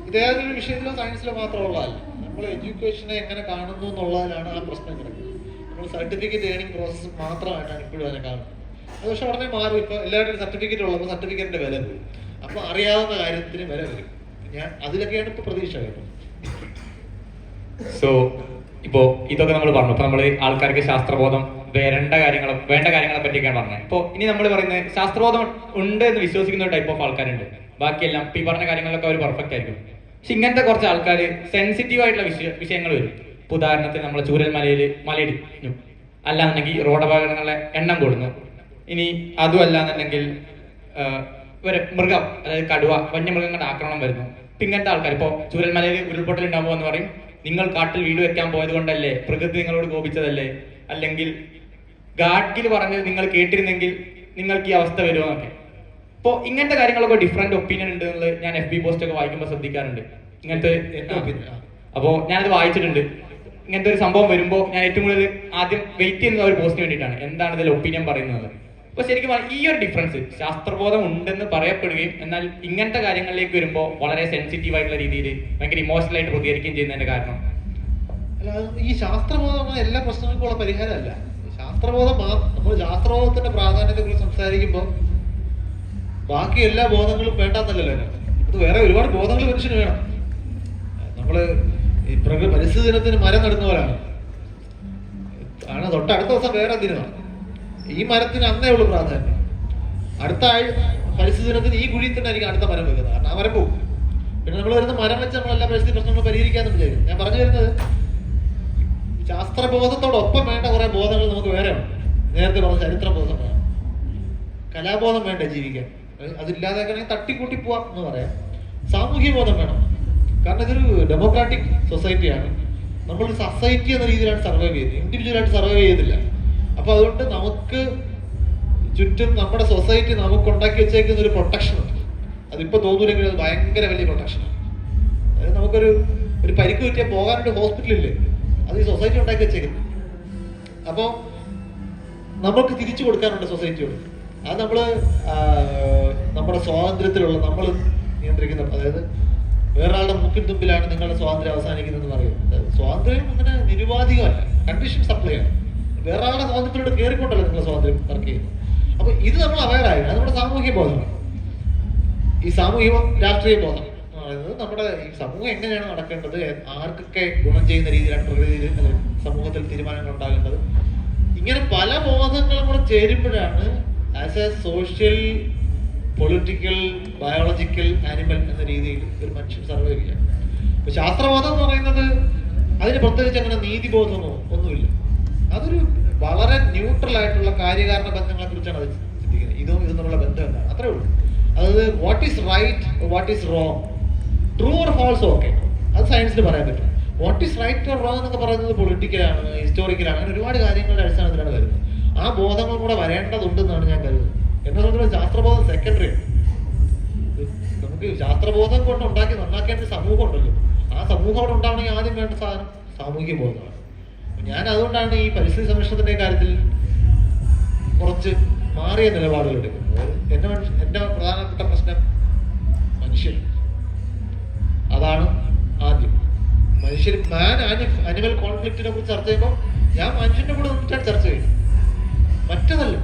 ഇതേതൊരു വിഷയത്തിലോ സയൻസിലോ മാത്രമുള്ളതല്ല, നമ്മൾ എഡ്യൂക്കേഷനെ എങ്ങനെ കാണുന്നു എന്നുള്ളതിലാണ് ആ പ്രശ്നം കിടക്കുന്നത്. നമ്മൾ സർട്ടിഫിക്കറ്റ് ഏണിംഗ് പ്രോസസ്സ് മാത്രമായിട്ടാണ് ഇപ്പോഴും അതിനെ കാണുന്നത്. അത് പക്ഷെ ഉടനെ മാറും. ഇപ്പൊ എല്ലാവരുടെയും സർട്ടിഫിക്കറ്റ് ഉള്ളപ്പോൾ സർട്ടിഫിക്കറ്റിന്റെ വില വരും, അപ്പൊ അറിയാവുന്ന കാര്യത്തിന് വില വരും. ഞാൻ അതിലൊക്കെയാണ് ഇപ്പൊ പ്രതീക്ഷ കേട്ടോ. സോ ഇപ്പോ ഇതൊക്കെ നമ്മൾ പറഞ്ഞു. ഇപ്പൊ നമ്മള് ആൾക്കാർക്ക് ശാസ്ത്രബോധം വേണ്ട കാര്യങ്ങളെ പറ്റിയൊക്കെയാണ് പറഞ്ഞത്. ഇപ്പൊ ഇനി നമ്മൾ പറയുന്നത് ശാസ്ത്രബോധം ഉണ്ട് എന്ന് വിശ്വസിക്കുന്ന ടൈപ്പ് ഓഫ് ആൾക്കാരുണ്ട്. ബാക്കിയെല്ലാം ഇപ്പൊ ഈ പറഞ്ഞ കാര്യങ്ങളൊക്കെ അവർ പെർഫെക്റ്റ് ആയിരിക്കും. പക്ഷെ ഇങ്ങനത്തെ കുറച്ച് ആൾക്കാർ സെൻസിറ്റീവ് ആയിട്ടുള്ള വിഷയങ്ങൾ വരും. ഇപ്പൊ ഉദാഹരണത്തിന് നമ്മളെ ചൂരൽ മലയിടിഞ്ഞു, അല്ലാന്നുണ്ടെങ്കിൽ റോഡപകടങ്ങളുടെ എണ്ണം കൂടുന്നു. ഇനി അതും അല്ലാന്നുണ്ടെങ്കിൽ ഒരു മൃഗം, അതായത് കടുവ, വന്യമൃഗങ്ങളുടെ ആക്രമണം വരുന്നു. ഇപ്പൊ ഇങ്ങനത്തെ ആൾക്കാർ ഇപ്പൊ ചൂരൽമലയിൽ ഉരുൾപൊട്ടൽ ഉണ്ടാവുമോ എന്ന് പറയും. നിങ്ങൾ കാട്ടിൽ വീട് വെക്കാൻ പോയത് കൊണ്ടല്ലേ, പ്രകൃതി നിങ്ങളോട് കോപിച്ചതല്ലേ, അല്ലെങ്കിൽ ഗാഡ്ഗിൽ പറഞ്ഞത് നിങ്ങൾ കേട്ടിരുന്നെങ്കിൽ നിങ്ങൾക്ക് ഈ അവസ്ഥ വരുമോ എന്നൊക്കെ. അപ്പോ ഇങ്ങനത്തെ കാര്യങ്ങളൊക്കെ ഡിഫറെന്റ് ഒപ്പീനിയൻ ഉണ്ട് എന്നുള്ളത് ഞാൻ FB പോസ്റ്റ് ഒക്കെ വായിക്കുമ്പോൾ ശ്രദ്ധിക്കാറുണ്ട്. ഇങ്ങനത്തെ അപ്പോ ഞാനത് വായിച്ചിട്ടുണ്ട്. ഇങ്ങനത്തെ ഒരു സംഭവം വരുമ്പോൾ ഞാൻ ഏറ്റവും കൂടുതൽ ആദ്യം വെയിറ്റ് ചെയ്യുന്നത് ഒരു പോസ്റ്റിന് വേണ്ടിയിട്ടാണ്, എന്താണ് ഇതിൽ ഒപ്പീനിയൻ പറയുന്നത്. അപ്പൊ ശരിക്കും ഈ ഒരു ഡിഫറൻസ്, ശാസ്ത്രബോധം ഉണ്ടെന്ന് പറയപ്പെടുകയും എന്നാൽ ഇങ്ങനത്തെ കാര്യങ്ങളിലേക്ക് വരുമ്പോൾ വളരെ സെൻസിറ്റീവ് ആയിട്ടുള്ള രീതിയിൽ ഭയങ്കര ഇമോഷണൽ ആയിട്ട് പ്രതികരിക്കുകയും ചെയ്യുന്നതിന്റെ കാരണം. അല്ല, ഈ ശാസ്ത്രബോധം എല്ലാ പ്രശ്നങ്ങൾക്കുള്ള പരിഹാരമല്ല. ശാസ്ത്രബോധം നമ്മൾ ശാസ്ത്രബോധത്തിന്റെ പ്രാധാന്യത്തെ കുറിച്ച് സംസാരിക്കുമ്പോൾ ബാക്കി എല്ലാ ബോധങ്ങളും വേണ്ടാന്നല്ലല്ലോ. അത് വേറെ ഒരുപാട് ബോധങ്ങൾ മനുഷ്യന് വേണം. നമ്മള് ഈ പരിസ്ഥിതി ദിനത്തിന് മരം നടുന്നവരാണ്, തൊട്ടടുത്ത ദിവസം വേറെ ദിനമാണ്. ഈ മരത്തിന് അന്നേ ഉള്ളൂ പ്രാധാന്യം. അടുത്ത പരിസ്ഥിതി ദിനത്തിന് ഈ കുഴിയിൽ തന്നെ ആയിരിക്കും അടുത്ത മരം വെക്കുന്നത്, കാരണം ആ മരം പോകും. പിന്നെ നമ്മൾ വരുന്ന മരം വെച്ച് നമ്മളെല്ലാ പരിസ്ഥിതി പ്രശ്നങ്ങളും പരിഹരിക്കാന്ന് വിചാരിക്കും. ഞാൻ പറഞ്ഞു വരുന്നത് ശാസ്ത്രബോധത്തോടൊപ്പം വേണ്ട കുറെ ബോധങ്ങൾ നമുക്ക് വേറെ ഉണ്ട്. നേരത്തെ പറഞ്ഞ ചരിത്രബോധം വേണം, കലാബോധം വേണ്ട ജീവിക്കാൻ. അതില്ലാതെയൊക്കെയാണെങ്കിൽ തട്ടിക്കൂട്ടി പോവാം എന്ന് പറയാം. സാമൂഹ്യ ബോധം വേണം, കാരണം ഇതൊരു ഡെമോക്രാറ്റിക് സൊസൈറ്റിയാണ്. നമ്മൾ സൊസൈറ്റി എന്ന രീതിയിലാണ് സർവൈവ് ചെയ്യുന്നത്, ഇൻഡിവിജ്വലായിട്ട് സർവൈവ് ചെയ്തില്ല. അപ്പൊ അതുകൊണ്ട് നമുക്ക് ചുറ്റും നമ്മുടെ സൊസൈറ്റി നമുക്ക് ഉണ്ടാക്കി വെച്ചേക്കുന്ന ഒരു പ്രൊട്ടക്ഷൻ ഉണ്ട്. അതിപ്പോ തോന്നൂലെങ്കിൽ അത് ഭയങ്കര വലിയ പ്രൊട്ടക്ഷനാണ്. അതായത് നമുക്കൊരു പരിക്ക് പറ്റിയാൽ പോകാനൊരു ഹോസ്പിറ്റലില്ലേ, അത് ഈ സൊസൈറ്റി ഉണ്ടാക്കി വെച്ചേക്കുന്നത്. അപ്പോൾ നമുക്ക് തിരിച്ചു കൊടുക്കാനുണ്ട് സൊസൈറ്റിയോട്. അത് നമ്മുടെ സ്വാതന്ത്ര്യത്തിലുള്ള നമ്മൾ നിയന്ത്രിക്കുന്ന, അതായത് വേറൊരാളുടെ മുക്കിൻ തുമ്പിലാണ് നിങ്ങളുടെ സ്വാതന്ത്ര്യം അവസാനിക്കുന്നതെന്ന് പറയുന്നത്. സ്വാതന്ത്ര്യം അങ്ങനെ നിരുപാധികമല്ല, കണ്ടീഷൻ സപ്ലൈ ആണ്. വേറൊരാളുടെ സ്വാതന്ത്ര്യത്തിലോട്ട് കയറിക്കൊണ്ടല്ലോ നിങ്ങളുടെ സ്വാതന്ത്ര്യം വർക്ക് ചെയ്യുന്നത്. അപ്പൊ ഇത് നമ്മൾ അവയറായി, അത് നമ്മുടെ സാമൂഹ്യ ബോധമാണ്. ഈ സാമൂഹിക രാഷ്ട്രീയ ബോധം എന്ന് പറയുന്നത് നമ്മുടെ ഈ സമൂഹം എങ്ങനെയാണ് നടക്കേണ്ടത്, ആർക്കൊക്കെ ഗുണം ചെയ്യുന്ന രീതിയിലാണ് പ്രകൃതിയിൽ സമൂഹത്തിൽ തീരുമാനങ്ങൾ ഉണ്ടാകേണ്ടത്, ഇങ്ങനെ പല ബോധങ്ങളും കൂടെ ചേരുമ്പോഴാണ് as a social, political, biological animal എന്ന രീതിയിൽ ഒരു മനുഷ്യൻ സർവൈവ് ചെയ്യാം. ഇപ്പൊ ശാസ്ത്രബോധം എന്ന് പറയുന്നത് അതിന് പ്രത്യേകിച്ച് അങ്ങനെ നീതിബോധമോ ഒന്നുമില്ല. അതൊരു വളരെ ന്യൂട്രൽ ആയിട്ടുള്ള കാര്യകാരണ ബന്ധങ്ങളെ കുറിച്ചാണ് അത് ചിന്തിക്കുന്നത്. ഇതും തമ്മിലുള്ള ബന്ധം എന്താണ്, അത്രേ ഉള്ളൂ. അതായത് what is right, what is wrong, true or false, okay, അത് സയൻസിന് പറയാൻ പറ്റും. What is right or wrong എന്നൊക്കെ പറയുന്നത് പൊളിറ്റിക്കലാണ്, ഹിസ്റ്റോറിക്കലാണ്, അങ്ങനെ ഒരുപാട് കാര്യങ്ങളുടെ അടിസ്ഥാനത്തിലാണ് വരുന്നത്. ആ ബോധങ്ങൾ കൂടെ വരേണ്ടതുണ്ടെന്നാണ് ഞാൻ കരുതുന്നത്. എന്നെ സംബന്ധിച്ചുള്ള ശാസ്ത്രബോധം സെക്കൻഡറി ആണ്. നമുക്ക് ശാസ്ത്രബോധം കൊണ്ട് ഉണ്ടാക്കി നന്നാക്കേണ്ട സമൂഹം ഉണ്ടല്ലോ, ആ സമൂഹം അവിടെ ഉണ്ടാവണമെങ്കിൽ ആദ്യം വേണ്ട സാധനം സാമൂഹിക ബോധമാണ്. ഞാൻ അതുകൊണ്ടാണ് ഈ പരിസ്ഥിതി സംരക്ഷണത്തിന്റെ കാര്യത്തിൽ കുറച്ച് മാറിയ നിലപാടുകൾ എടുക്കുന്നത്. എന്റെ പ്രധാനപ്പെട്ട പ്രശ്നം മനുഷ്യൻ, അതാണ് ആദ്യം. മനുഷ്യർ അനിമൽ കോൺഫ്ലിക്റ്റിനെ കുറിച്ച് ചർച്ച ചെയ്യുമ്പോൾ ഞാൻ മനുഷ്യന്റെ കൂടെ നിന്നിട്ടാണ് ചർച്ച ചെയ്യുന്നത്, മറ്റതല്ല.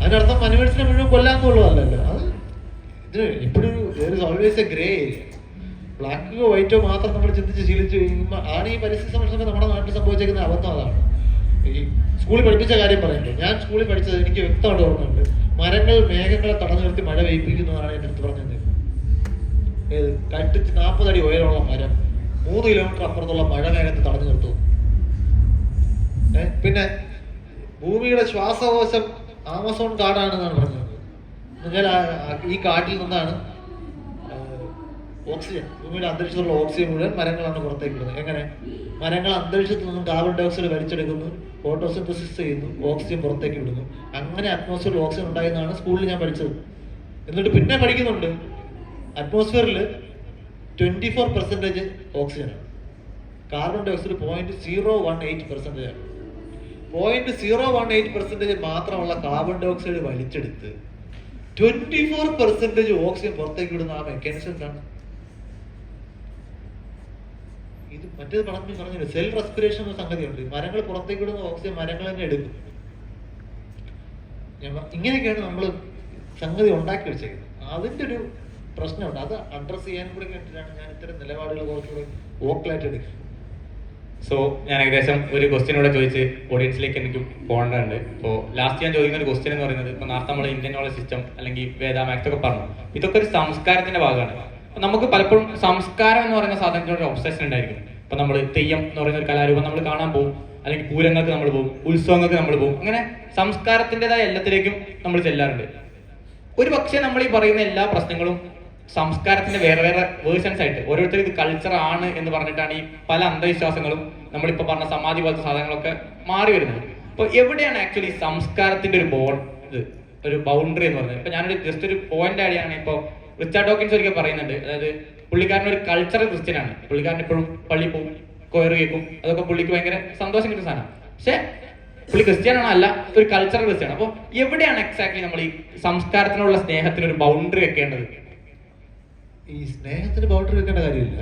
അതിനർത്ഥം അനിമൽസിനെ മുഴുവൻ കൊല്ലാന്നുള്ളതല്ലല്ലോ. അത് ഇത് ഇപ്പോഴും ഓൾവേസ് എ ഗ്രേ ഏരിയ. ബ്ലാക്കോ വൈറ്റോ മാത്രം നമ്മൾ ചിന്തിച്ച് ശീലിച്ചു കഴിയുമ്പോൾ ആണ് ഈ പരിസ്ഥിതി സംരക്ഷണം നമ്മുടെ നാട്ടിൽ സംഭവിച്ചേക്കുന്ന അബദ്ധം. അതാണ് ഈ സ്കൂളിൽ പഠിപ്പിച്ച കാര്യം പറയുമ്പോൾ, ഞാൻ സ്കൂളിൽ പഠിച്ചത് എനിക്ക് വ്യക്തമായിട്ട് ഓർമ്മയുണ്ട്. മരങ്ങൾ മേഘങ്ങളെ തടഞ്ഞു നിർത്തി മഴ പെയ്യിപ്പിക്കുന്നതാണ് എൻ്റെ അടുത്ത് പറഞ്ഞത്. ഏത് കട്ടിച്ച് 40 അടി ഉയരമുള്ള മരം 3 കിലോമീറ്റർ അപ്പുറത്തുള്ള മഴ മേഘത്തെ തടഞ്ഞു നിർത്തും. പിന്നെ ഭൂമിയുടെ ശ്വാസകോശം ആമസോൺ കാടാണെന്നാണ് പറഞ്ഞത്. എന്നാൽ ഈ കാട്ടിൽ നിന്നാണ് ഓക്സിജൻ, ഭൂമിയുടെ അന്തരീക്ഷത്തിലുള്ള ഓക്സിജൻ മുഴുവൻ മരങ്ങളാണ് പുറത്തേക്ക് വിടുന്നത്. എങ്ങനെ? മരങ്ങൾ അന്തരീക്ഷത്തിൽ നിന്നും കാർബൺ ഡൈ ഓക്സൈഡ് വലിച്ചെടുക്കുന്നു, ഫോട്ടോസിന്തസിസ് ചെയ്യുന്നു, ഓക്സിജൻ പുറത്തേക്ക് വിടുന്നു. അങ്ങനെ അറ്റ്മോസ്ഫിയറിൽ ഓക്സിജൻ ഉണ്ടായെന്നാണ് സ്കൂളിൽ ഞാൻ പഠിച്ചത്. എന്നിട്ട് പിന്നെ പഠിക്കുന്നുണ്ട്, അറ്റ്മോസ്ഫിയറിൽ 24% ഓക്സിജനാണ്, കാർബൺ ഡൈ ഓക്സൈഡ് 0.018% ആണ്. 0.018% മാത്രമുള്ള കാർബൺ ഡൈ ഓക്സൈഡ് വലിച്ചെടുത്ത് 24% ഓക്സിജൻ പുറത്തേക്ക് വിടുന്ന ആ മെക്കാനിസം എന്താണ്? ഇത് മറ്റേത് പറഞ്ഞില്ല, സെൽ റെസ്പിറേഷൻ എന്ന സംഗതിയുണ്ട്. മരങ്ങൾ പുറത്തേക്ക് വിടുന്ന ഓക്സിജൻ മരങ്ങൾ തന്നെ എടുക്കും. ഇങ്ങനെയൊക്കെയാണ് നമ്മൾ സംഗതി ഉണ്ടാക്കി വെച്ചേക്കുന്നത്. അതിന്റെ ഒരു പ്രശ്നമുണ്ട്, അത് അഡ്രസ് ചെയ്യാൻ കൂടി വേണ്ടിയിട്ടാണ് ഞാൻ ഇത്തരം നിലപാടുകൾ കുറച്ചുകൂടി വോക്കലായിട്ട് എടുക്കുന്നത്. സോ ഞാൻ ഏകദേശം ഒരു ക്വസ്റ്റ്യൻ കൂടെ ചോദിച്ച് ഓഡിയൻസിലേക്ക് എനിക്ക് പോകേണ്ടതുണ്ട്. ഇപ്പോൾ ലാസ്റ്റ് ഞാൻ ചോദിക്കുന്ന ഒരു ക്വസ്റ്റ്യൻ എന്ന് പറയുന്നത്, ഇപ്പോൾ നേരത്തെ നമ്മൾ ഇന്ത്യൻ നോളജ് സിസ്റ്റം അല്ലെങ്കിൽ വേദ മാക്സ് ഒക്കെ പറഞ്ഞു, ഇതൊക്കെ ഒരു സംസ്കാരത്തിന്റെ ഭാഗമാണ്. അപ്പൊ നമുക്ക് പലപ്പോഴും സംസ്കാരം എന്ന് പറയുന്ന സാധനത്തിനോട് ഒരു ഒബ്സഷൻ ഉണ്ടായിരിക്കും. ഇപ്പൊ നമ്മൾ തെയ്യം എന്ന് പറയുന്ന ഒരു കലാരൂപം നമ്മൾ കാണാൻ പോകും, അല്ലെങ്കിൽ പൂരങ്ങൾക്ക് നമ്മൾ പോകും, ഉത്സവങ്ങൾക്ക് നമ്മൾ പോകും, അങ്ങനെ സംസ്കാരത്തിൻ്റെതായ എല്ലാത്തിലേക്കും നമ്മൾ ചെല്ലാറുണ്ട്. ഒരു പക്ഷേ നമ്മൾ ഈ പറയുന്ന എല്ലാ പ്രശ്നങ്ങളും സംസ്കാരത്തിന്റെ വേറെ വേറെ വേർഷൻസ് ആയിട്ട് ഓരോരുത്തർ ഇത് കൾച്ചർ ആണ് എന്ന് പറഞ്ഞിട്ടാണ് ഈ പല അന്ധവിശ്വാസങ്ങളും നമ്മളിപ്പോ പറഞ്ഞ സമാധി പോലത്തെ സാധനങ്ങളൊക്കെ മാറി വരുന്നത്. അപ്പൊ എവിടെയാണ് ആക്ച്വലി സംസ്കാരത്തിന്റെ ഒരു ഒരു ബൗണ്ടറി എന്ന് പറയുന്നത്? ഇപ്പൊ ഞാനൊരു ജസ്റ്റ് ഒരു പോയിന്റ് ആഡ് ചെയ്യാണ്. ഇപ്പൊ റിച്ചാർഡ് ഡോക്കിൻസ് ഒരിക്കൽ പറയുന്നുണ്ട്, അതായത് പുള്ളിക്കാരൻ ഒരു കൾച്ചറൽ ക്രിസ്ത്യനാണ്. പുള്ളിക്കാരൻ എപ്പോഴും പള്ളി പോകും, കൊയർ കേൾക്കും, അതൊക്കെ പുള്ളിക്ക് ഭയങ്കര സന്തോഷം കിട്ടുന്ന സാധനം. പക്ഷെ പുള്ളി ക്രിസ്ത്യാനാണോ അല്ല, ഒരു കൾച്ചറൽ ക്രിസ്ത്യാണ്. അപ്പൊ എവിടെയാണ് എക്സാക്ട്ലി നമ്മൾ ഈ സംസ്കാരത്തിനുള്ള സ്നേഹത്തിന് ഒരു ബൗണ്ടറി വെക്കേണ്ടത്? ഈ സ്നേഹത്തിന് ബൗണ്ടറി വെക്കേണ്ട കാര്യമില്ല.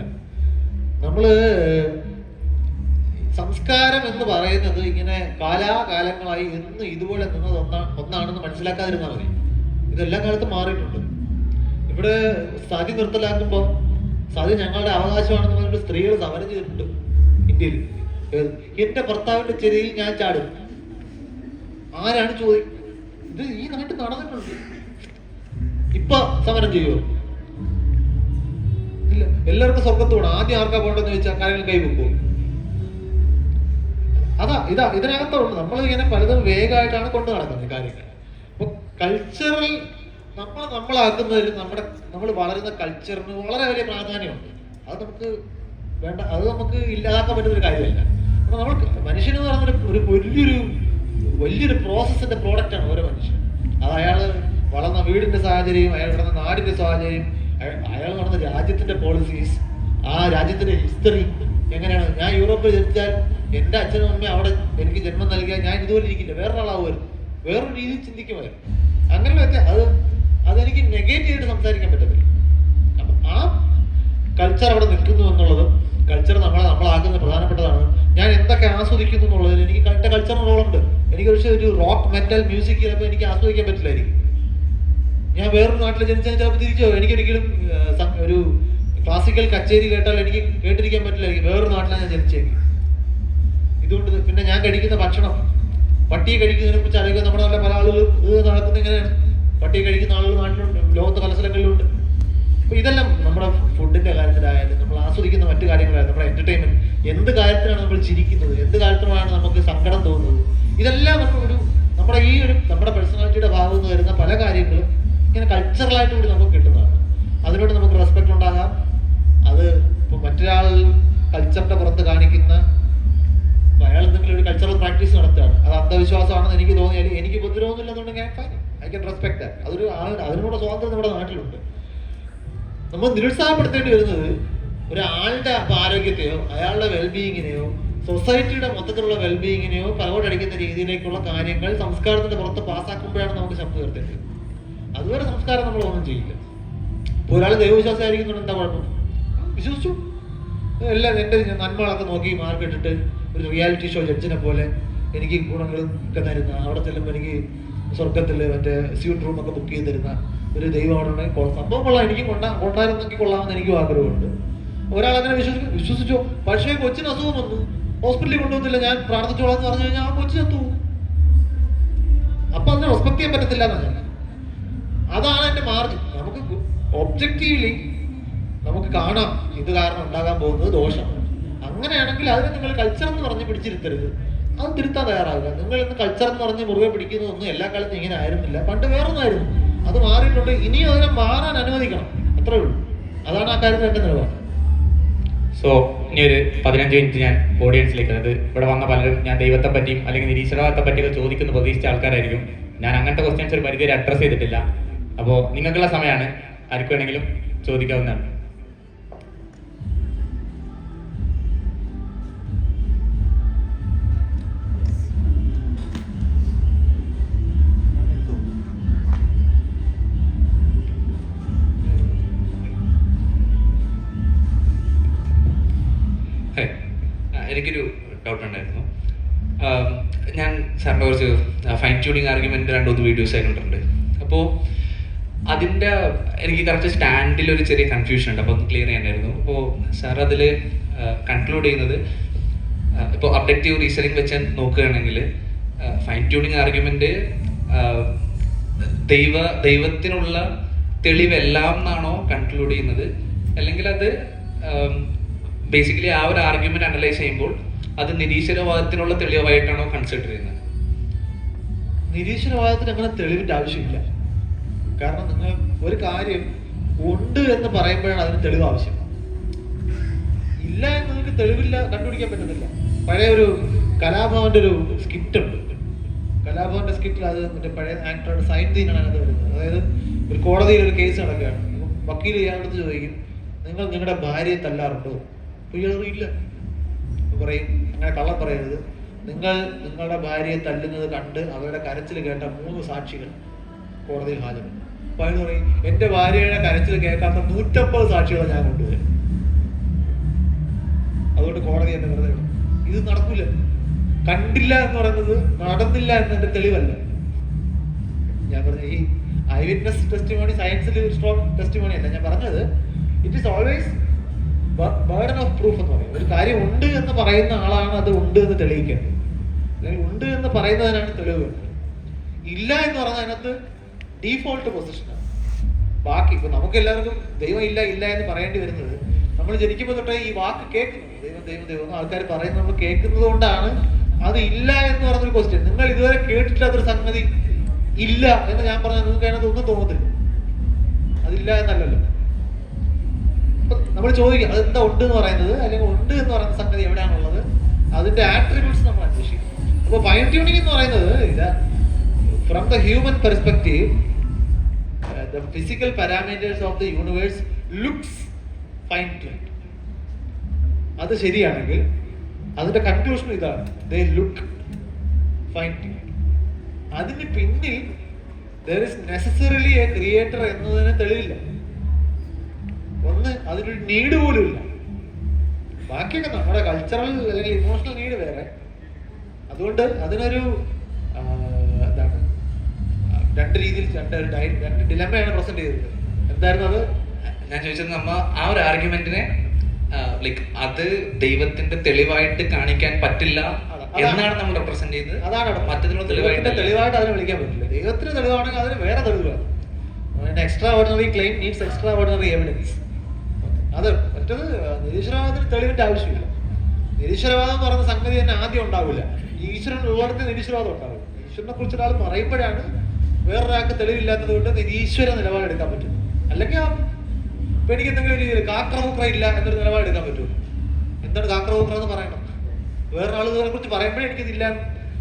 നമ്മള് സംസ്കാരം എന്ന് പറയുന്നത് ഇങ്ങനെ കാലാകാലങ്ങളായി എന്ന് ഇതുപോലെ നിന്നത് ഒന്നാണെന്ന് മനസ്സിലാക്കാതിരുന്നാൽ മതി. ഇതെല്ലാം കാലത്തും മാറിയിട്ടുണ്ട്. ഇവിടെ സതി നിർത്തലാക്കുമ്പോൾ സതി ഞങ്ങളുടെ അവകാശമാണെന്ന് പറഞ്ഞിട്ട് സ്ത്രീകൾ സമരം ചെയ്തിട്ടുണ്ട് ഇന്ത്യയിൽ. എന്റെ ഭർത്താവിന്റെ ചെരിയിൽ ഞാൻ ചാടും, ആരാണ് ചോദിക്കും? ഇത് ഈ നാട്ടിൽ നടന്നിട്ടുണ്ട്. ഇപ്പൊ സമരം ചെയ്യുമോ? ഇല്ല. എല്ലാവർക്കും സ്വർഗത്ത് പോകണം. ആദ്യം ആർക്കാ പോകണ്ടെന്ന് ചോദിച്ചാൽ കാര്യങ്ങൾ കൈവെക്കുമോ? ഇതിനകത്തുണ്ട്. നമ്മൾ ഇങ്ങനെ പലതും വേഗമായിട്ടാണ് കൊണ്ടു നടക്കുന്നത് കാര്യങ്ങൾ. അപ്പൊ കൾച്ചറൽ നമ്മളാക്കുന്നതിൽ നമ്മൾ വളരുന്ന കൾച്ചറിന് വളരെ വലിയ പ്രാധാന്യമുണ്ട്. അത് നമുക്ക് വേണ്ട, അത് നമുക്ക് ഇല്ലാതാക്കാൻ പറ്റുന്ന ഒരു കാര്യമല്ല. അപ്പൊ നമ്മൾ മനുഷ്യനെന്ന് പറയുന്ന ഒരു വലിയൊരു പ്രോസസ്സിന്റെ പ്രോഡക്റ്റാണ് ഓരോ മനുഷ്യൻ. അത് അയാൾ വളർന്ന വീടിന്റെ സാഹചര്യം, അയാൾ വളർന്ന നാടിന്റെ സാഹചര്യം, അയാൾ നടന്ന രാജ്യത്തിന്റെ പോളിസീസ്, ആ രാജ്യത്തിന്റെ ഹിസ്റ്ററി എങ്ങനെയാണ്. ഞാൻ യൂറോപ്പിൽ ജനിച്ചാൽ എൻ്റെ അച്ഛനും അമ്മയും അവിടെ എനിക്ക് ജന്മം നൽകിയാൽ ഞാൻ ഇതുപോലെ ഇരിക്കില്ല, വേറൊരാളാവുമായിരുന്നു, വേറൊരു രീതിയിൽ ചിന്തിക്കുമായിരുന്നു. അങ്ങനെയുള്ള അതെനിക്ക് നെഗറ്റീവായിട്ട് സംസാരിക്കാൻ പറ്റത്തില്ല. അപ്പൊ ആ കൾച്ചർ അവിടെ നിൽക്കുന്നു എന്നുള്ളതും കൾച്ചർ നമ്മളാക്കുന്ന പ്രധാനപ്പെട്ടതാണ്. ഞാൻ എന്തൊക്കെ ആസ്വദിക്കുന്നു എന്നുള്ളതിൽ എനിക്ക് എൻ്റെ കൾച്ചറിന് റോളുണ്ട്. എനിക്ക് ഒരു റോക്ക് മെറ്റൽ മ്യൂസിക് ചിലപ്പോൾ എനിക്ക് ആസ്വദിക്കാൻ പറ്റില്ലായിരിക്കും. ഞാൻ വേറൊരു നാട്ടിൽ ജനിച്ചാൽ ചിലപ്പോൾ തിരിച്ചോ എനിക്കൊരിക്കലും ഒരു ക്ലാസിക്കൽ കച്ചേരി കേട്ടാൽ എനിക്ക് കേട്ടിരിക്കാൻ പറ്റില്ലായിരിക്കും. വേറൊരു നാട്ടിലാണ് ഞാൻ ജനിച്ചെങ്കിൽ. ഇതുകൊണ്ട് പിന്നെ ഞാൻ കഴിക്കുന്ന ഭക്ഷണം, പട്ടിയെ കഴിക്കുന്നതിനെ കുറിച്ച് അറിയുക. നമ്മുടെ നല്ല പല ആളുകളും ഇത് നടക്കുന്നത് ഇങ്ങനെയാണ്. പട്ടിയെ കഴിക്കുന്ന ആളുകൾ നാട്ടിലുണ്ട്, ലോകത്ത് പല സ്ഥലങ്ങളിലുണ്ട്. അപ്പൊ ഇതെല്ലാം നമ്മുടെ ഫുഡിന്റെ കാര്യത്തിലായാലും നമ്മൾ ആസ്വദിക്കുന്ന മറ്റു കാര്യങ്ങളായാലും നമ്മുടെ എന്റർടൈൻമെന്റ്, എന്ത് കാര്യത്തിലാണ് നമ്മൾ ചിരിക്കുന്നത്, എന്ത് കാര്യത്തിലാണ് നമുക്ക് സങ്കടം തോന്നുന്നത്, ഇതെല്ലാം നമ്മുടെ പേഴ്സണാലിറ്റിയുടെ ഭാഗത്ത് നിന്ന് വരുന്ന പല കാര്യങ്ങളും ഇങ്ങനെ കൾച്ചറലായിട്ട് കൂടി നമുക്ക് കിട്ടുന്നതാണ്. അതിനോട് നമുക്ക് റെസ്പെക്ട് ഉണ്ടാകാം. അത് ഇപ്പൊ മറ്റൊരാൾ കൾച്ചറിന്റെ പുറത്ത് കാണിക്കുന്ന അയാൾ എന്തെങ്കിലും ഒരു കൾച്ചറൽ പ്രാക്ടീസ് നടത്തുകയാണ്, അത് അന്ധവിശ്വാസമാണെന്ന് എനിക്ക് തോന്നിയാൽ എനിക്ക് ഉപദ്രവമൊന്നുമില്ലെന്നുണ്ടെങ്കിൽ ഐ ക്യാൻ റെസ്പെക്ട് ദാറ്റ്. അതിനോട് സ്വാതന്ത്ര്യം നമ്മുടെ നാട്ടിലുണ്ട്. നമ്മൾ നിരുത്സാഹപ്പെടുത്തേണ്ടി വരുന്നത് ഒരാളുടെ ആരോഗ്യത്തെയോ അയാളുടെ വെൽബീയിങ്ങിനെയോ സൊസൈറ്റിയുടെ മൊത്തത്തിലുള്ള വെൽബീയിങ്ങിനെയോ പലവോടടിക്കുന്ന രീതിയിലേക്കുള്ള കാര്യങ്ങൾ സംസ്കാരത്തിന്റെ പുറത്ത് പാസ്സാക്കുമ്പോഴാണ് നമുക്ക് ശബ്ദം ഉയർത്തേണ്ടത്. അതുവരെ സംസ്കാരം നമ്മളൊന്നും ചെയ്യില്ല. ഇപ്പോൾ ഒരാൾ ദൈവവിശ്വാസം ആയിരിക്കുന്നുണ്ട്, എന്താ കുഴപ്പം? വിശ്വസിച്ചു, എല്ലാം എൻ്റെ നന്മകളൊക്കെ നോക്കി മാർക്കിട്ടിട്ട് ഒരു റിയാലിറ്റി ഷോ ജഡ്ജിനെ പോലെ എനിക്ക് ഗുണങ്ങളും ഒക്കെ തരുന്ന, അവിടെ ചെല്ലുമ്പോൾ എനിക്ക് സ്വർഗത്തിൽ മറ്റേ സ്യൂട്ട് റൂമൊക്കെ ബുക്ക് ചെയ്ത് തരുന്ന ഒരു ദൈവം അവിടെ ഉണ്ടെങ്കിൽ സംഭവം കൊള്ളാം, എനിക്കും കൊണ്ടായിരുന്നെങ്കിൽ കൊള്ളാമെന്ന് എനിക്കും ആഗ്രഹമുണ്ട്. ഒരാളങ്ങനെ വിശ്വസിച്ചോ. പക്ഷേ കൊച്ചിന് അസുഖം വന്നു, ഹോസ്പിറ്റലിൽ കൊണ്ടുപോകത്തില്ല, ഞാൻ പ്രാർത്ഥിച്ചോളാം എന്ന് പറഞ്ഞു കഴിഞ്ഞാൽ ആ കൊച്ചിന് എത്തു. അപ്പൊ അതിനെ റെസ്പെക്ട് ചെയ്യാൻ പറ്റത്തില്ല എന്നാണ്. അതാണ് എൻ്റെ മാർജിൻ. നമുക്ക് ഒബ്ജക്റ്റീവ്ലി നമുക്ക് കാണാം ഇത് കാരണം ഉണ്ടാകാൻ പോകുന്നത് ദോഷമാണ്. അങ്ങനെയാണെങ്കിൽ അതിനെ നിങ്ങൾ കൾച്ചർ എന്ന് പറഞ്ഞ് പിടിച്ചിരുത്തരുത്, അത് തിരുത്താൻ തയ്യാറാവുക. നിങ്ങൾ ഇന്ന് കൾച്ചർ എന്ന് പറഞ്ഞ് മുറുകെ പിടിക്കുന്നതൊന്നും എല്ലാ കാലത്തും ഇങ്ങനെ ആയിരുന്നില്ല. പണ്ട് വേറൊന്നായിരുന്നു, അത് മാറിയിട്ടുണ്ട്. ഇനിയും അതിനെ മാറാൻ അനുവദിക്കണം, അത്രേ ഉള്ളൂ. അതാണ് ആ കാര്യത്തിൽ എൻ്റെ നിലപാട്. സോ ഇനി ഒരു 15 മിനിറ്റ് ഞാൻ ഓഡിയൻസിലേക്ക്, അതായത് ഇവിടെ വന്ന പലരും ഞാൻ ദൈവത്തെ പറ്റിയും അല്ലെങ്കിൽ നിരീശ്വരവാദത്തെ പറ്റിയൊക്കെ ചോദിക്കുന്ന പ്രതീക്ഷിച്ച ആൾക്കാരായിരിക്കും. ഞാൻ അങ്ങനത്തെ ക്വസ്റ്റ്യൻസ് ഒരു പരിധി വരെ അഡ്രസ് ചെയ്തിട്ടില്ല. അപ്പോൾ നിങ്ങൾക്കുള്ള സമയമാണ്, ആർക്ക് വേണമെങ്കിലും ചോദിക്കാവുന്നതാണ്. എനിക്കൊരു ഡൗട്ട് ഉണ്ടായിരുന്നു. ഞാൻ സാറിൻ്റെ കുറച്ച് ഫൈൻ ട്യൂണിങ് ആർഗ്യുമെൻ്റ് 2-3 വീഡിയോസ് ആയിട്ടുണ്ട്. അപ്പോൾ അതിൻ്റെ എനിക്ക് കറക്റ്റ് സ്റ്റാൻഡിൽ ഒരു ചെറിയ കൺഫ്യൂഷൻ ഉണ്ട്, അപ്പോൾ ഒന്ന് ക്ലിയർ ചെയ്യാനായിരുന്നു. അപ്പോൾ സാർ അതിൽ കൺക്ലൂഡ് ചെയ്യുന്നത്, ഇപ്പോൾ അബ്ജക്റ്റീവ് റീസണിങ് വെച്ച് നോക്കുകയാണെങ്കിൽ ഫൈൻ ട്യൂണിങ് ആർഗ്യുമെൻ്റ് ദൈവത്തിനുള്ള തെളിവെല്ലാം എന്നാണോ കൺക്ലൂഡ് ചെയ്യുന്നത്, അല്ലെങ്കിൽ അത് ബേസിക്കലി ആ ഒരു ആർഗ്യുമെന്റ് അനലൈസ് ചെയ്യുമ്പോൾ അത് നിരീശ്വരവാദത്തിനുള്ള തെളിവായിട്ടാണോ കൺസിഡർ ചെയ്യുന്നത്? നിരീശ്വരവാദത്തിന് അങ്ങനെ തെളിവിന്റെ ആവശ്യമില്ല. കാരണം നിങ്ങൾ ഒരു കാര്യം ഉണ്ട് എന്ന് പറയുമ്പോഴാണ് അതിന് തെളിവ് ആവശ്യം. ഇല്ല എന്ന് നിങ്ങൾക്ക് തെളിവില്ല കണ്ടുപിടിക്കാൻ പറ്റുന്നില്ല. പഴയ ഒരു കലാഭവന്റെ ഒരു സ്കിറ്റ് ഉണ്ട്. കലാഭവന്റെ സ്കിറ്റിൽ അത് മറ്റേ പഴയ ആക്ടറുടെ സൈൻതീനാണ് അത് വരുന്നത്. അതായത് ഒരു കോടതിയിൽ ഒരു കേസ് നടക്കുകയാണ്. വക്കീൽ ഇയാളടുത്ത് ചോദിക്കും, നിങ്ങൾ നിങ്ങളുടെ ഭാര്യയെ തല്ലാറുണ്ടോ? ഇല്ല. പറയും, അങ്ങനെ കള്ളം പറയരുത്, നിങ്ങൾ നിങ്ങളുടെ ഭാര്യയെ തല്ലുന്നത് കണ്ട് അവരുടെ കരച്ചിൽ കേട്ട 3 സാക്ഷികൾ കോടതിയിൽ ഹാജരുണ്ട്. അപ്പൊ അയാൾ പറയും, എന്റെ ഭാര്യയുടെ കരച്ചിൽ കേൾക്കാത്ത 150 സാക്ഷികളെ ഞാൻ കൊണ്ടുവരും, അതുകൊണ്ട് കോടതി എന്നെ വെറുതെ വിടും. ഇത് നടക്കില്ല. കണ്ടില്ല എന്ന് പറയുന്നത് നടന്നില്ല എന്നതിന്റെ തെളിവല്ല. ഞാൻ പറഞ്ഞ ഈ ഐ വിറ്റ്നസ് ടെസ്റ്റിമോണി സയൻസിൽ ഒരു സ്ട്രോങ് ടെസ്റ്റിമോണി അല്ല. ഞാൻ പറഞ്ഞത് it is always burden of proof എന്ന് പറയും. ഒരു കാര്യം ഉണ്ട് എന്ന് പറയുന്ന ആളാണ് അത് ഉണ്ട് എന്ന് തെളിയിക്കേണ്ടത്. അല്ലെങ്കിൽ ഉണ്ട് എന്ന് പറയുന്നതിനാണ് തെളിവ്. ഇല്ല എന്ന് പറഞ്ഞാൽ അതിനകത്ത് ഡീഫോൾട്ട് പൊസിഷനാണ്. ബാക്കി ഇപ്പൊ നമുക്ക് എല്ലാവർക്കും ദൈവം ഇല്ല ഇല്ല എന്ന് പറയേണ്ടി വരുന്നത് നമ്മൾ ജനിക്കുമ്പോൾ തൊട്ടേ ഈ വാക്ക് കേൾക്കുന്നത് ദൈവം ദൈവം ദൈവം ആൾക്കാർ പറയുന്നത് നമ്മൾ കേൾക്കുന്നത് കൊണ്ടാണ് അത് ഇല്ല എന്ന് പറഞ്ഞൊരു ക്വസ്റ്റ്യൻ. നിങ്ങൾ ഇതുവരെ കേട്ടിട്ടില്ലാത്തൊരു സംഗതി ഇല്ല എന്ന് ഞാൻ പറഞ്ഞാൽ നിങ്ങൾക്ക് അതിനകത്ത് ഒന്നും തോന്നത്തില്ല. അതില്ല എന്നല്ലല്ലോ. അപ്പൊ നമ്മൾ ചോദിക്കും അതെന്താ ഉണ്ട് എന്ന് പറയുന്നത്, അല്ലെങ്കിൽ ഉണ്ട് എന്ന് പറയുന്ന സംഗതി എവിടെയാണുള്ളത്, അതിന്റെ ആട്രിബ്യൂട്ട്സ് നമ്മൾ അന്വേഷിക്കും. അപ്പൊ ഫൈൻ ട്യൂണിംഗ് എന്ന് പറയുന്നത് from the human perspective the physical parameters of the universe looks fine tuned. അത് ശരിയാണെങ്കിൽ അതിന്റെ കൺക്ലൂഷൻ ഇതാണ്, they look fine tuned. അതിന് പിന്നിൽ there is necessarily a creator എന്നതിന് തെളിവില്ല. ഒന്ന് അതിനൊരു നീഡ് പോലും ഇല്ല. ബാക്കിയൊക്കെ നമ്മുടെ കൾച്ചറൽ അല്ലെങ്കിൽ ഇമോഷണൽ നീഡ് വേറെ. അതുകൊണ്ട് അതിനൊരു എന്താണ് രണ്ട് രീതിയിൽ രണ്ട് ഡിലമയാണ് പ്രസന്റ് ചെയ്തത്. എന്തായിരുന്നു അത്? ഞാൻ ചോദിച്ചത് നമ്മ ആ ഒരു ആർഗ്യുമെന്റിനെ ലൈക്ക് അത് ദൈവത്തിന്റെ തെളിവായിട്ട് കാണിക്കാൻ പറ്റില്ല എന്നാണ് നമ്മൾ റെപ്രസെന്റ് ചെയ്തത്. അതാണ് മറ്റതിനുള്ള തെളിവായിട്ട് അതിനെ വിളിക്കാൻ പറ്റില്ല. ദൈവത്തിന് തെളിവാണെങ്കിൽ അതിന് വേറെ തെളിവാണ്. Extra ordinary claim needs extra ordinary evidence. അത് മറ്റത് നിരീശ്വരവാദത്തിന് തെളിവിന്റെ ആവശ്യമില്ല. നിരീശ്വരവാദം എന്ന് പറയുന്ന സംഗതി തന്നെ ആദ്യം ഉണ്ടാവില്ല. ഈശ്വരൻ ഉള്ളിടത്ത് നിരീശ്വരവാദം ഉണ്ടാവില്ല. ഈശ്വരനെ കുറിച്ച് ഒരാൾ പറയുമ്പോഴാണ് വേറൊരാൾക്ക് തെളിവില്ലാത്തത് കൊണ്ട് നിരീശ്വര നിലപാടെടുക്കാൻ പറ്റും. അല്ലെങ്കിൽ ഇപ്പൊ എനിക്ക് എന്തെങ്കിലും രീതിയിൽ കാക്രമൂക്ര ഇല്ല എന്നൊരു നിലപാടെടുക്കാൻ പറ്റുമോ? എന്താണ് കാക്രമൂക്ര എന്ന് പറയണം. വേറൊരാൾ ഇതിനെ കുറിച്ച് പറയുമ്പോഴേ എനിക്കിതില്ല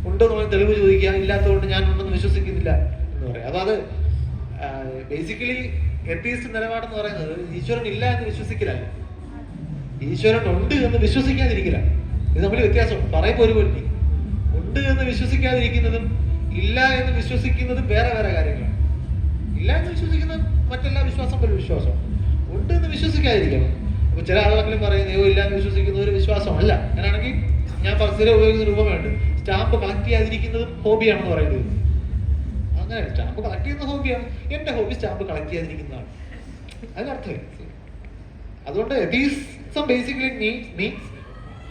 ഉണ്ടെന്ന് പറഞ്ഞ് തെളിവ് ചോദിക്കുക, ഇല്ലാത്തതുകൊണ്ട് ഞാൻ ഉണ്ടെന്ന് വിശ്വസിക്കുന്നില്ല എന്ന് പറയാം. അപ്പൊ അത് ബേസിക്കലി എത്തീസ്റ്റ് നിലപാടെന്ന് പറയുന്നത് ഈശ്വരൻ ഇല്ല എന്ന് വിശ്വസിക്കലല്ല, ഈശ്വരൻ ഉണ്ട് എന്ന് വിശ്വസിക്കാതിരിക്കില്ല. ഇത് തമ്മിൽ വ്യത്യാസമുണ്ട്. പറയുമ്പോൾ ഒരു പൊന്നി ഉണ്ട് എന്ന് വിശ്വസിക്കാതിരിക്കുന്നതും ഇല്ല എന്ന് വിശ്വസിക്കുന്നതും വേറെ വേറെ കാര്യങ്ങളാണ്. ഇല്ല എന്ന് വിശ്വസിക്കുന്ന മറ്റെല്ലാ വിശ്വാസം പോലെ വിശ്വാസം, ഉണ്ട് എന്ന് വിശ്വസിക്കാതിരിക്കണം. അപ്പൊ ചില ആളുകളെങ്കിലും പറയും ദൈവം ഇല്ല എന്ന് വിശ്വസിക്കുന്ന ഒരു വിശ്വാസമല്ല. അങ്ങനെയാണെങ്കിൽ ഞാൻ സ്ഥിരം ഉപയോഗിക്കുന്ന രൂപമുണ്ട്, സ്റ്റാമ്പ് കളക്ട് ചെയ്യാതിരിക്കുന്നതും ഹോബിയാണെന്ന് പറയുന്നത്. അങ്ങനെ സ്റ്റാമ്പ് കളക്ട് ചെയ്യുന്ന ഹോബിയാണ്. എന്റെ ഹോബി സ്റ്റാമ്പ് കളക്ട് ചെയ്യാതിരിക്കുന്നതാണ്. അതിനർത്ഥമില്ല. അതുകൊണ്ട് atheism basically means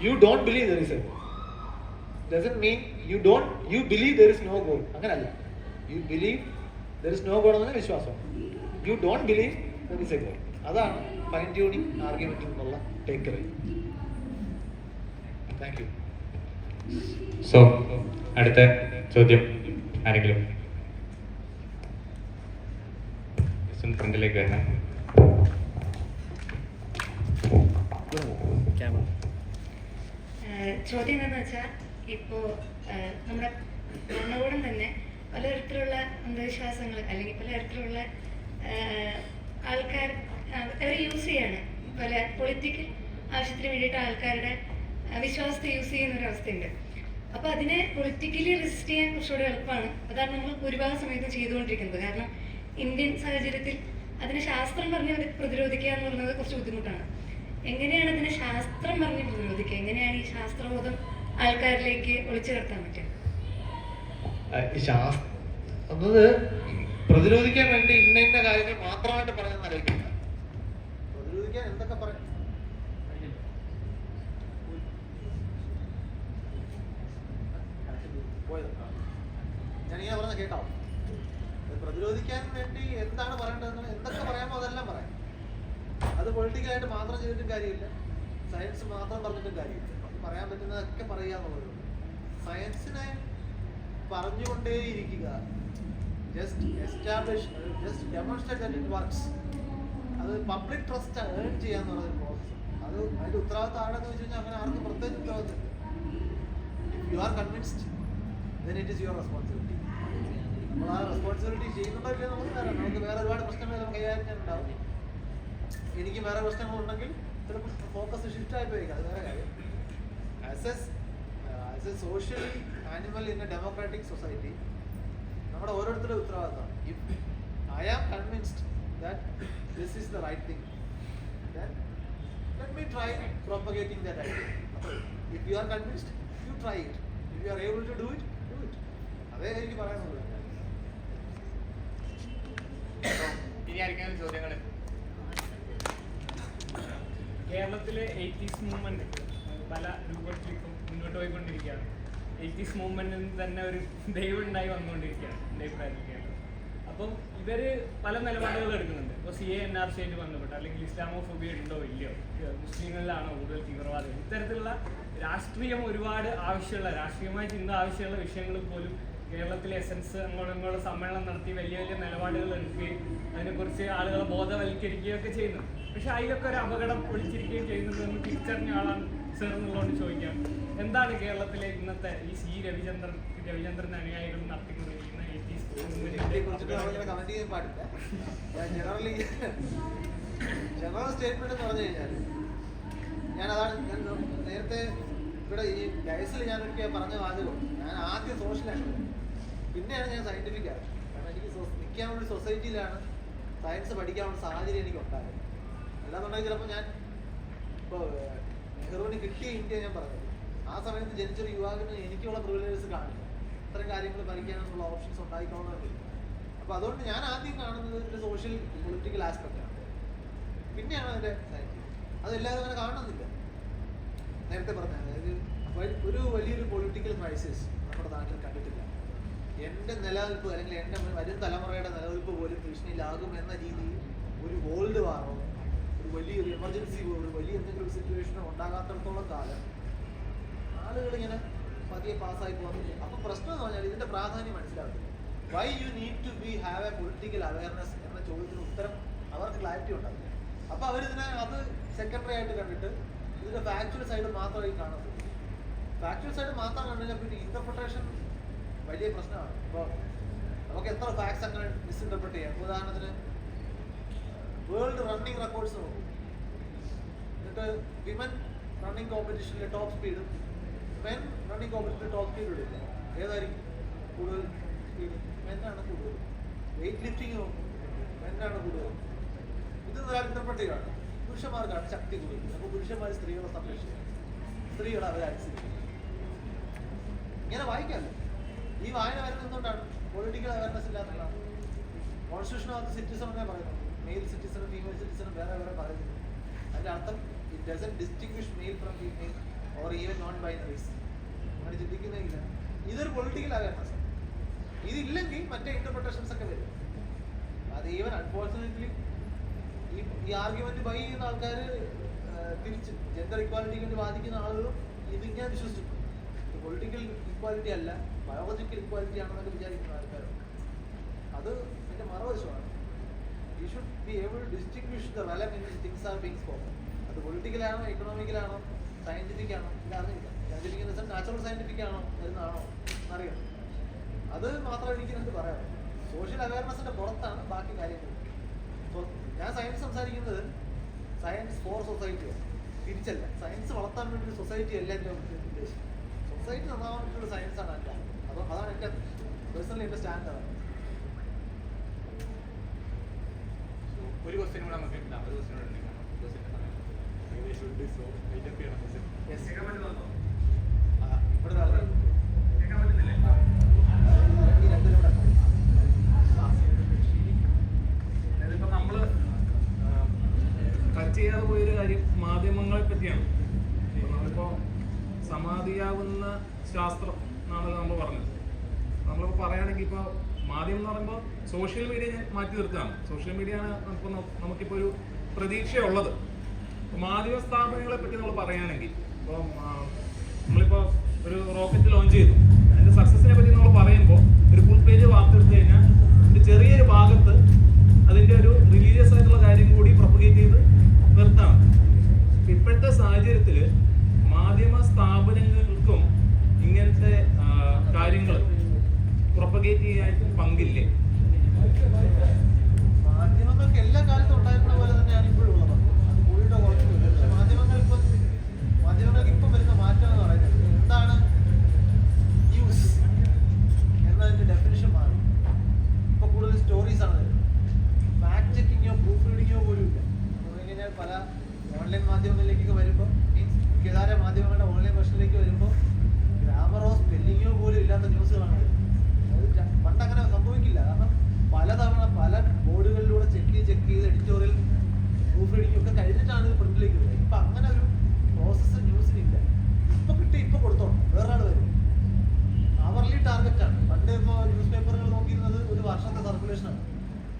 you don't believe there is A God. Doesn't mean you believe there is no God. അങ്ങനല്ല. You believe there is no God എന്നാണ് വിശ്വാസം. You don't believe there is a God. അതാണ് fine tuning ആർഗ്യുമെന്റിൽ നിന്നുള്ള take away. Thank you. So അടുത്ത ചോദ്യം ആരെങ്കിലും ഫ്രണ്ടിലേക്ക് വരണം. ചോദ്യം എന്താണെന്ന് വെച്ചാൽ ഇപ്പോൾ നമ്മുടെ ഭരണകൂടം തന്നെ പലതരത്തിലുള്ള അന്ധവിശ്വാസങ്ങൾ അല്ലെങ്കിൽ പലതരത്തിലുള്ള ആൾക്കാർ അവർ യൂസ് ചെയ്യാണ്. പല പൊളിറ്റിക്കൽ ആവശ്യത്തിന് വേണ്ടിയിട്ട് ആൾക്കാരുടെ വിശ്വാസത്തെ യൂസ് ചെയ്യുന്ന ഒരു അവസ്ഥയുണ്ട്. അപ്പോൾ അതിനെ പൊളിറ്റിക്കലി റെസിസ്റ്റ് ചെയ്യാൻ കുറച്ചുകൂടി എളുപ്പമാണ്. അതാണ് നമ്മൾ ഭൂരിഭാഗം സമയത്ത് ചെയ്തുകൊണ്ടിരിക്കുന്നത്. കാരണം ഇന്ത്യൻ സാഹചര്യത്തിൽ അതിനെ ശാസ്ത്രം പറഞ്ഞ് പ്രതിരോധിക്കുക എന്ന് പറയുന്നത് കുറച്ച് ബുദ്ധിമുട്ടാണ്. എങ്ങനെയാണ് അതിനെ ശാസ്ത്രം പറഞ്ഞ് പ്രതിരോധിക്കുക? എങ്ങനെയാണ് ഈ ശാസ്ത്രബോധം ആൾക്കാരിലേക്ക് ഒളിച്ചു കിടത്താൻ പറ്റും? എന്നത് പ്രതിരോധിക്കാൻ വേണ്ടി ഇന്ന കാര്യങ്ങൾ മാത്രമായിട്ട് പറയാൻ ആലോചിക്കില്ല. പ്രതിരോധിക്കാൻ എന്തൊക്കെ പറയാം? ഞാനിങ്ങനെ പറഞ്ഞ കേട്ടോ. പ്രതിരോധിക്കാൻ വേണ്ടി എന്താണ് പറയേണ്ടതെന്ന് എന്തൊക്കെ പറയാമോ അതെല്ലാം പറയാം. അത് പൊളിറ്റിക്കലായിട്ട് മാത്രം ചെയ്തിട്ടും കാര്യമില്ല, സയൻസ് മാത്രം പറഞ്ഞിട്ടും കാര്യമില്ല. പറയാൻ പറ്റുന്നതൊക്കെ പറയുക എന്നുള്ളത്. സയൻസിനെ പറഞ്ഞുകൊണ്ടേയിരിക്കുക, just establish, just demonstrate that it works. അത് പബ്ലിക് ട്രസ്റ്റ് ഏൺ ചെയ്യാന്ന് പറയുന്ന പ്രോസസ്. അത് അതിന്റെ ഉത്തരവാദിത്തം ആണെന്ന് വെച്ച് കഴിഞ്ഞാൽ അങ്ങനെ ആർക്കും പ്രത്യേകിച്ച് ഉത്തരവാദിത്തം. If you are convinced then it is your responsibility. നമ്മൾ ആ റെസ്പോൺസിബിലിറ്റി ചെയ്യുന്നുണ്ടോ ഇല്ലേ നമുക്ക് തരാം. നമുക്ക് വേറെ ഒരുപാട് പ്രശ്നങ്ങൾ നമുക്ക് കൈകാര്യം ചെയ്യാനുണ്ടാവും. എനിക്ക് വേറെ പ്രശ്നങ്ങളുണ്ടെങ്കിൽ ചിലപ്പോൾ ഫോക്കസ് ഷിഫ്റ്റ് ആയി പോയിരിക്കും, അത് വേറെ കാര്യം. As a social animal in a democratic society നമ്മുടെ ഓരോരുത്തരുടെ ഉത്തരവാദിത്തം. If I am convinced that this is the right thing, then let me try propagating that idea. If you are convinced, you try it. If you are able to do it, do it. അതേ എനിക്ക് പറയാനുള്ളൂ. ഇനി ആർക്കെങ്കിലും ചോദ്യങ്ങൾ? കേരളത്തിലെ 80s movement പല രൂപത്തിലേക്കും മുന്നോട്ട് പോയിക്കൊണ്ടിരിക്കുകയാണ്. 80s മൂവ്മെന്റിൽ തന്നെ ഒരു ദൈവം ഉണ്ടായി വന്നുകൊണ്ടിരിക്കുകയാണ് എൻ്റെ അഭിപ്രായത്തിൽ. അപ്പം ഇവര് പല നിലപാടുകൾ എടുക്കുന്നുണ്ട്. ഇപ്പോൾ CA/NRC ആയിട്ട് ബന്ധപ്പെട്ട് അല്ലെങ്കിൽ ഇസ്ലാമോഫോബിയ ഉണ്ടോ ഇല്ലയോ, മുസ്ലിങ്ങളിലാണോ കൂടുതൽ തീവ്രവാദം, ഇത്തരത്തിലുള്ള രാഷ്ട്രീയം ഒരുപാട് ആവശ്യമുള്ള, രാഷ്ട്രീയമായ ചിന്ത ആവശ്യമുള്ള വിഷയങ്ങൾ പോലും കേരളത്തിലെ എസൻസ് അങ്ങോട്ടും സമ്മേളനം നടത്തി വലിയ വലിയ നിലപാടുകൾ എടുക്കുകയും അതിനെക്കുറിച്ച് ആളുകളെ ബോധവൽക്കരിക്കുകയും ഒക്കെ ചെയ്യുന്നു. പക്ഷെ അതിലൊക്കെ ഒരു അപകടം ഒളിച്ചിരിക്കുകയും ചെയ്യുന്നുണ്ടെന്ന് തിരിച്ചറിഞ്ഞ ആളാണ് സർ എന്നുള്ളതുകൊണ്ട് ചോദിക്കാം, എന്താണ് കേരളത്തിലെ ഇന്നത്തെ ഈ രവിചന്ദ്രൻ അനുയായികൾ നടത്തിക്കൊണ്ടിരിക്കുന്ന ജനറൽ സ്റ്റേറ്റ്മെന്റ് എന്ന് പറഞ്ഞു കഴിഞ്ഞാൽ ഞാൻ നേരത്തെ ഇവിടെ ഈ ഡയസിൽ ഞാൻ ഒരിക്കൽ പറഞ്ഞ വാചകം, ഞാൻ ആദ്യം സോഷ്യലാണ്, പിന്നെയാണ് ഞാൻ സയന്റിഫിക് ആയത്. കാരണം എനിക്ക് നിൽക്കാനുള്ള സൊസൈറ്റിയിലാണ് സയൻസ് പഠിക്കാനുള്ള സാഹചര്യം എനിക്ക് ഉണ്ടായത്. അല്ലാന്നുണ്ടെങ്കിൽ ചിലപ്പോൾ ഞാൻ ഇപ്പോൾ നെഹ്റുവിന് കിട്ടിയ ഇന്ത്യ ഞാൻ പറഞ്ഞത്, ആ സമയത്ത് ജനിച്ചൊരു യുവാവിന് എനിക്കുള്ള പ്രിവിലേജസ് കാണില്ല, ഇത്തരം കാര്യങ്ങൾ പഠിക്കാനുള്ള ഓപ്ഷൻസ് ഉണ്ടായിക്കോണമെന്നില്ല. അപ്പോൾ അതുകൊണ്ട് ഞാൻ ആദ്യം കാണുന്നത് ഒരു സോഷ്യൽ പൊളിറ്റിക്കൽ ആസ്പെക്റ്റാണ്, പിന്നെയാണ് അതിൻ്റെ സയൻസ്. അതെല്ലാവരും അങ്ങനെ കാണുന്നില്ല. നേരത്തെ പറഞ്ഞ അതായത് ഒരു വലിയൊരു പൊളിറ്റിക്കൽ ക്രൈസിസ് നമ്മുടെ നാട്ടിൽ കണ്ടിട്ടില്ല. എൻ്റെ നിലനിൽപ്പ് അല്ലെങ്കിൽ എൻ്റെ വരും തലമുറയുടെ നിലനിൽപ്പ് പോലും ഭീഷണിയിലാകും എന്ന രീതിയിൽ ഒരു വേൾഡ് വാറോ ഒരു വലിയൊരു എമർജൻസി ഒരു വലിയ എന്തെങ്കിലും ഒരു സിറ്റുവേഷനോ ഉണ്ടാകാത്തിടത്തോളം കാലം ആളുകൾ ഇങ്ങനെ പതിയെ പാസ്സായി പോകുന്നില്ല. അപ്പം പ്രശ്നം എന്ന് പറഞ്ഞാൽ ഇതിൻ്റെ പ്രാധാന്യം മനസ്സിലാകുന്നില്ല. Why you need to have a political awareness എന്ന ചോദ്യത്തിന് ഉത്തരം അവർക്ക് ക്ലാരിറ്റി ഉണ്ടാവില്ല. അപ്പോൾ അവരിതിനെ അത് സെക്കൻഡറി ആയിട്ട് കണ്ടിട്ട് ഇതിൻ്റെ ഫാക്ച്വൽ സൈഡ് മാത്രമായി കാണുന്നത്. ഫാക്ച്വൽ സൈഡ് മാത്രം കണ്ടുകഴിഞ്ഞാൽ പിന്നെ ഇന്റർപ്രിട്ടേഷൻ വലിയ പ്രശ്നമാണ്. ഇപ്പോൾ നമുക്ക് എത്ര ഫാക്ട്സ് അങ്ങനെ മിസ്ഇന്റർപ്രിറ്റ് ചെയ്യാം. ഉദാഹരണത്തിന് വേൾഡ് റണ്ണിങ് റെക്കോർഡ്സ് നോക്കും, എന്നിട്ട് വിമൻ റണ്ണിങ് കോമ്പറ്റീഷനിലെ ടോപ്പ് സ്പീഡും മെൻ റണ്ണിങ് കോമ്പറ്റീഷനിലെ ടോപ്പ് സ്പീഡും ഇല്ല. ഏതായിരിക്കും കൂടുതൽ സ്പീഡ്? മെന്നാണ് കൂടുതൽ. വെയിറ്റ് ലിഫ്റ്റിംഗ് നോക്കും, മെന്നാണ് കൂടുതൽ. ഇത് ഇന്റർപ്രറ്റ് ചെയ്യുകയാണ്, പുരുഷന്മാർക്കാണ് ശക്തി കൂടുതൽ. അപ്പോൾ പുരുഷന്മാർ സ്ത്രീകളെ സംരക്ഷിക്കും, സ്ത്രീകളെ അവരനുസരിക്കും. ഇങ്ങനെ വായിക്കാമല്ലോ. ഈ വായന വരുന്നത് എന്തുകൊണ്ടാണ്? പൊളിറ്റിക്കൽ അവയർനെസ് ഇല്ലാത്തതാണ്. കോൺസ്റ്റിറ്റ്യൂഷനകത്ത് സിറ്റിസൺ എന്നേ പറയുന്നത്, മെയിൽ സിറ്റിസണും ഫീമെയിൽ സിറ്റിസണും വേറെ വേറെ പറയുന്നത്. അതിൻ്റെ അർത്ഥം it doesn't distinguish male from female or even non binaries. അങ്ങനെ ചിന്തിക്കുന്നില്ല. ഇതൊരു പൊളിറ്റിക്കൽ അവയർനെസ്. ഇതില്ലെങ്കിൽ മറ്റേ ഇന്റർപ്രിട്ടേഷൻസ് ഒക്കെ വരും. അത് ഈവൻ അൺഫോർച്ചുനേറ്റ്ലി ഈ ആർഗ്യുമെന്റ് ബൈ ചെയ്യുന്ന ആൾക്കാർ തിരിച്ച് ജെൻഡർ ഇക്വാലിറ്റിക്ക് വേണ്ടി വാദിക്കുന്ന ആളുകളും ഇതിങ്ങനെ വിശ്വസിച്ചിട്ടുണ്ട്. പൊളിറ്റിക്കൽ ഇക്വാലിറ്റി അല്ല, ബയോളജിക്കൽ ഇക്വാലിറ്റി ആണെന്നൊക്കെ വിചാരിക്കുന്ന ആൾക്കാരുണ്ട്. അത് അതിൻ്റെ മറുവശമാണ്. You should be able to distinguish the realm in which things are being spoken. അത് പൊളിറ്റിക്കലാണോ എക്കണോമിക്കലാണോ സയന്റിഫിക് ആണോ ഇതറിയില്ല. Scientific in the sense natural scientific ആണോ എന്നാണോ എന്നറിയണം. അത് മാത്രം എനിക്ക് എന്ത് പറയാം. സോഷ്യൽ അവയർനെസ്സിന്റെ പുറത്താണ് ബാക്കി കാര്യങ്ങൾ. ഞാൻ സയൻസ് സംസാരിക്കുന്നത് സയൻസ് ഫോർ സൊസൈറ്റിയാണ്, തിരിച്ചല്ല. സയൻസ് വളർത്താൻ വേണ്ടി ഒരു സൊസൈറ്റി അല്ല എൻ്റെ ഉദ്ദേശം. സൊസൈറ്റി നന്നാവാൻ വേണ്ടിയുള്ള സയൻസാണ് എൻ്റെ. അപ്പോൾ അതാണ് എൻ്റെ പേഴ്സണലി എൻ്റെ സ്റ്റാൻഡ്. അതാണ്. ഒരു ക്വസ്റ്റ്യൻ കൂടെ നമുക്ക് കിട്ടാം. ഒരു ക്വസ്റ്റ്യൻ കൂടെ ഇതിപ്പോൾ നമ്മൾ ടച്ച് ചെയ്യാതെ പോയൊരു കാര്യം മാധ്യമങ്ങളെ പറ്റിയാണ്. നമ്മളിപ്പോൾ സമാധിയാവുന്ന ശാസ്ത്രം എന്നാണല്ലോ നമ്മൾ പറഞ്ഞത്. നമ്മളിപ്പോൾ പറയുകയാണെങ്കിൽ ഇപ്പോൾ മാധ്യമം എന്ന് പറയുമ്പോൾ സോഷ്യൽ മീഡിയ ഞാൻ മാറ്റി നിർത്തുകയാണ്. സോഷ്യൽ മീഡിയയാണ് നമുക്കിപ്പോൾ ഒരു പ്രതീക്ഷയുള്ളത്. മാധ്യമ സ്ഥാപനങ്ങളെ പറ്റി നമ്മൾ പറയുകയാണെങ്കിൽ ഇപ്പോൾ നമ്മളിപ്പോൾ ഒരു റോക്കറ്റ് ലോഞ്ച് ചെയ്തു, അതിൻ്റെ സക്സസിനെ പറ്റി നമ്മൾ പറയുമ്പോൾ ഒരു ഫുൾ പേജ് വാർത്ത എടുത്തു കഴിഞ്ഞാൽ ഒരു ചെറിയൊരു ഭാഗത്ത് അതിൻ്റെ ഒരു റിലീജിയസ് ആയിട്ടുള്ള കാര്യം കൂടി പ്രൊപ്പഗേറ്റ് ചെയ്ത് നിർത്താണ്. ഇപ്പോഴത്തെ സാഹചര്യത്തിൽ മാധ്യമ സ്ഥാപനങ്ങൾക്കും ഇങ്ങനത്തെ കാര്യങ്ങൾ പ്രൊപ്പഗേറ്റ് ചെയ്യാൻ പങ്കില്ലേ? മാധ്യമങ്ങൾക്ക് എല്ലാ കാലത്തും ഉണ്ടായിരുന്ന പോലെ തന്നെയാണ് ഇപ്പോഴും ഉള്ളത്. അത് കൂടിയിട്ട് കുറച്ചില്ല. പക്ഷെ മാധ്യമങ്ങൾക്ക് ഇപ്പം വരുന്ന മാറ്റം എന്ന് പറയുന്നത് എന്താണ് ന്യൂസ് എന്നതിൻ്റെ ഡെഫിനിഷൻ മാറി. ഇപ്പോൾ കൂടുതൽ സ്റ്റോറീസാണ് വരുന്നത്. ഫാക്ട് ചെക്കിങ്ങോ പ്രൂഫ് റീഡിങ്ങോ പോലും ഇല്ല. പറഞ്ഞു കഴിഞ്ഞാൽ പല ഓൺലൈൻ മാധ്യമങ്ങളിലേക്കൊക്കെ വരുമ്പോൾ, മീൻസ് മുഖ്യധാര മാധ്യമങ്ങളുടെ ഓൺലൈൻ വെർഷനിലേക്ക് വരുമ്പോൾ ഗ്രാമറോ സ്പെല്ലിങ്ങോ പോലും ഇല്ലാത്ത ന്യൂസുകളാണ് വരുന്നത്. അത് പണ്ടങ്ങനെ സംഭവിക്കില്ല. കാരണം പലതവണ പല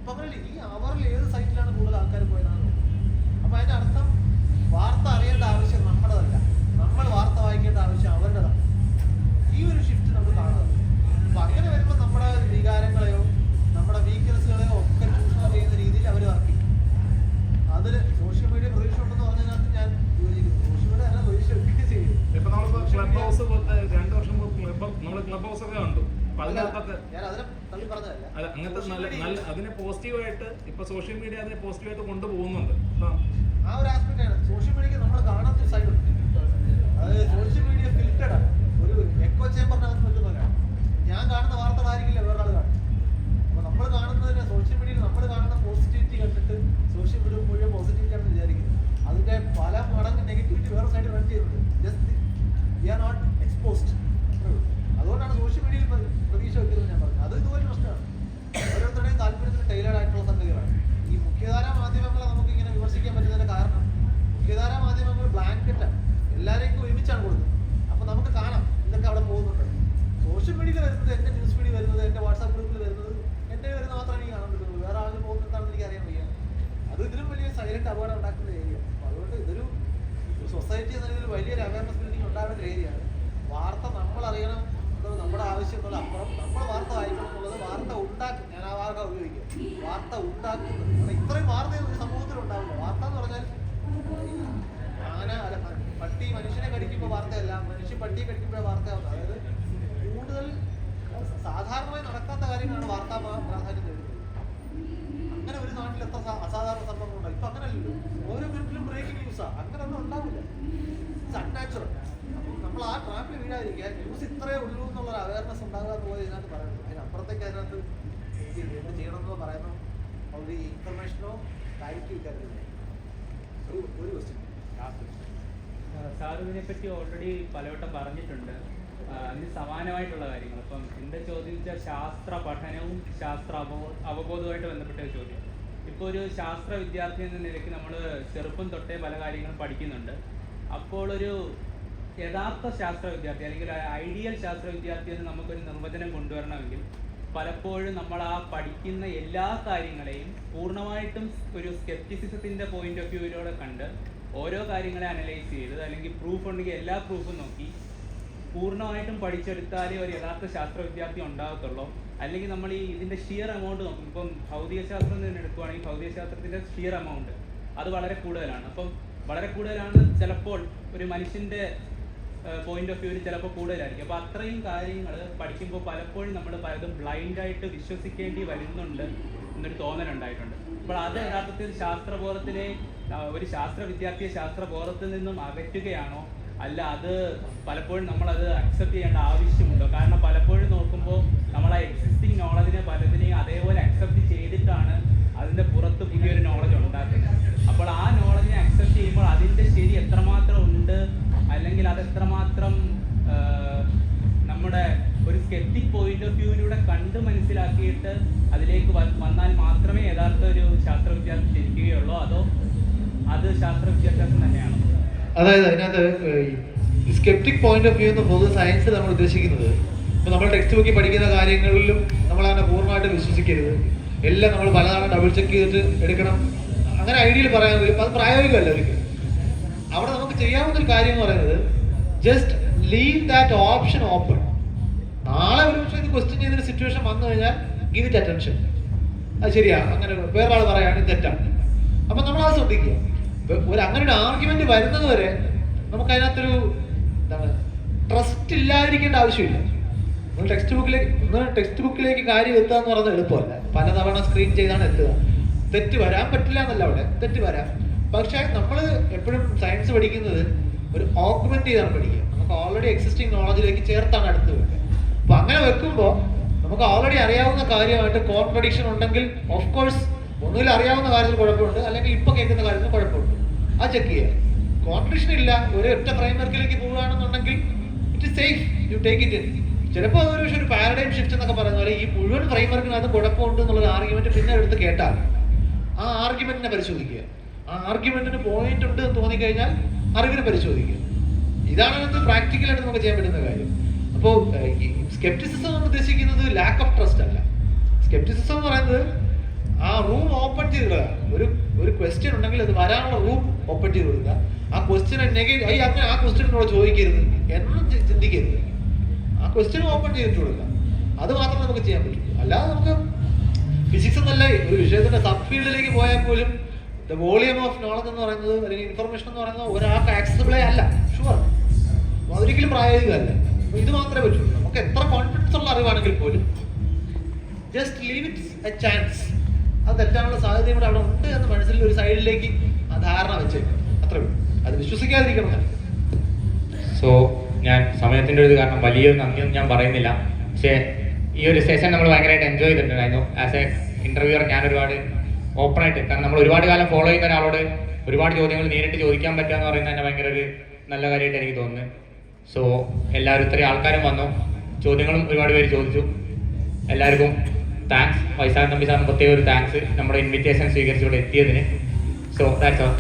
അപ്പൊ അങ്ങനെയല്ല, ഈ അവറിൽ ഏത് സൈറ്റിലാണ് കൂടുതൽ ആൾക്കാർ പോയതാണ്. അപ്പൊ അതിന്റെ അർത്ഥം വാർത്ത അറിയേണ്ട ആവശ്യം നമ്മുടേതല്ല, നമ്മൾ വാർത്ത വായിക്കേണ്ട ആവശ്യം അവരുടേതാണ്. ഈ ഒരു ഷിഫ്റ്റ് നമ്മൾ കാണുന്നത്. അപ്പൊ അങ്ങനെ വരുമ്പോൾ നമ്മുടെ വികാരങ്ങളെയോ നമ്മുടെ വീക്ക്നെസ്സുകളെയോ ഒക്കെ ചൂഷണം ചെയ്യുന്ന രീതിയിൽ അവർ വർക്ക് ചെയ്യും. അതിന് സോഷ്യൽ മീഡിയ പ്രതീക്ഷ ഉണ്ടെന്ന് പറഞ്ഞതിനകത്ത് ഞാൻ യോജിക്കുന്നു. സോഷ്യൽ മീഡിയ തന്നെ പ്രതീക്ഷ ഒക്കെ ചെയ്യും. ഇപ്പൊ നമ്മളിപ്പോ ക്ലബ് ഹൗസ് പോലത്തെ 2 വർഷം നമ്മൾ ക്ലബ് ഹൗസ് ഒക്കെ കണ്ടു. അതിനകത്തൊക്കെ ഞാൻ അതിനെ തള്ളി പറഞ്ഞതല്ല. അല്ല, അങ്ങനത്തെ നല്ല അതിനെ പോസിറ്റീവായിട്ട് ഇപ്പൊ സോഷ്യൽ മീഡിയ അതിനെ പോസിറ്റീവായിട്ട് കൊണ്ടുപോകുന്നുണ്ട്. ഇപ്പൊ ആ ഒരു ആസ്പെക്ട് ആണ്. സോഷ്യൽ മീഡിയക്ക് നമ്മൾ കാണാത്തൊരു സൈഡ് ഉണ്ട്. അതായത് സോഷ്യൽ മീഡിയ ഫിൽറ്റഡ് ആണ്, ഒരു എക്കോ ചേമ്പറിനകത്ത് നിൽക്കുന്നവരാണ്. ഞാൻ കാണുന്ന വാർത്തകളായിരിക്കില്ല വേറൊരാൾ കാണും. അപ്പൊ നമ്മൾ കാണുന്നതിന് സോഷ്യൽ മീഡിയയിൽ നമ്മൾ കാണുന്ന പോസിറ്റിവിറ്റി കണ്ടിട്ട് സോഷ്യൽ മീഡിയ മുഴുവൻ പോസിറ്റിവിറ്റി ആണെന്ന് വിചാരിക്കുന്നത്. അതിന്റെ പല മടങ്ങ് നെഗറ്റിവിറ്റി വേറെ സൈഡ് റൺ ചെയ്യുന്നുണ്ട്. Just we are not exposed. അതുകൊണ്ടാണ് സോഷ്യൽ മീഡിയയിൽ പ്രതീക്ഷ വെക്കുന്നത് ഞാൻ പറഞ്ഞത്. അത് ഇതുപോലെ പ്രശ്നമാണ്. ഓരോരുത്തരുടെയും താല്പര്യത്തിന് ടൈലർഡ് ആയിട്ടുള്ള സംഗതികളാണ്. ഈ മുഖ്യധാരാ മാധ്യമങ്ങളെ നമുക്ക് ഇങ്ങനെ വിമർശിക്കാൻ പറ്റുന്നതിന്റെ കാരണം മുഖ്യധാരാ മാധ്യമങ്ങൾ ബ്ലാങ്കറ്റാണ്, എല്ലാവരെയും ഒരുമിച്ചാണ് കൊടുക്കുന്നത്. അപ്പൊ നമുക്ക് കാണാം ഇതൊക്കെ അവിടെ പോകുന്നുണ്ട്. സോഷ്യൽ മീഡിയയിൽ വരുന്നത്, എന്റെ ന്യൂസ് ഫീഡിൽ വരുന്നത്, എന്റെ വാട്സാപ്പ് ഗ്രൂപ്പിൽ വരുന്നത്, എന്റെ വരുന്ന മാത്രമേ എനിക്ക് കാണാൻ പറ്റുള്ളൂ. വേറെ ആളുകൾ പോകുന്നതാണെന്ന് എനിക്ക് അറിയാൻ വയ്യ. അത് ഇതിലും വലിയ സൈലന്റ് അപകടം ഉണ്ടാക്കുന്ന ഏരിയ. അപ്പൊ അതുകൊണ്ട് ഇതൊരു സൊസൈറ്റി എന്ന രീതിയിൽ വലിയൊരു അവയർനെസ് ബിൽഡിംഗ് ഉണ്ടാവേണ്ട ഒരു ഏരിയയാണ്. വാർത്ത നമ്മൾ അറിയണം എന്നുള്ളത് നമ്മുടെ ആവശ്യം എന്നുള്ള അപ്പുറം നമ്മൾ വാർത്ത വായിക്കണം എന്നുള്ളത് വാർത്ത ഉണ്ടാക്കും. ഞാൻ ആ വാർത്ത ഉപയോഗിക്കുക, വാർത്ത ഉണ്ടാക്കുന്നത്. കാരണം ഇത്രയും വാർത്ത ഒരു സമൂഹത്തിൽ ഉണ്ടാവില്ല. വാർത്ത എന്ന് പറഞ്ഞാൽ ആന അല്ല പട്ടി മനുഷ്യനെ കടിക്കുമ്പോൾ വാർത്തയല്ല, മനുഷ്യൻ പട്ടിയെ കടിക്കുമ്പോഴേ വാർത്തയാവുന്നത്. അതായത് കൂടുതൽ സാധാരണമായി നടക്കാത്ത കാര്യങ്ങളാണ് വാർത്താ പ്രാധാന്യം നേടുന്നത്. അങ്ങനെ ഒരു നാട്ടിൽ എത്ര അസാധാരണ സംഭവങ്ങൾ ഉണ്ടാവും. ഇപ്പൊ അങ്ങനെയല്ലല്ലോ, ഓരോ മിനിറ്റിലും ബ്രേക്കിംഗ് ന്യൂസാ. അങ്ങനെയൊന്നും ഉണ്ടാവില്ല. It's unnatural. അപ്പം നമ്മൾ ആ ട്രാപ്പിൽ വീഴാതിരിക്കുക. ന്യൂസ് ഇത്രയേ ഉള്ളൂ എന്നുള്ള അവയർനെസ് ഉണ്ടാകുക എന്നുള്ളത് ഇതിനകത്ത് പറയുന്നത്. അതിനപ്പുറത്തേക്ക് അതിനകത്ത് എന്ത് ചെയ്യണമെന്നോ പറയുന്നോ ഒരു ഇൻഫർമേഷനോ ക്ലാരിറ്റി ഇല്ലാതില്ല. ഒരു ക്വസ്റ്റ്യൻ സാർ ഇതിനെപ്പറ്റി ഓൾറെഡി പലവട്ടം പറഞ്ഞിട്ടുണ്ട്. അതിന് സമാനമായിട്ടുള്ള കാര്യങ്ങൾ. അപ്പം എൻ്റെ ചോദ്യം വെച്ചാൽ ശാസ്ത്ര പഠനവും ശാസ്ത്ര അവബോധവുമായിട്ട് ബന്ധപ്പെട്ട ഒരു ചോദ്യം. ഇപ്പോൾ ഒരു ശാസ്ത്ര വിദ്യാർത്ഥി എന്ന നിലയ്ക്ക് നമ്മൾ ചെറുപ്പം തൊട്ടേ പല കാര്യങ്ങളും പഠിക്കുന്നുണ്ട്. അപ്പോൾ ഒരു യഥാർത്ഥ ശാസ്ത്ര വിദ്യാർത്ഥി അല്ലെങ്കിൽ ഒരു ഐഡിയൽ ശാസ്ത്ര വിദ്യാർത്ഥി എന്ന് നമുക്കൊരു നിർവചനം കൊണ്ടുവരണമെങ്കിൽ പലപ്പോഴും നമ്മൾ ആ പഠിക്കുന്ന എല്ലാ കാര്യങ്ങളെയും പൂർണ്ണമായിട്ടും ഒരു സ്കെപ്റ്റിസിസത്തിൻ്റെ പോയിന്റ് ഓഫ് വ്യൂവിലൂടെ കണ്ട് ഓരോ കാര്യങ്ങളെ അനലൈസ് ചെയ്ത് അല്ലെങ്കിൽ പ്രൂഫ് ഉണ്ടെങ്കിൽ എല്ലാ പ്രൂഫും നോക്കി പൂർണ്ണമായിട്ടും പഠിച്ചെടുത്താലേ ഒരു യഥാർത്ഥ ശാസ്ത്ര വിദ്യാർത്ഥി ഉണ്ടാകത്തുള്ളൂ. അല്ലെങ്കിൽ നമ്മൾ ഈ ഇതിൻ്റെ ഷിയർ എമൗണ്ട് നോക്കും. ഇപ്പം ഭൗതികശാസ്ത്രം തന്നെ എടുക്കുകയാണെങ്കിൽ ഭൗതികശാസ്ത്രത്തിൻ്റെ ഷിയർ എമൗണ്ട് അത് വളരെ കൂടുതലാണ്. അപ്പം വളരെ കൂടുതലാണ് ചിലപ്പോൾ ഒരു മനുഷ്യൻ്റെ പോയിന്റ് ഓഫ് വ്യൂവിൽ ചിലപ്പോൾ കൂടുതലായിരിക്കും. അപ്പോൾ അത്രയും കാര്യങ്ങൾ പഠിക്കുമ്പോൾ പലപ്പോഴും നമ്മൾ പലതും ബ്ലൈൻഡായിട്ട് വിശ്വസിക്കേണ്ടി വരുന്നുണ്ട് എന്നൊരു തോന്നലുണ്ടായിട്ടുണ്ട്. അപ്പോൾ അത് യഥാർത്ഥത്തിൽ ശാസ്ത്രബോധത്തിലെ ഒരു ശാസ്ത്ര വിദ്യാർത്ഥിയെ ശാസ്ത്രബോധത്തിൽ നിന്നും അകറ്റുകയാണോ, അല്ല അത് പലപ്പോഴും നമ്മളത് അക്സെപ്റ്റ് ചെയ്യേണ്ട ആവശ്യമുണ്ടോ? കാരണം പലപ്പോഴും നോക്കുമ്പോൾ നമ്മൾ ആ എക്സിസ്റ്റിംഗ് നോളജിനെ പലതിനെയും അതേപോലെ അക്സെപ്റ്റ് ചെയ്തിട്ടാണ് അതിൻ്റെ പുറത്ത് പുതിയൊരു നോളജ് ഉണ്ടാക്കുന്നത്. അപ്പോൾ ആ നോളജിനെ അക്സെപ്റ്റ് ചെയ്യുമ്പോൾ അതിൻ്റെ ശരി എത്രമാത്രം ഉണ്ട്, അല്ലെങ്കിൽ അത് എത്രമാത്രം നമ്മുടെ ഒരു സ്കെപ്റ്റിക് പോയിന്റ് ഓഫ് വ്യൂവിലൂടെ കണ്ട് മനസ്സിലാക്കിയിട്ട് അതിലേക്ക് വന്നാൽ മാത്രമേ യഥാർത്ഥ ഒരു ശാസ്ത്ര വിദ്യാർത്ഥി ജനിക്കുകയുള്ളൂ, അതോ അത് ശാസ്ത്ര വിദ്യാഭ്യാസം തന്നെയാണോ? അതായത് അതിനകത്ത് സ്കെപ്റ്റിക് പോയിന്റ് ഓഫ് വ്യൂ എന്ന് പൊതു സയൻസിൽ നമ്മൾ ഉദ്ദേശിക്കുന്നത്, ഇപ്പോൾ നമ്മൾ ടെക്സ്റ്റ് ബുക്കിൽ പഠിക്കുന്ന കാര്യങ്ങളിലും നമ്മളങ്ങനെ പൂർണ്ണമായിട്ട് വിശ്വസിക്കരുത്. എല്ലാം നമ്മൾ പലതവണ ഡബിൾ ചെക്ക് ചെയ്തിട്ട് എടുക്കണം. അങ്ങനെ ഐഡിയയിൽ പറയാൻ വരും. അത് പ്രായോഗികമല്ല ഒരിക്കലും. അവിടെ നമുക്ക് ചെയ്യാവുന്നൊരു കാര്യം എന്ന് പറയുന്നത് just leave that option open. നാളെ ഒരു പക്ഷേ ഇത് ക്വസ്റ്റ്യൻ ചെയ്യുന്നൊരു സിറ്റുവേഷൻ വന്നു കഴിഞ്ഞാൽ ഗിവ് ഇറ്റ് അറ്റൻഷൻ. അത് ശരിയാ, അങ്ങനെ വേറൊരാൾ പറയാണ് ഇത് തെറ്റാണ്. അപ്പം നമ്മളത് ശ്രദ്ധിക്കുക. അങ്ങനെ ഒരു ആർഗ്യുമെന്റ് വരുന്നത് വരെ നമുക്ക് അതിനകത്തൊരു എന്താണ് ട്രസ്റ്റ് ഇല്ലാതിരിക്കേണ്ട ആവശ്യമില്ല. നമ്മൾ ടെക്സ്റ്റ് ബുക്കിലേക്ക് കാര്യം എത്തുക എന്ന് പറയുന്നത് എളുപ്പമല്ല. പലതവണ സ്ക്രീൻ ചെയ്താണ് എത്തുക. തെറ്റ് വരാൻ പറ്റില്ല എന്നല്ല, അവിടെ തെറ്റ് വരാം. പക്ഷെ നമ്മൾ എപ്പോഴും സയൻസ് പഠിക്കുന്നത് ഒരു ഓഗ്മെന്റ് ചെയ്താണ് പഠിക്കുക. നമുക്ക് ഓൾറെഡി എക്സിസ്റ്റിംഗ് നോളജിലേക്ക് ചേർത്താണ് അടുത്ത് വെക്കുക. അപ്പൊ അങ്ങനെ വെക്കുമ്പോൾ നമുക്ക് ഓൾറെഡി അറിയാവുന്ന കാര്യമായിട്ട് കോൺട്രഡിക്ഷൻ ഉണ്ടെങ്കിൽ ഓഫ് കോഴ്സ് ഒന്നുകിൽ അറിയാവുന്ന കാര്യത്തിൽ കുഴപ്പമുണ്ട്, അല്ലെങ്കിൽ ഇപ്പൊ കേൾക്കുന്ന കാര്യത്തിൽ കുഴപ്പമുണ്ട്. അത് ചെക്ക് ചെയ്യുക. കോൺട്രഡിക്ഷൻ ഇല്ല, ഒരു ഒറ്റ ഫ്രെയിംവർക്കിലേക്ക് പോവുകയാണെന്നുണ്ടെങ്കിൽ it is safe, you take it in. ചിലപ്പോൾ അതൊരു പക്ഷേ ഒരു പാരഡൈം ഷിഫ്റ്റ് എന്നൊക്കെ പറയുന്ന പോലെ ഈ മുഴുവൻ ഫ്രെയിംവർക്കിനകത്ത് കുഴപ്പമുണ്ട് എന്നുള്ളൊരു ആർഗ്യുമെന്റ് പിന്നെ എടുത്ത് കേട്ടാൽ ആ ആർഗ്യുമെന്റിനെ പരിശോധിക്കുക. ആ ആർഗ്യുമെന്റിന് പോയിന്റ് ഉണ്ട് എന്ന് തോന്നിക്കഴിഞ്ഞാൽ അറിവിനെ പരിശോധിക്കുക. ഇതാണ് അതിനകത്ത് പ്രാക്ടിക്കലായിട്ട് നമുക്ക് ചെയ്യാൻ പറ്റുന്ന കാര്യം. അപ്പോൾ സ്കെപ്റ്റിസിസം എന്ന് ഉദ്ദേശിക്കുന്നത് ലാക്ക് ഓഫ് ട്രസ്റ്റ് അല്ല. സ്കെപ്റ്റിസിസം എന്ന് പറയുന്നത് ആ റൂം ഓപ്പൺ ചെയ്ത് ഒരു ക്വസ്റ്റ്യൻ ഉണ്ടെങ്കിൽ അത് വരാനുള്ള റൂം ഓപ്പൺ ചെയ്ത് കൊടുക്കുക. ആ ക്വസ്റ്റ്യനെ നെഗറ്റീവ് അങ്ങനെ ആ ക്വസ്റ്റ്യനോട് ചോദിക്കരുത് എന്നും ചിന്തിക്കരുത്. ആ ക്വസ്റ്റ്യൻ ഓപ്പൺ ചെയ്തിട്ട് കൊടുക്കുക. അത് മാത്രമേ നമുക്ക് ചെയ്യാൻ പറ്റൂ. അല്ലാതെ നമുക്ക് ഫിസിക്സ് എന്നല്ല ഒരു വിഷയത്തിന്റെ സബ് ഫീൽഡിലേക്ക് പോയാൽ പോലും ദ വോളിയം ഓഫ് നോളജ് എന്ന് പറയുന്നത് അല്ലെങ്കിൽ ഇൻഫർമേഷൻ എന്ന് പറയുന്നത് ഒരാൾക്ക് ആക്സസിബിളേ അല്ല. ഷുവർ, അതൊരിക്കലും പ്രായോഗികമല്ല. അപ്പൊ ഇത് മാത്രമേ പറ്റൂ. നമുക്ക് എത്ര കോൺഫിഡൻസ് ഉള്ള അറിവാണെങ്കിൽ പോലും just leave it A chance. അത് തെറ്റാനുള്ള സാധ്യതയും കൂടെ അവിടെ ഉണ്ട് എന്ന് മനസ്സിൽ ഒരു സൈഡിലേക്ക് ആ ധാരണ വെച്ചേക്കും. അത്രേ ഉള്ളൂ. അത് വിശ്വസിക്കാതിരിക്കണം തന്നെ. സോ ഞാൻ സമയത്തിൻ്റെ ഒരു കാരണം വലിയൊരു നന്ദിയൊന്നും ഞാൻ പറയുന്നില്ല. പക്ഷേ ഈ ഒരു സെഷൻ നമ്മൾ ഭയങ്കരമായിട്ട് എൻജോയ് ചെയ്തിട്ടുണ്ടായിരുന്നു. ആസ് എ ഇൻ്റർവ്യൂവർ ഞാൻ ഒരുപാട് ഓപ്പണായിട്ട്, കാരണം നമ്മൾ ഒരുപാട് കാലം ഫോളോ ചെയ്യുന്ന ഒരാളോട് ഒരുപാട് ചോദ്യങ്ങൾ നേരിട്ട് ചോദിക്കാൻ പറ്റുക എന്ന് പറയുന്നത് തന്നെ ഭയങ്കര ഒരു നല്ല കാര്യമായിട്ട് എനിക്ക് തോന്നുന്നു. സോ എല്ലാവരും ഇത്രയും ആൾക്കാരും വന്നു, ചോദ്യങ്ങളും ഒരുപാട് പേര് ചോദിച്ചു. എല്ലാവർക്കും താങ്ക്സ്. വൈസാഖ് നമ്പി സാറിന് പ്രത്യേക ഒരു താങ്ക്സ് നമ്മുടെ ഇൻവിറ്റേഷൻ സ്വീകരിച്ചുകൊണ്ട് എത്തിയതിന്. So that's all.